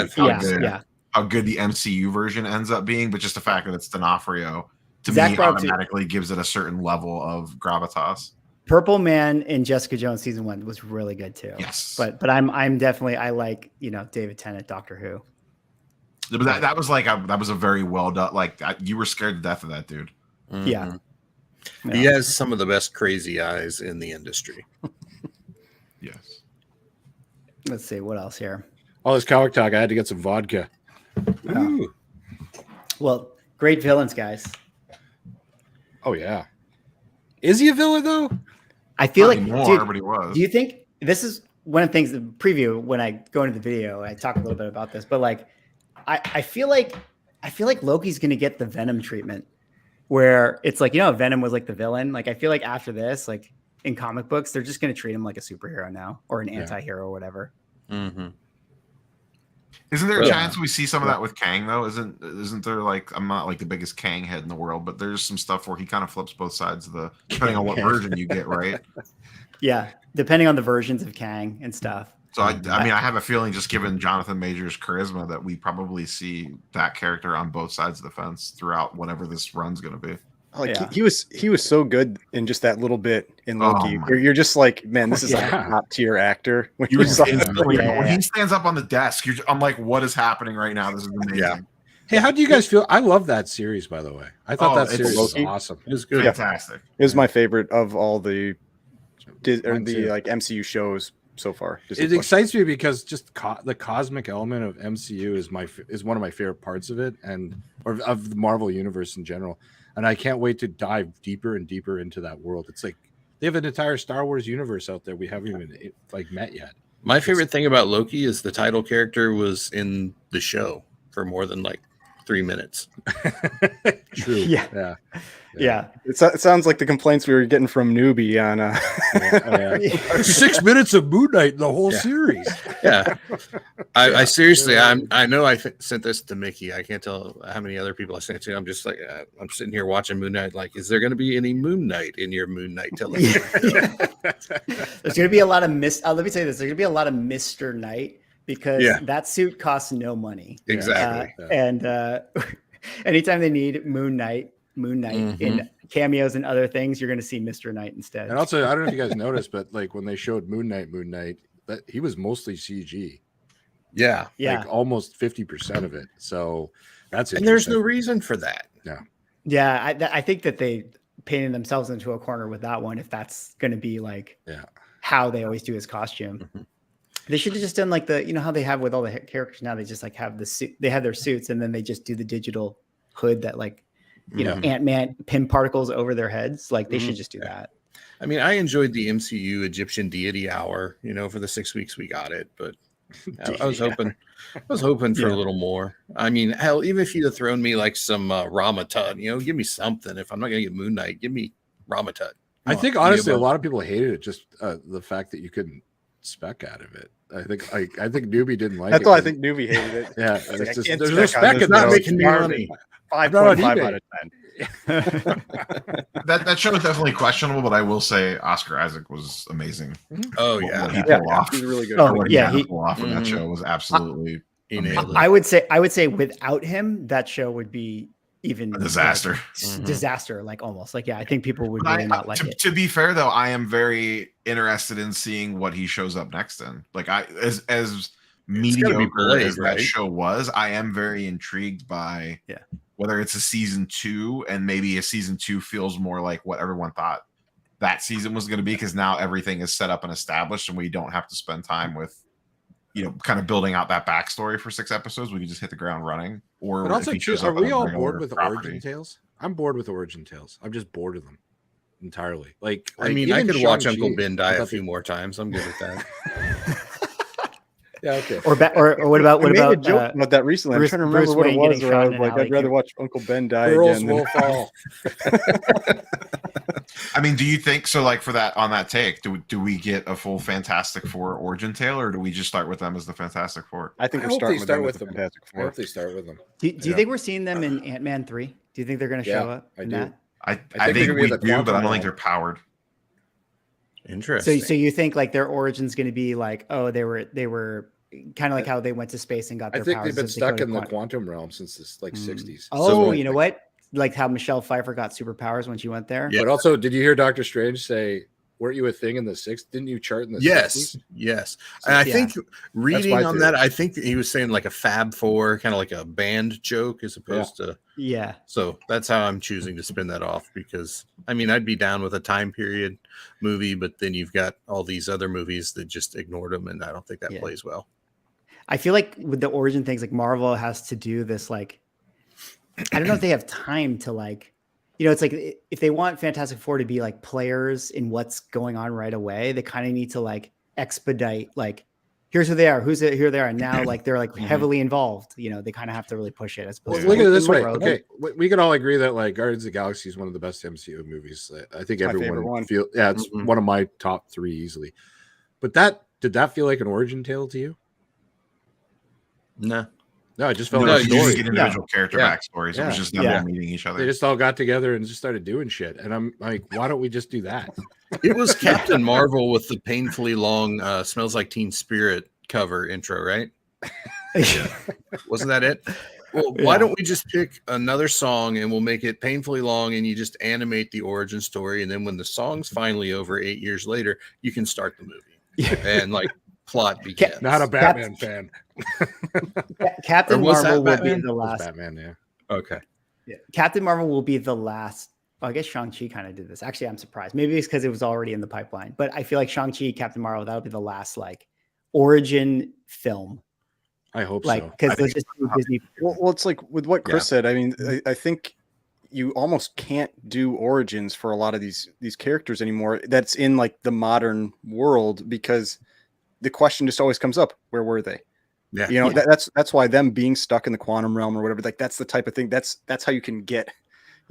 how good the MCU version ends up being, but just the fact that it's D'Onofrio to me automatically gives it a certain level of gravitas. Purple Man in Jessica Jones season 1 was really good too. Yes, but I'm definitely, I like David Tennant, Doctor Who. But that was like that was a very well done. Like you were scared to death of that dude. Yeah. He has some of the best crazy eyes in the industry. Yes. Let's see what else here. All this comic talk, I had to get some vodka. Ooh. Well, great villains, guys. Oh yeah. Is he a villain though? I feel like more, but he was. Do you think this is one of the things, the preview, when I go into the video, I talk a little bit about this, but like, I feel like Loki's going to get the Venom treatment where it's like, Venom was like the villain. Like, I feel like after this, like in comic books, they're just going to treat him like a superhero now or an anti-hero or whatever. Mm-hmm. Isn't there a chance we see some of that with Kang though? Isn't there, like, I'm not like the biggest Kang head in the world, but there's some stuff where he kind of flips both sides of the, depending on what version you get, right? Yeah, depending on the versions of Kang and stuff. So I mean, I have a feeling, just given Jonathan Major's charisma, that we probably see that character on both sides of the fence throughout whatever this run's going to be. Like he was so good in just that little bit in Loki. You're just like, man, this is like a top tier actor. When he stands up on the desk, I'm like, what is happening right now? This is amazing. Yeah. Hey, how do you guys feel? I love that series, by the way. I thought that series was awesome. It was good. Fantastic. It was my favorite of all the like MCU shows so far. It excites me because just the cosmic element of MCU is one of my favorite parts of it, or of the Marvel universe in general. And I can't wait to dive deeper and deeper into that world. It's like they have an entire Star Wars universe out there we haven't even met yet. My favorite thing about Loki is the title character was in the show for more than like 3 minutes. True. Yeah. It sounds like the complaints we were getting from Newbie on 6 minutes of Moon Knight in the whole series. Yeah. I seriously, I know I sent this to Mickey. I can't tell how many other people I sent it to. I'm just like, I'm sitting here watching Moon Knight. Like, is there going to be any Moon Knight in your Moon Knight television? There's going to be a lot of let me tell you this. There's going to be a lot of Mr. Knight, because that suit costs no money. Exactly. And anytime they need Moon Knight in cameos and other things, you're going to see Mr. Knight instead. And also, I don't know if you guys noticed, but like when they showed Moon Knight, that he was mostly CG. Yeah. Like almost 50% of it. So that's and there's no reason for that. Yeah. I think that they painted themselves into a corner with that one, if that's going to be like how they always do his costume. Mm-hmm. They should have just done like how they have with all the characters now. They just like have the suit. They have their suits, and then they just do the digital hood that like, Ant-Man pin particles over their heads. Like they should just do that. I mean, I enjoyed the MCU Egyptian deity hour, for the 6 weeks we got it, but I was hoping for a little more. I mean, hell, even if you'd have thrown me like some Ramatut, give me something. If I'm not going to get Moon Knight, give me Ramatut. I think honestly, a lot of people hated it. Just the fact that you couldn't spec out of it. I think Newbie didn't like it. That's why I think Newbie hated it. Yeah, It's like, it's just, I can't there's no spec on spec this, in bro. that It's making me money. 5.5 out of 10. That show is definitely questionable, but I will say Oscar Isaac was amazing. Oh What yeah, he pulled off. He's really good. Oh, What yeah, he he- pulled off in that show was absolutely he nailed it. I would say without him, that show would be even a disaster. Disaster, like almost like I think people would But really not like it. To be fair, though, I am very interested in seeing what he shows up next in. Like as mediocre Blade, as that right? show was, I am very intrigued by whether it's a season 2, and maybe a season 2 feels more like what everyone thought that season was going to be, because now everything is set up and established, and we don't have to spend time with kind of building out that backstory for 6 episodes. We can just hit the ground running. Or But also, if he shows are up on we a all regular bored with property. Origin Tales? I'm bored with Origin Tales. I'm just bored of them entirely. Like I mean, I even could watch Shang-Chi, Uncle Ben die I a thought few more times. I'm good with that. Yeah, okay. Or what about I made a joke about that recently. Bruce- I'm trying to remember Bruce what it Wayne was. getting Where I shot was in like, an I'd rather alley. watch Uncle Ben die Girls again. will fall. I mean, do you think so? Like for that, on that take, do we get a full Fantastic Four origin tale, or do we just start with them as the Fantastic Four? I think I we're hope they starting start with with them. them. Fantastic I Four. hope they start with them. Do you think we're seeing them in Ant-Man 3? Do you think they're going to show Yeah, up I in do. that? I think they're think gonna be we the do, but I quantum don't think realm. they're powered. Interesting. So you think like their origins going to be like, oh, they were kind of like how they went to space and got I their think powers. they've been as they stuck go to in the quantum. quantum realm since the 60s. Oh, So, you know what? Like how Michelle Pfeiffer got superpowers when she went there. Yeah. But also, did you hear Doctor Strange say, "Weren't you a thing in the 60s? Didn't you chart in the 60s?" Yes. And I think reading my on theory. that, I think he was saying like a Fab Four, kind of like a band joke as opposed to. Yeah. So that's how I'm choosing to spin that off, because I mean, I'd be down with a time period movie, but then you've got all these other movies that just ignored them, and I don't think that plays well. I feel like with the origin things, like Marvel has to do this, like, I don't know if they have time to like, it's like if they want Fantastic Four to be like players in what's going on right away, they kind of need to like expedite, like, here's who they are, here they are. And now like they're like heavily involved, they kind of have to really push it. As opposed Well, look at it this way. Road. Okay, we can all agree that like Guardians of the Galaxy is one of the best MCU movies. I think my favorite everyone one. feel. Yeah, it's one of my top 3 easily. But did that feel like an origin tale to you? No. No, I just felt No, like a you just story. get individual character Yeah. backstories. It was just them Yeah. all meeting each other. They just all got together and just started doing shit. And I'm like, why don't we just do that? It was Captain Marvel with the painfully long "Smells Like Teen Spirit" cover intro, right? Wasn't that it? Well, why don't we just pick another song and we'll make it painfully long, and you just animate the origin story, and then when the song's finally over 8 years later, you can start the movie and like plot begins. Not a Batman fan. Captain Or was Marvel that will be Batman? the It was last. Batman, yeah. Okay. Captain Marvel will be the last. Well, I guess Shang-Chi kind of did this. Actually, I'm surprised. Maybe it's because it was already in the pipeline. But I feel like Shang-Chi, Captain Marvel, that'll be the last like origin film. I hope Like so. because they'll just do Disney. Well, it's like with what Chris said. I mean, I think you almost can't do origins for a lot of these characters anymore. That's in like the modern world, because the question just always comes up: where were they? Yeah. That's why them being stuck in the quantum realm or whatever. Like that's the type of thing. That's how you can get,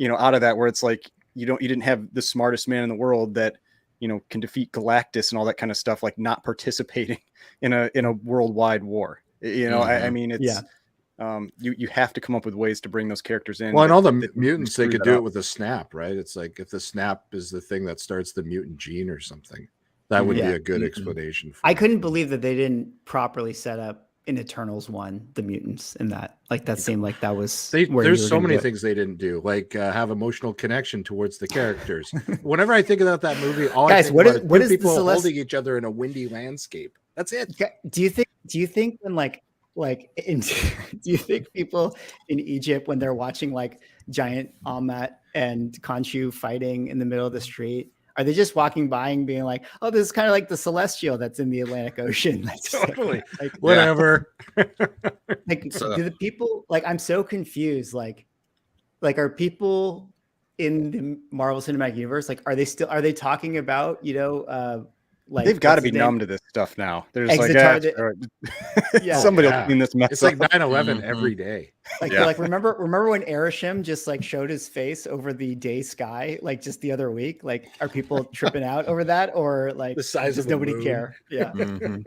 out of that, where it's like you didn't have the smartest man in the world that can defeat Galactus and all that kind of stuff, like not participating in a worldwide war. I mean, it's you have to come up with ways to bring those characters in. Well, and all the that mutants, they screw could that do up. it with a snap, right? It's like if the snap is the thing that starts the mutant gene or something, that would be a good explanation. For I it. couldn't believe that they didn't properly set up in Eternals 1 the mutants in that. Like that seemed like that was where you were there's so gonna many do it. things they didn't do, like have emotional connection towards the characters. Whenever I think about that movie, all I Guys, think what about is- what two is the people Celest- holding each other in a windy landscape. That's it. Do you think when like do you think people in Egypt when they're watching like giant Amat and Khonshu fighting in the middle of the street, are they just walking by and being like, oh, this is kind of like the Celestial that's in the Atlantic Ocean? That's just Totally. like, Whatever. like So- do the people like I'm so confused. Like are people in the Marvel Cinematic Universe, like are they talking about, like they've got to what's be his name? numb to this stuff now. They're just Yeah. somebody will Yeah. clean this mess It's like up. 9/11 every day. Like, Yeah. like remember when Erisham just like showed his face over the day sky like just the other week? Like, are people tripping out over that, or like The size does of a nobody moon. care? Yeah. Mhm.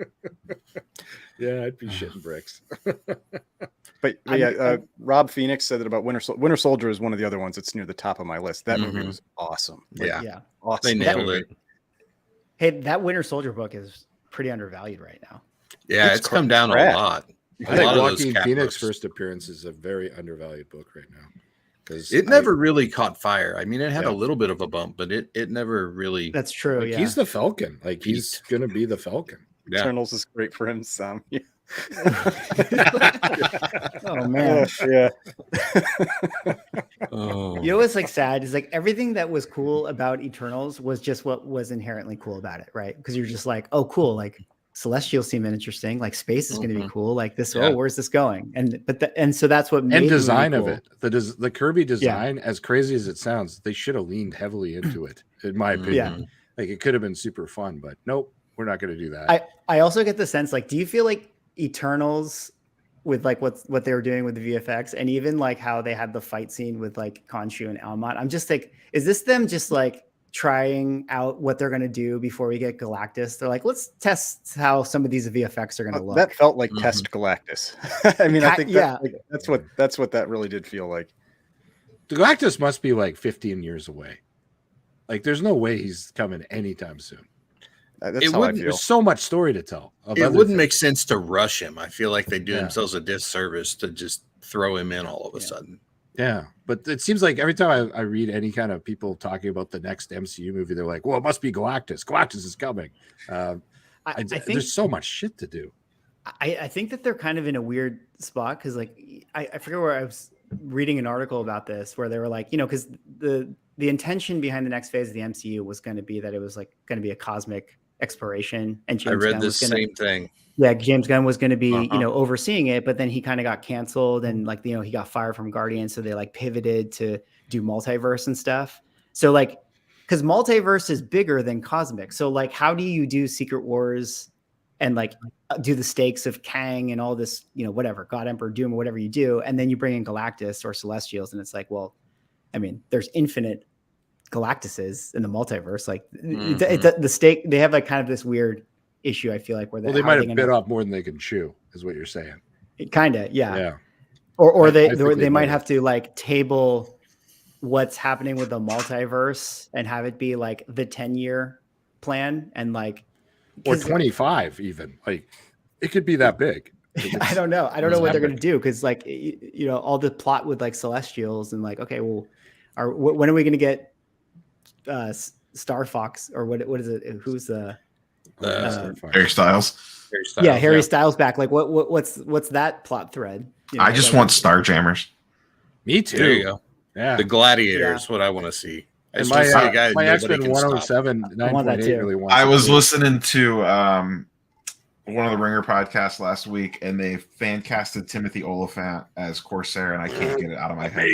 Yeah, I'd be shitting bricks. But Rob Phoenix said that about Winter Soldier is one of the other ones that's near the top of my list. That movie Mhm. was awesome. Yeah. Yeah. Awesome. They nailed it. Hey, that Winter Soldier book is pretty undervalued right now. Yeah, It's it's come down crap. a lot. I think lot of those Joaquin cat Phoenix books. first appearance is a very undervalued book right now. Because It never really caught fire. I mean, it had Yeah. a little bit of a bump, but it never really. That's true. Yeah. he's the Falcon. Like he's gonna be the Falcon. Yeah. Eternals is great for him. Some. Yeah. Oh man. Yeah. Oh. You know what's like sad is like everything that was cool about Eternals was just what was inherently cool about it, right? Because you're just like, oh, cool, like Celestials seem interesting, like space is going to be cool, like this. Yeah. Oh, where's this going? And so that's what made And the movie design of cool. it, the Kirby design, as crazy as it sounds, they should have leaned heavily into it, in my opinion. Like it could have been super fun, but nope, we're not going to do that. I also get the sense like, do you feel like Eternals with like what they were doing with the VFX and even like how they had the fight scene with like Khonshu and Almont? I'm just like, is this them just like trying out what they're going to do before we get Galactus? They're like, let's test how some of these VFX are going to look. That felt like Test Galactus. I mean, I think that's what that really did feel like. The Galactus must be like 15 years away. Like there's no way he's coming anytime soon. That's how I feel. There's so much story to tell. It wouldn't make sense to rush him. I feel like they do themselves a disservice to just throw him in all of a sudden. Yeah, but it seems like every time I read any kind of people talking about the next MCU movie, they're like, well, it must be Galactus. Galactus is coming. I think there's so much shit to do. I think that they're kind of in a weird spot because like I forget where I was reading an article about this where they were like, you know, because the intention behind the next phase of the MCU was going to be that it was like going to be a cosmic exploration, and I read the same thing. Yeah, James Gunn was going to be you know, overseeing it, but then he kind of got canceled and like, you know, he got fired from Guardians, so they like pivoted to do multiverse and stuff. So like, because multiverse is bigger than cosmic, so like how do you do Secret Wars and like do the stakes of Kang and all this, you know, whatever, God, Emperor, Doom, or whatever you do, and then you bring in Galactus or Celestials, and it's like, well, I mean, there's infinite Galactuses in the multiverse. Like the stake, they have like kind of this weird issue. I feel like where they might have bit off more than they can chew, is what you're saying. Kind of, yeah. Yeah. Or they might have to like table what's happening with the multiverse and have it be like the 10-year plan and like or 25 even. Like it could be that big. I don't know. I don't know what they're going to do because like, you know, all the plot with like Celestials and like, okay, well, when are we going to get Star Fox or what is it? Who's the Harry Styles. Yeah, Harry Styles back. Like what's that plot thread? You know, I just want Starjammers. Me too. There you go. Yeah. The Gladiator is what I want to see. And my X-Men 107 9.8 really wants. I was listening to one of the Ringer podcasts last week, and they fan casted Timothy Oliphant as Corsair, and I can't get it out of my head.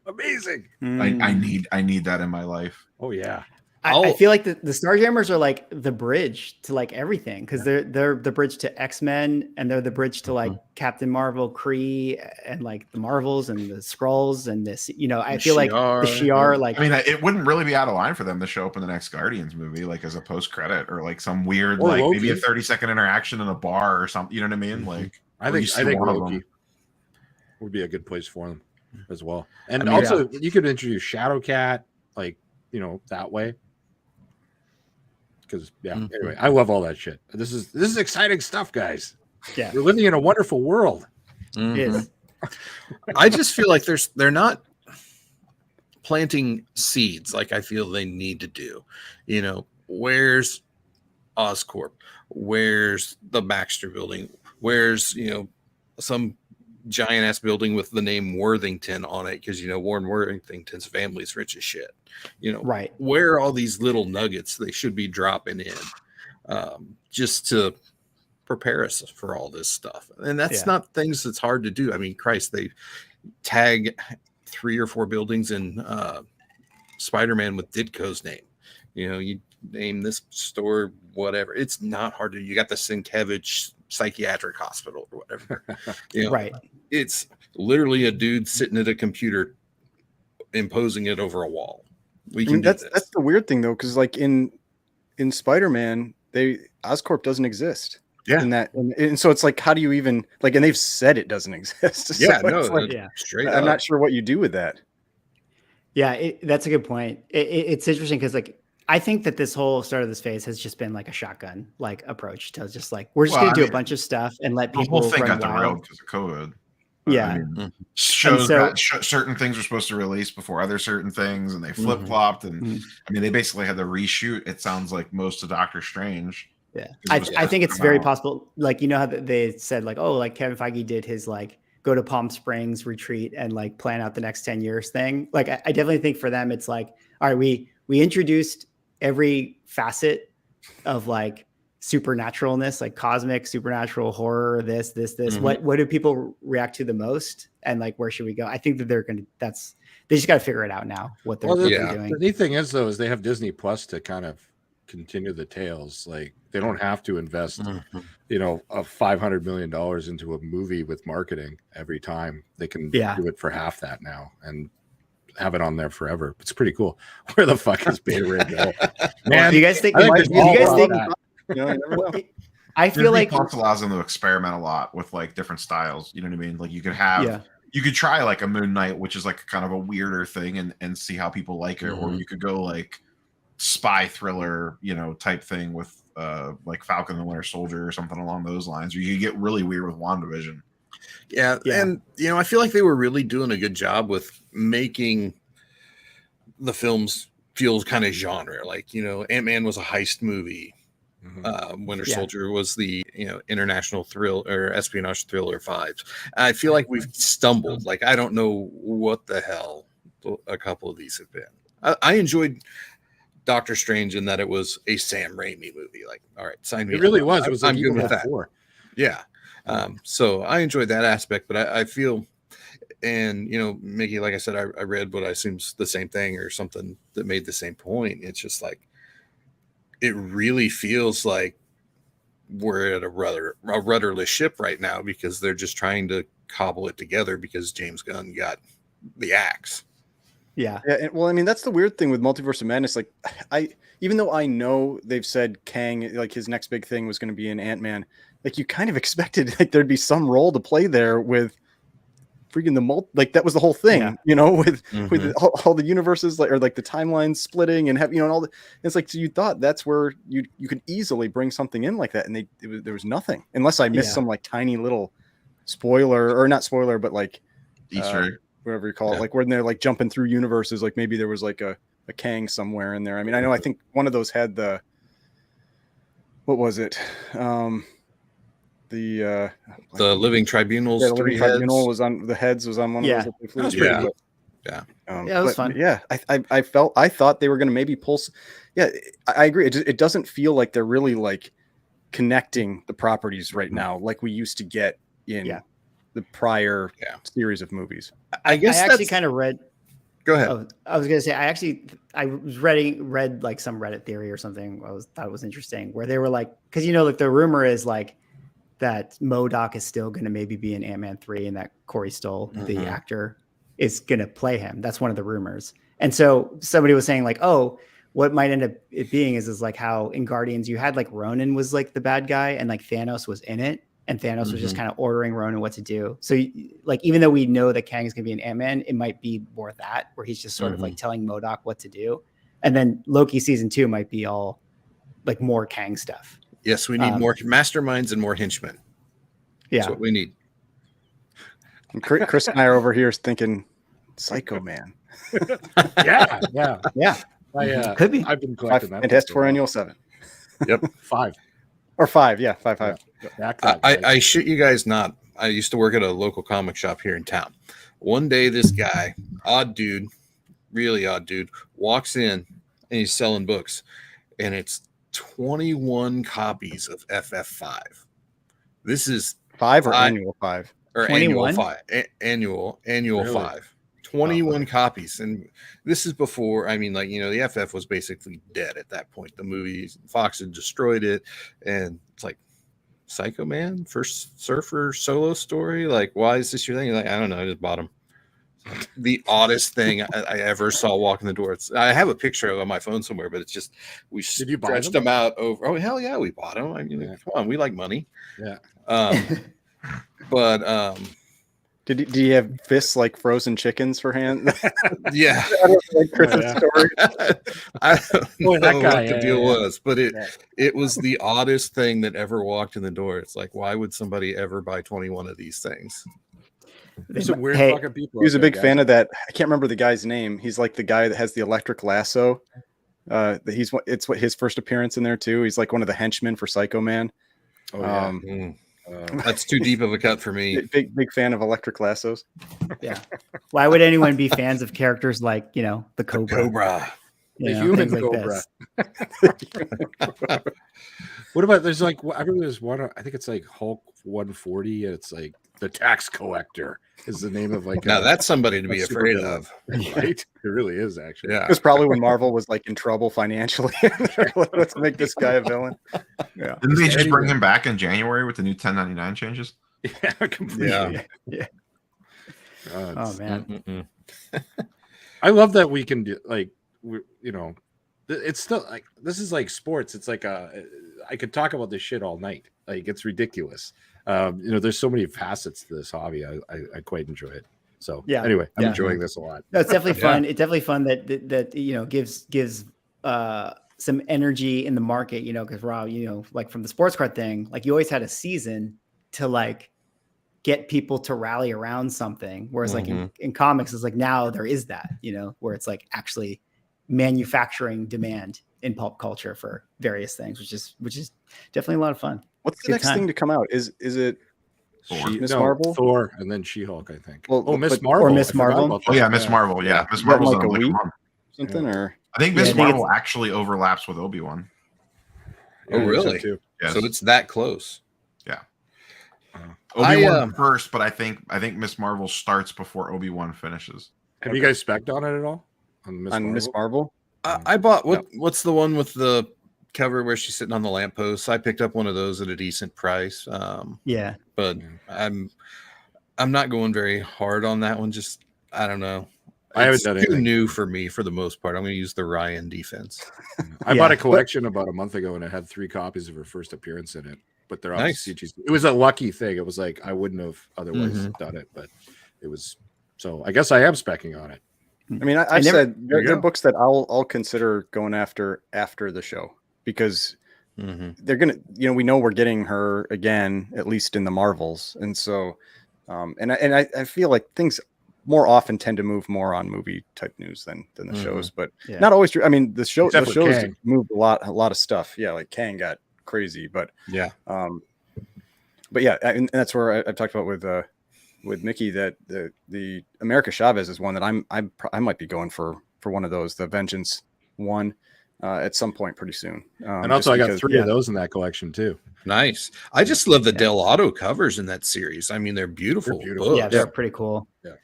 Amazing. I need that in my life. Oh yeah. I feel like the Starjammers are like the bridge to like everything because they're the bridge to X-Men and they're the bridge to like Captain Marvel, Kree, and like the Marvels and the Skrulls and this. You know, I feel like the Shi'ar. Like, I mean, it wouldn't really be out of line for them to show up in the next Guardians movie, like as a post credit or like some weird, like Loki. Maybe a 30-second interaction in a bar or something. You know what I mean? Like, I think Loki would be a good place for them as well. And you could introduce Shadowcat, like, you know, that way. Because anyway, I love all that shit. This is exciting stuff, guys. Yeah, we're living in a wonderful world. It is. I just feel like they're not planting seeds like I feel they need to do. You know, where's Oscorp? Where's the Baxter building? Where's, you know, some giant ass building with the name Worthington on it? Because, you know, Warren Worthington's family's rich as shit. You know, right? Where are all these little nuggets they should be dropping in, just to prepare us for all this stuff? And that's not things that's hard to do. I mean, Christ, they tag 3 or 4 buildings in Spider-Man with Ditko's name. You know, you name this store, whatever. It's not hard to. You got the Sienkiewicz Psychiatric Hospital or whatever. Right. It's literally a dude sitting at a computer, imposing it over a wall. That's the weird thing though, because like in Spider-Man, Oscorp doesn't exist. Yeah. In that, and so it's like, how do you even like? And they've said it doesn't exist. So Yeah, straight. I'm not sure what you do with that. Yeah, that's a good point. It's interesting because like I think that this whole start of this phase has just been like a shotgun like approach to just like we're just gonna do a bunch of stuff and let people. The whole thing run got wild. derailed because of COVID. Yeah, Shows that certain things were supposed to release before other certain things, and they flip flopped. And I mean, they basically had to reshoot. It sounds like most of Doctor Strange. Yeah, I think it's very possible. Like, you know how they said like, oh, like Kevin Feige did his like go to Palm Springs retreat and like plan out the next 10 years thing. Like, I definitely think for them, it's like, all right, we introduced every facet of like supernaturalness, like cosmic, supernatural, horror, this. What do people react to the most? And like, where should we go? I think that they just got to figure it out now what they're doing. The neat thing is though, is they have Disney Plus to kind of continue the tales. Like they don't have to invest, $500 million into a movie with marketing every time. They can do it for half that now and have it on there forever. It's pretty cool. Where the fuck is Beta Ray Bill? Man, do you guys think? I feel like Plus allows them to experiment a lot with like different styles. You know what I mean? Like you could have, you could try like a Moon Knight, which is like kind of a weirder thing, and see how people like it, or you could go like spy thriller, type thing with like Falcon and the Winter Soldier or something along those lines, or you could get really weird with WandaVision. Yeah, and I feel like they were really doing a good job with making the films feel kind of genre. Like, Ant-Man was a heist movie. Winter Soldier was the international thrill or espionage thriller vibes. I feel like we've stumbled. Like, I don't know what the hell a couple of these have been. I enjoyed Doctor Strange in that it was a Sam Raimi movie. Like, all right, sign me. It really was. It was. I'm good with that. Yeah. So I enjoyed that aspect, but I feel, and Mickey, like I said, I read what I assume's the same thing or something that made the same point. It's just like, it really feels like we're at a rudderless ship right now because they're just trying to cobble it together because James Gunn got the axe. Yeah. Well, I mean, that's the weird thing with Multiverse of Madness. Like, even though I know they've said Kang, like his next big thing was going to be an Ant-Man, like you kind of expected like there'd be some role to play there with freaking like that was the whole thing, with all the universes, like, or like the timelines splitting and and all the. It's like, so you thought that's where you could easily bring something in like that, and there was nothing, unless I missed some like tiny little spoiler, or not spoiler, but like Easter egg, whatever you call it, like when they're like jumping through universes, like maybe there was like a Kang somewhere in there. I mean, I think one of those had what was it? The Living Tribunals. The Living Tribunal was on the heads. Was on one of those. That was pretty cool. Yeah. It was fun. Yeah, I thought they were going to maybe pulse. Yeah, I agree. It doesn't feel like they're really like connecting the properties right now, like we used to get in the prior series of movies. I guess I actually kind of read. Go ahead. Oh, I was going to say, I was read like some Reddit theory or something. Thought it was interesting where they were like, because like the rumor is like that MODOK is still going to maybe be in Ant-Man 3 and that Corey Stoll, the actor, is going to play him. That's one of the rumors. And so somebody was saying like, oh, what might end up it being is like how in Guardians you had like Ronan was like the bad guy and like Thanos was in it. And Thanos was just kind of ordering Ronan what to do. So like, even though we know that Kang is going to be an Ant-Man, it might be more that where he's just sort of like telling MODOK what to do. And then Loki season 2 might be all like more Kang stuff. Yes, we need more masterminds and more henchmen. Yeah, that's what we need. And Chris and I are over here thinking, Psycho Man. yeah. Could be. I've been collecting that. Fantastic Four Annual 7. Yep, 5 or 5. Yeah, 5. I shit you guys not. I used to work at a local comic shop here in town. One day, this guy, really odd dude, walks in and he's selling books, and it's 21 copies of FF5. This is 5 or annual 5? Or 21? Annual 5. Annual really? 5. 21 copies. And this is before, I mean, like, you know, the FF was basically dead at that point. The movie, Fox had destroyed it. And it's like, Psycho Man, first surfer solo story. Like, why is this your thing? You're like, I don't know. I just bought them. The oddest thing I ever saw walking the door. I have a picture of it on my phone somewhere, but it's just, we stretched them out over. Oh, hell yeah, we bought them. I mean, come on, we like money. Yeah. But do you have fists like frozen chickens for hands? Yeah. Like Chris's story. I don't know what the deal was, but it was the oddest thing that ever walked in the door. It's like, why would somebody ever buy 21 of these things? There's some weird fucking people. He was a big fan of that. I can't remember the guy's name. He's like the guy that has the electric lasso. It's his first appearance in there too. He's like one of the henchmen for Psycho Man. Oh, yeah. That's too deep of a cut for me. Big fan of electric lassos. Yeah. Why would anyone be fans of characters like, you know, the Cobra? The human Cobra. What about, there's like, I remember there's one, I think it's like Hulk 140, and it's like the tax collector is the name of like. Now that's somebody to be afraid of. Right? It really is, actually. Yeah. It was probably when Marvel was like in trouble financially. Let's make this guy a villain. Yeah. Didn't they just bring him back in January with the new 1099 changes? Yeah, completely. Yeah. Oh man. I love that we can do, like, you know, it's still like, this is like sports. It's like I could talk about this shit all night. Like, it's ridiculous. You know, there's so many facets to this hobby. I quite enjoy it. So yeah. Anyway, I'm enjoying this a lot. No, it's definitely fun. It's definitely fun that you know gives some energy in the market. You know, because Rob, you know, like from the sports card thing, like you always had a season to like get people to rally around something. Whereas like in comics, it's like now there is that, you know, where it's like actually manufacturing demand in pulp culture for various things, which is definitely a lot of fun. What's the next thing to come out? Is it Miss Marvel? Thor, and then She-Hulk, I think. Well, Miss Marvel. Or Miss Marvel. Oh yeah, Miss Marvel. Yeah, Miss Marvel's like in a like week? month. Something or I think Miss Marvel actually overlaps with Obi-Wan. Oh, really? So, Yes. So it's that close. Yeah. Obi-Wan first, but I think Miss Marvel starts before Obi-Wan finishes. Have you guys spec'd on it at all? on Miss Marvel? I bought what's the one with the cover where she's sitting on the lamppost? I picked up one of those at a decent price. But I'm not going very hard on that one. Just I don't know. I haven't It's done too anything. new for me for the most part. I'm going to use the Ryan defense. I bought a collection about a month ago, and it had 3 copies of her first appearance in it. But they're all CGC. It was a lucky thing. It was like I wouldn't have otherwise done it, but it was. So I guess I am specking on it. I mean, I've said they're books that I'll consider going after the show because they're gonna, you know, we know we're getting her again, at least in the Marvels, and so, and I feel like things more often tend to move more on movie type news than the shows, but not always true. I mean, the shows moved a lot of stuff. Yeah, like Kang got crazy, but but yeah, and that's where I've talked about with Mickey that the America Chavez is one that I might be going for one of those, the Vengeance one, at some point pretty soon. And also I got 3 of those in that collection too. Nice. I just love the Del Auto covers in that series. I mean, they're beautiful. Books. Yeah, they're pretty cool. Yeah.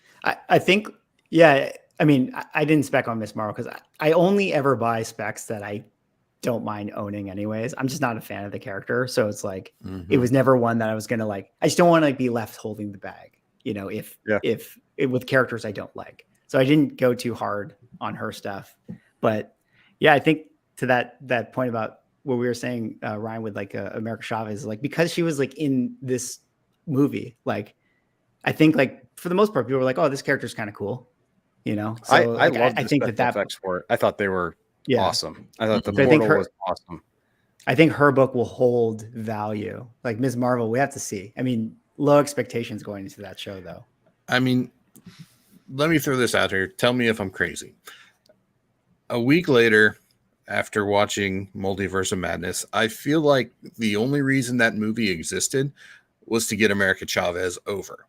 I think, I mean, I didn't spec on Miss Marvel because I only ever buy specs that I don't mind owning anyways. I'm just not a fan of the character. So it's like, it was never one that I was going to like, I just don't want to be left holding the bag, you know, if with characters I don't like. So I didn't go too hard on her stuff, but I think to that point about what we were saying, Ryan, with like America Chavez, like, because she was like in this movie, like, I think like for the most part, people were like, oh, this character's kind of cool. You know, so I love I think that effects for it. I thought they were awesome. I thought the but portal was awesome. I think her book will hold value. Like Ms. Marvel, we have to see. I mean, low expectations going into that show, though. I mean, let me throw this out here. Tell me if I'm crazy. A week later, after watching Multiverse of Madness, I feel like the only reason that movie existed was to get America Chavez over.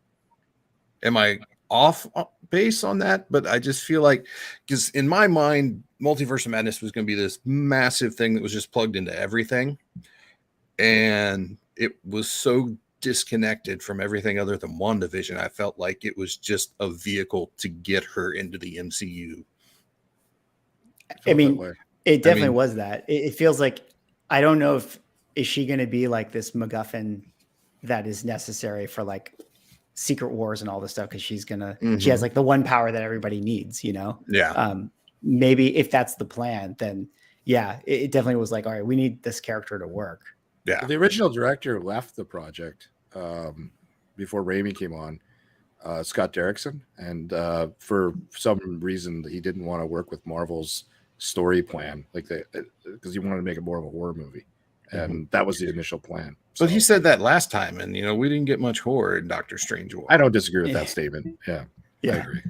Am I off base on that? But I just feel like, because in my mind, Multiverse of Madness was going to be this massive thing that was just plugged into everything. And it was so disconnected from everything other than WandaVision. I felt like it was just a vehicle to get her into the MCU. I mean, it definitely was that. It feels like, I don't know is she going to be like this MacGuffin that is necessary for like Secret Wars and all this stuff, because she has like the one power that everybody needs, you know? Yeah. Maybe if that's the plan, then yeah, it definitely was like, all right, we need this character to work. Yeah. The original director left the project before Raimi came on, Scott Derrickson, and for some reason he didn't want to work with Marvel's story plan, like because he wanted to make it more of a horror movie, and that was the initial plan. But he said that last time, and we didn't get much horror in Doctor Strange. I don't disagree with that statement. Yeah, I agree.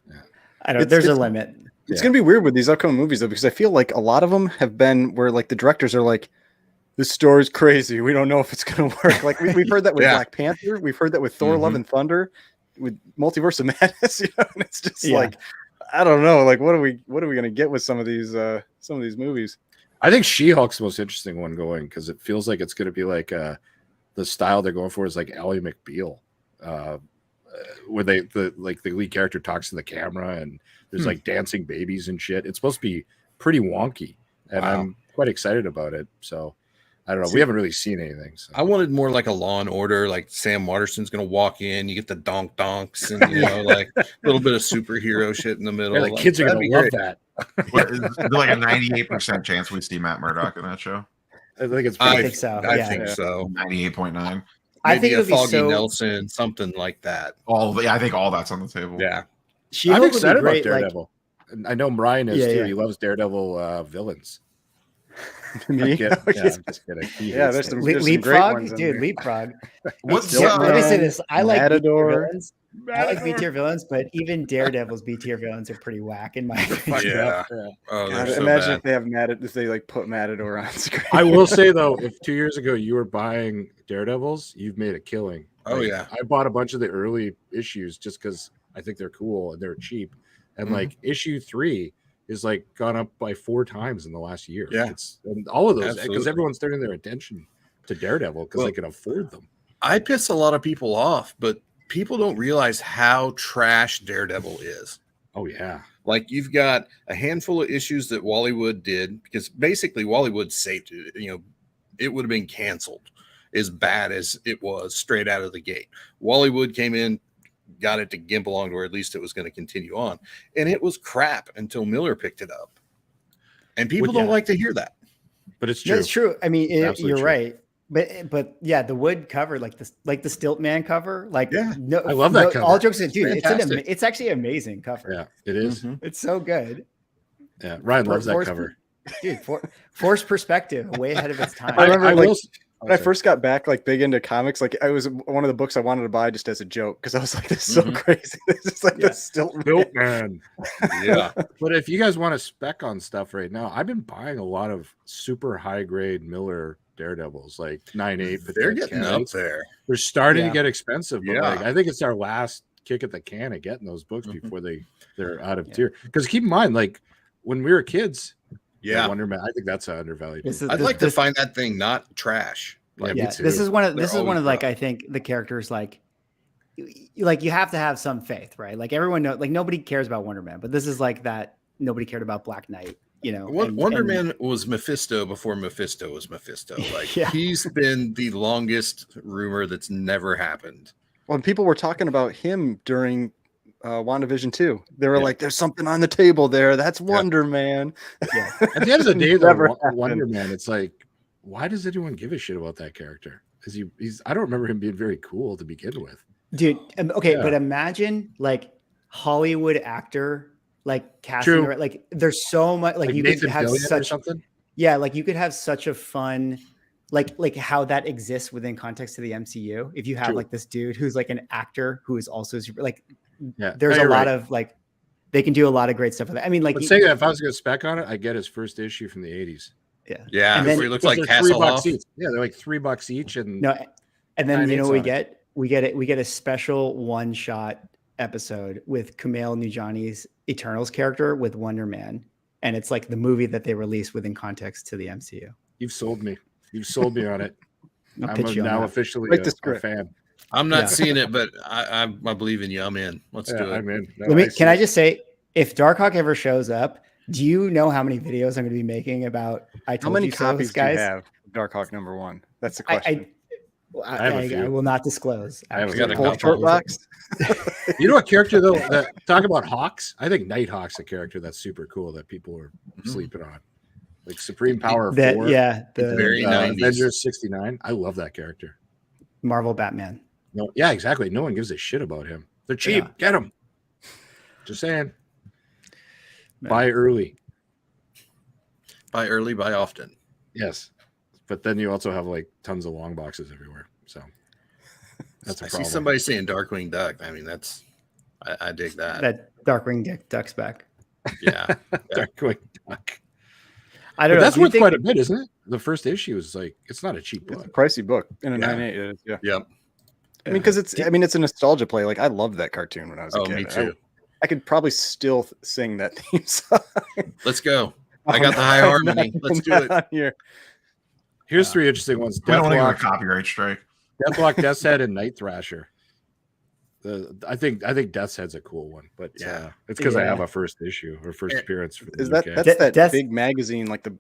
Yeah, I don't. There's a limit. It's gonna be weird with these upcoming movies though, because I feel like a lot of them have been where like the directors are like, this story's crazy, we don't know if it's gonna work. Like we've heard that with Black Panther, we've heard that with Thor: Love and Thunder, with Multiverse of Madness, and it's just like, I don't know, like what are we gonna get with some of these movies? I think She-Hulk's the most interesting one going, because it feels like it's gonna be like the style they're going for is like Ally McBeal, where the lead character talks to the camera and there's like dancing babies and shit. It's supposed to be pretty wonky, and I'm quite excited about it. So I don't know. We haven't really seen anything. So. I wanted more like a Law and Order, like Sam Waterston's going to walk in, you get the donks, and like a little bit of superhero shit in the middle. Yeah, the kids are going to love that. Is there like a 98% chance we see Matt Murdock in that show? I think it's. I think so. I think so. 98.9. I think it would be Foggy Nelson, something like that. I think all that's on the table. Yeah. I'm excited about Daredevil. Like, I know Brian is too. Yeah. He loves Daredevil villains. Me? I'm just kidding. There's some Leapfrog, great ones dude. Leapfrog. What's Let me say this: I like Matador. I like B tier villains, but even Daredevil's B tier villains are pretty whack in my opinion. Yeah. Oh, God, so imagine bad. if they have if they like put Matador on screen. I will say though, if 2 years ago you were buying Daredevils, you've made a killing. Oh Like, yeah. I bought a bunch of the early issues just because I think they're cool and they're cheap. And like issue 3 is like gone up by 4 times in the last year. Yeah. And all of those, because Absolutely. everyone's turning their attention to Daredevil because they can afford them. I piss a lot of people off, but people don't realize how trash Daredevil is. Oh yeah. Like you've got a handful of issues that Wally Wood did, because basically Wally Wood saved it. It would have been canceled as bad as it was straight out of the gate. Wally Wood came in, got it to gimp along to where at least it was going to continue on, and it was crap until Miller picked it up. And people don't like to hear that, but it's true. That's true. I mean, you're true. right. But yeah, the Wood cover, like the Stilt Man cover, like no, I love that cover. All jokes aside, dude, Fantastic. it's actually an amazing cover. Yeah, it is. It's so good. Yeah, Ryan loves that cover. Dude, forced perspective, way ahead of its time. I remember will. when I first got back like big into comics, like I was one of the books I wanted to buy just as a joke, because I was like, this is so crazy. This is like the Stilt Man. Yeah. But if you guys want to spec on stuff right now, I've been buying a lot of super high grade Miller Daredevils, like 9.8. They're getting up there. They're starting to get expensive, but Yeah. like I think it's our last kick at the can of getting those books before they're out of tier. Because keep in mind, like when we were kids, Wonder Man, I think that's undervalued. I'd like to find that thing not trash. Like, this is one of like I think the characters like you have to have some faith, right? Like everyone knows, like nobody cares about Wonder Man, but this is like that nobody cared about Black Knight. Wonder Man was Mephisto before Mephisto was Mephisto. Like he's been the longest rumor that's never happened. Well, people were talking about him during WandaVision 2. They were like, there's something on the table there. That's Wonder Man. Yeah. At the end of the day, though, Wonder Man, it's like, why does anyone give a shit about that character? Because he's I don't remember him being very cool to begin with. Dude, okay, but imagine like Hollywood actor like casting like there's so much like you could have such something. Yeah, like you could have such a fun like how that exists within context to the MCU. If you have like this dude who's like an actor who is also super like there's a lot of like they can do a lot of great stuff with that. I mean, like say that if I was going to spec on it, I get his first issue from the 80s. Yeah, and then it looks like $3 each. Yeah, they're like $3 each, and and then you know what we get a special one-shot episode with Kumail Nanjiani's Eternals character with Wonder Man, and it's like the movie that they released within context to the MCU. You've sold me. You've sold me on it. I'll I'm pitch you on now that. officially Write the a script. fan. I'm not Yeah. seeing it, but I believe in you. I'm in. Let's do it. I'm in. No, Let me. see Can I it. just say, if Darkhawk ever shows up, do you know how many videos I'm going to be making about I How told many you so, copies do you guys? have of Darkhawk #1? That's the question. I have a I few. will not disclose. I have a got a few. Full couple. short box. You know what character though? That talk about Hawks. I think Nighthawk's a character that's super cool that people are sleeping on. Like Supreme Power 4. The Very 90s. Avengers 69. I love that character. Marvel Batman. No, yeah, exactly. No one gives a shit about him. They're cheap. Yeah. Get them. Just saying. Yeah. Buy early. Buy early, buy often. Yes. But then you also have like tons of long boxes everywhere. So that's a I problem. see somebody saying Darkwing Duck. I mean, that's I dig that. That Darkwing Duck's back. Yeah. Darkwing Duck. I don't But know. that's do you worth think- quite a bit, isn't it? The first issue is like, it's not a cheap It's a book. pricey book in a Yeah. 9.8. It is, yeah. Yep. I mean, because it's a nostalgia play. Like I loved that cartoon when I was a Oh, kid. me too. I could probably still sing that theme song. Let's go. I got the high harmony. Let's do it. on here. Here's 3 interesting ones. We don't want to get a Deathlock, copyright strike. Death's Head, and Night Thrasher. I think Death's Head's a cool one, but Yeah. it's because I Yeah. have a first issue or first appearance. For the Is that UK. that's that Death- big magazine, like the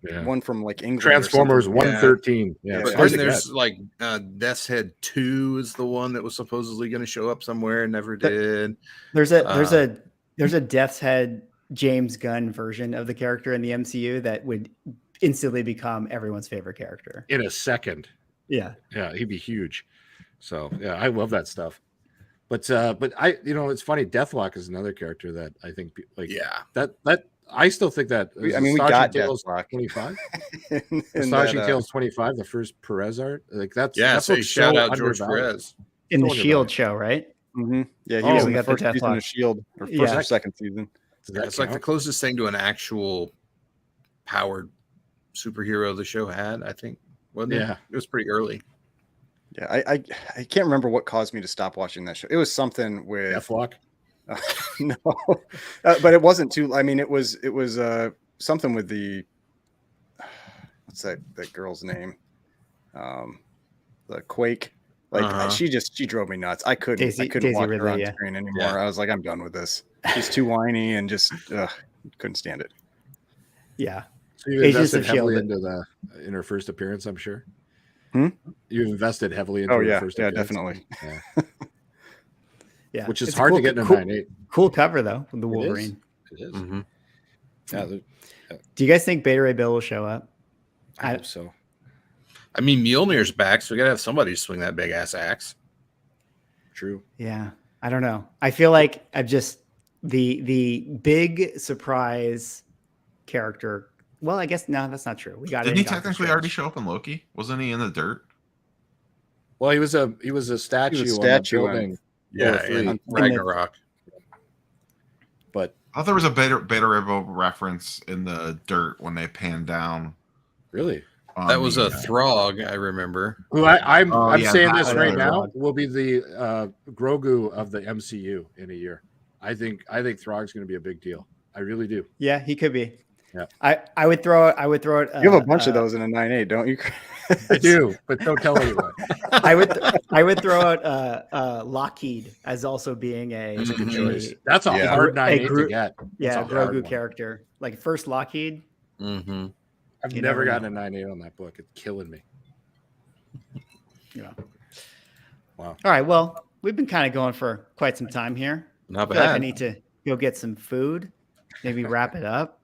Yeah. one from like England? Transformers or something? 113. Yeah, Yeah. it's But hard then to there's get. like Death's Head 2 is the one that was supposedly going to show up somewhere and never did. There's a Death's Head James Gunn version of the character in the MCU that would instantly become everyone's favorite character. In a second. Yeah. Yeah, he'd be huge. So yeah, I love that stuff. But I, it's funny. Deathlock is another character that I think like Yeah. that I still think that. I mean, we got Tales Deathlock 25. in Astonishing that, Tales 25, the first Perez art. Like that's Yeah. that's So what's shout so out George undervalued. Perez. In the Totally Shield right. show, right? Yeah, he Oh, was we in the got the first season Deathlock. of Shield, or first Yeah. or second season. Does that It's like the count? closest thing to an actual powered superhero the show had, I think. Wasn't it? Yeah. It was pretty early. Yeah, I can't remember what caused me to stop watching that show. It was something with Deathlock. no, but it wasn't too. I mean, it was something with the what's that girl's name? The Quake. Like she drove me nuts. I couldn't Daisy watch her Ridley, on yeah. screen anymore. Yeah. I was like, I'm done with this. She's too whiny and just couldn't stand it. Yeah. So you Agents invested of S.H.I.E.L.D. heavily in her first appearance, I'm sure. Hmm? You invested heavily into Oh her yeah, first yeah, appearance. definitely. Yeah. Yeah. Which is It's a hard cool- to get in a cool, 9.8. cool cover though, with the It is. Wolverine. It is. Mhm. Yeah, Do you guys think Beta Ray Bill will show up? I hope so. I mean, Mjolnir's back, so we got to have somebody swing that big ass axe. True. Yeah. I don't know. I feel like I've just the big surprise character. Well, I guess no, that's not true. We got it. Didn't in he Doctor technically Strange. already show up in Loki? Wasn't he in the dirt? Well, he was a statue. statue on on- the building. Yeah, Or in three. Ragnarok. But I thought there was a Beta Ray reference in the dirt when they panned down. really, That was a Throg, I remember. who I'm Oh, I'm yeah, saying that this was right another now one. will be the Grogu of the MCU in a year. I think Throg's going to be a big deal. I really do. Yeah, he could be. Yeah. I would throw it. You have a bunch of those in a 9.8, don't you? I do, but don't tell anyone. I would throw out Lockheed as also being a That's a good a- choice. That's a Yeah. hard 9.8 to Gro- get. Yeah, That's a hard Grogu one. character. Like first Lockheed. Mm-hmm. I've You never never gotten a 9.8 on that book. It's killing me. You know. Wow. All right. Well, we've been kind of going for quite some time here. Not I feel like I bad. need to go get some food, maybe wrap it up.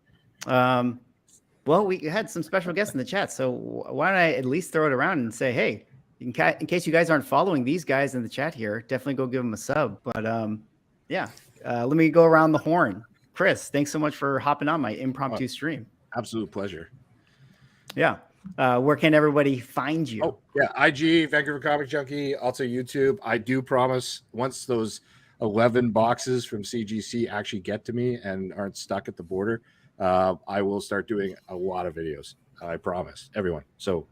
Well, we had some special guests in the chat, so why don't I at least throw it around and say, hey, in case you guys aren't following these guys in the chat here, definitely go give them a sub. But let me go around the horn. Chris, thanks so much for hopping on my impromptu stream. Absolute pleasure. Yeah. Where can everybody find you? Oh, yeah. IG, Vancouver Comic Junkie, also YouTube. I do promise once those 11 boxes from CGC actually get to me and aren't stuck at the border, I will start doing a lot of videos. I promise everyone. So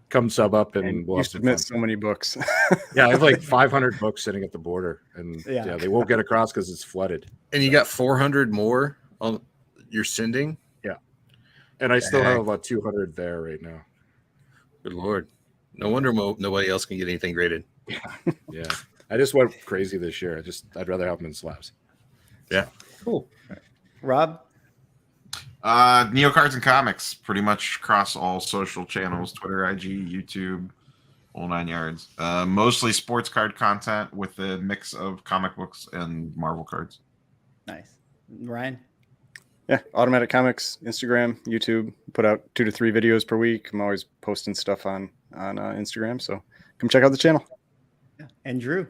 come sub up and And we'll you have some submit fun. so many books. Yeah, I have like 500 books sitting at the border, and Yeah. yeah, they won't get across because it's flooded. And you got 400 more on you're sending? And I still Dang. have about 200 there right now. Good Lord. No wonder nobody else can get anything graded. Yeah. I just went crazy this year. I'd rather have them in slabs. Yeah. Cool. Rob? Neo Cards and Comics, pretty much across all social channels, Twitter, IG, YouTube, all 9 yards. Mostly sports card content with a mix of comic books and Marvel cards. Nice. Ryan? Yeah, Automatic Comics, Instagram, YouTube. Put out 2 to 3 videos per week. I'm always posting stuff on Instagram, so come check out the channel. Yeah. And Drew?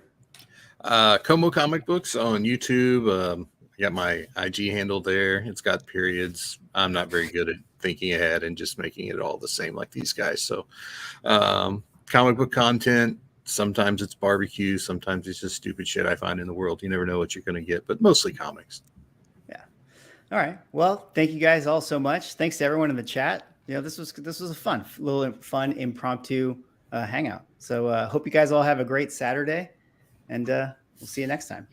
Como Comic Books on YouTube. I got my IG handle there. It's got periods. I'm not very good at thinking ahead and just making it all the same like these guys. So comic book content, sometimes it's barbecue, sometimes it's just stupid shit I find in the world. You never know what you're going to get, but mostly comics. Yeah. All right. Well, thank you guys all so much. Thanks to everyone in the chat. This was a little fun impromptu hangout. So hope you guys all have a great Saturday, and we'll see you next time.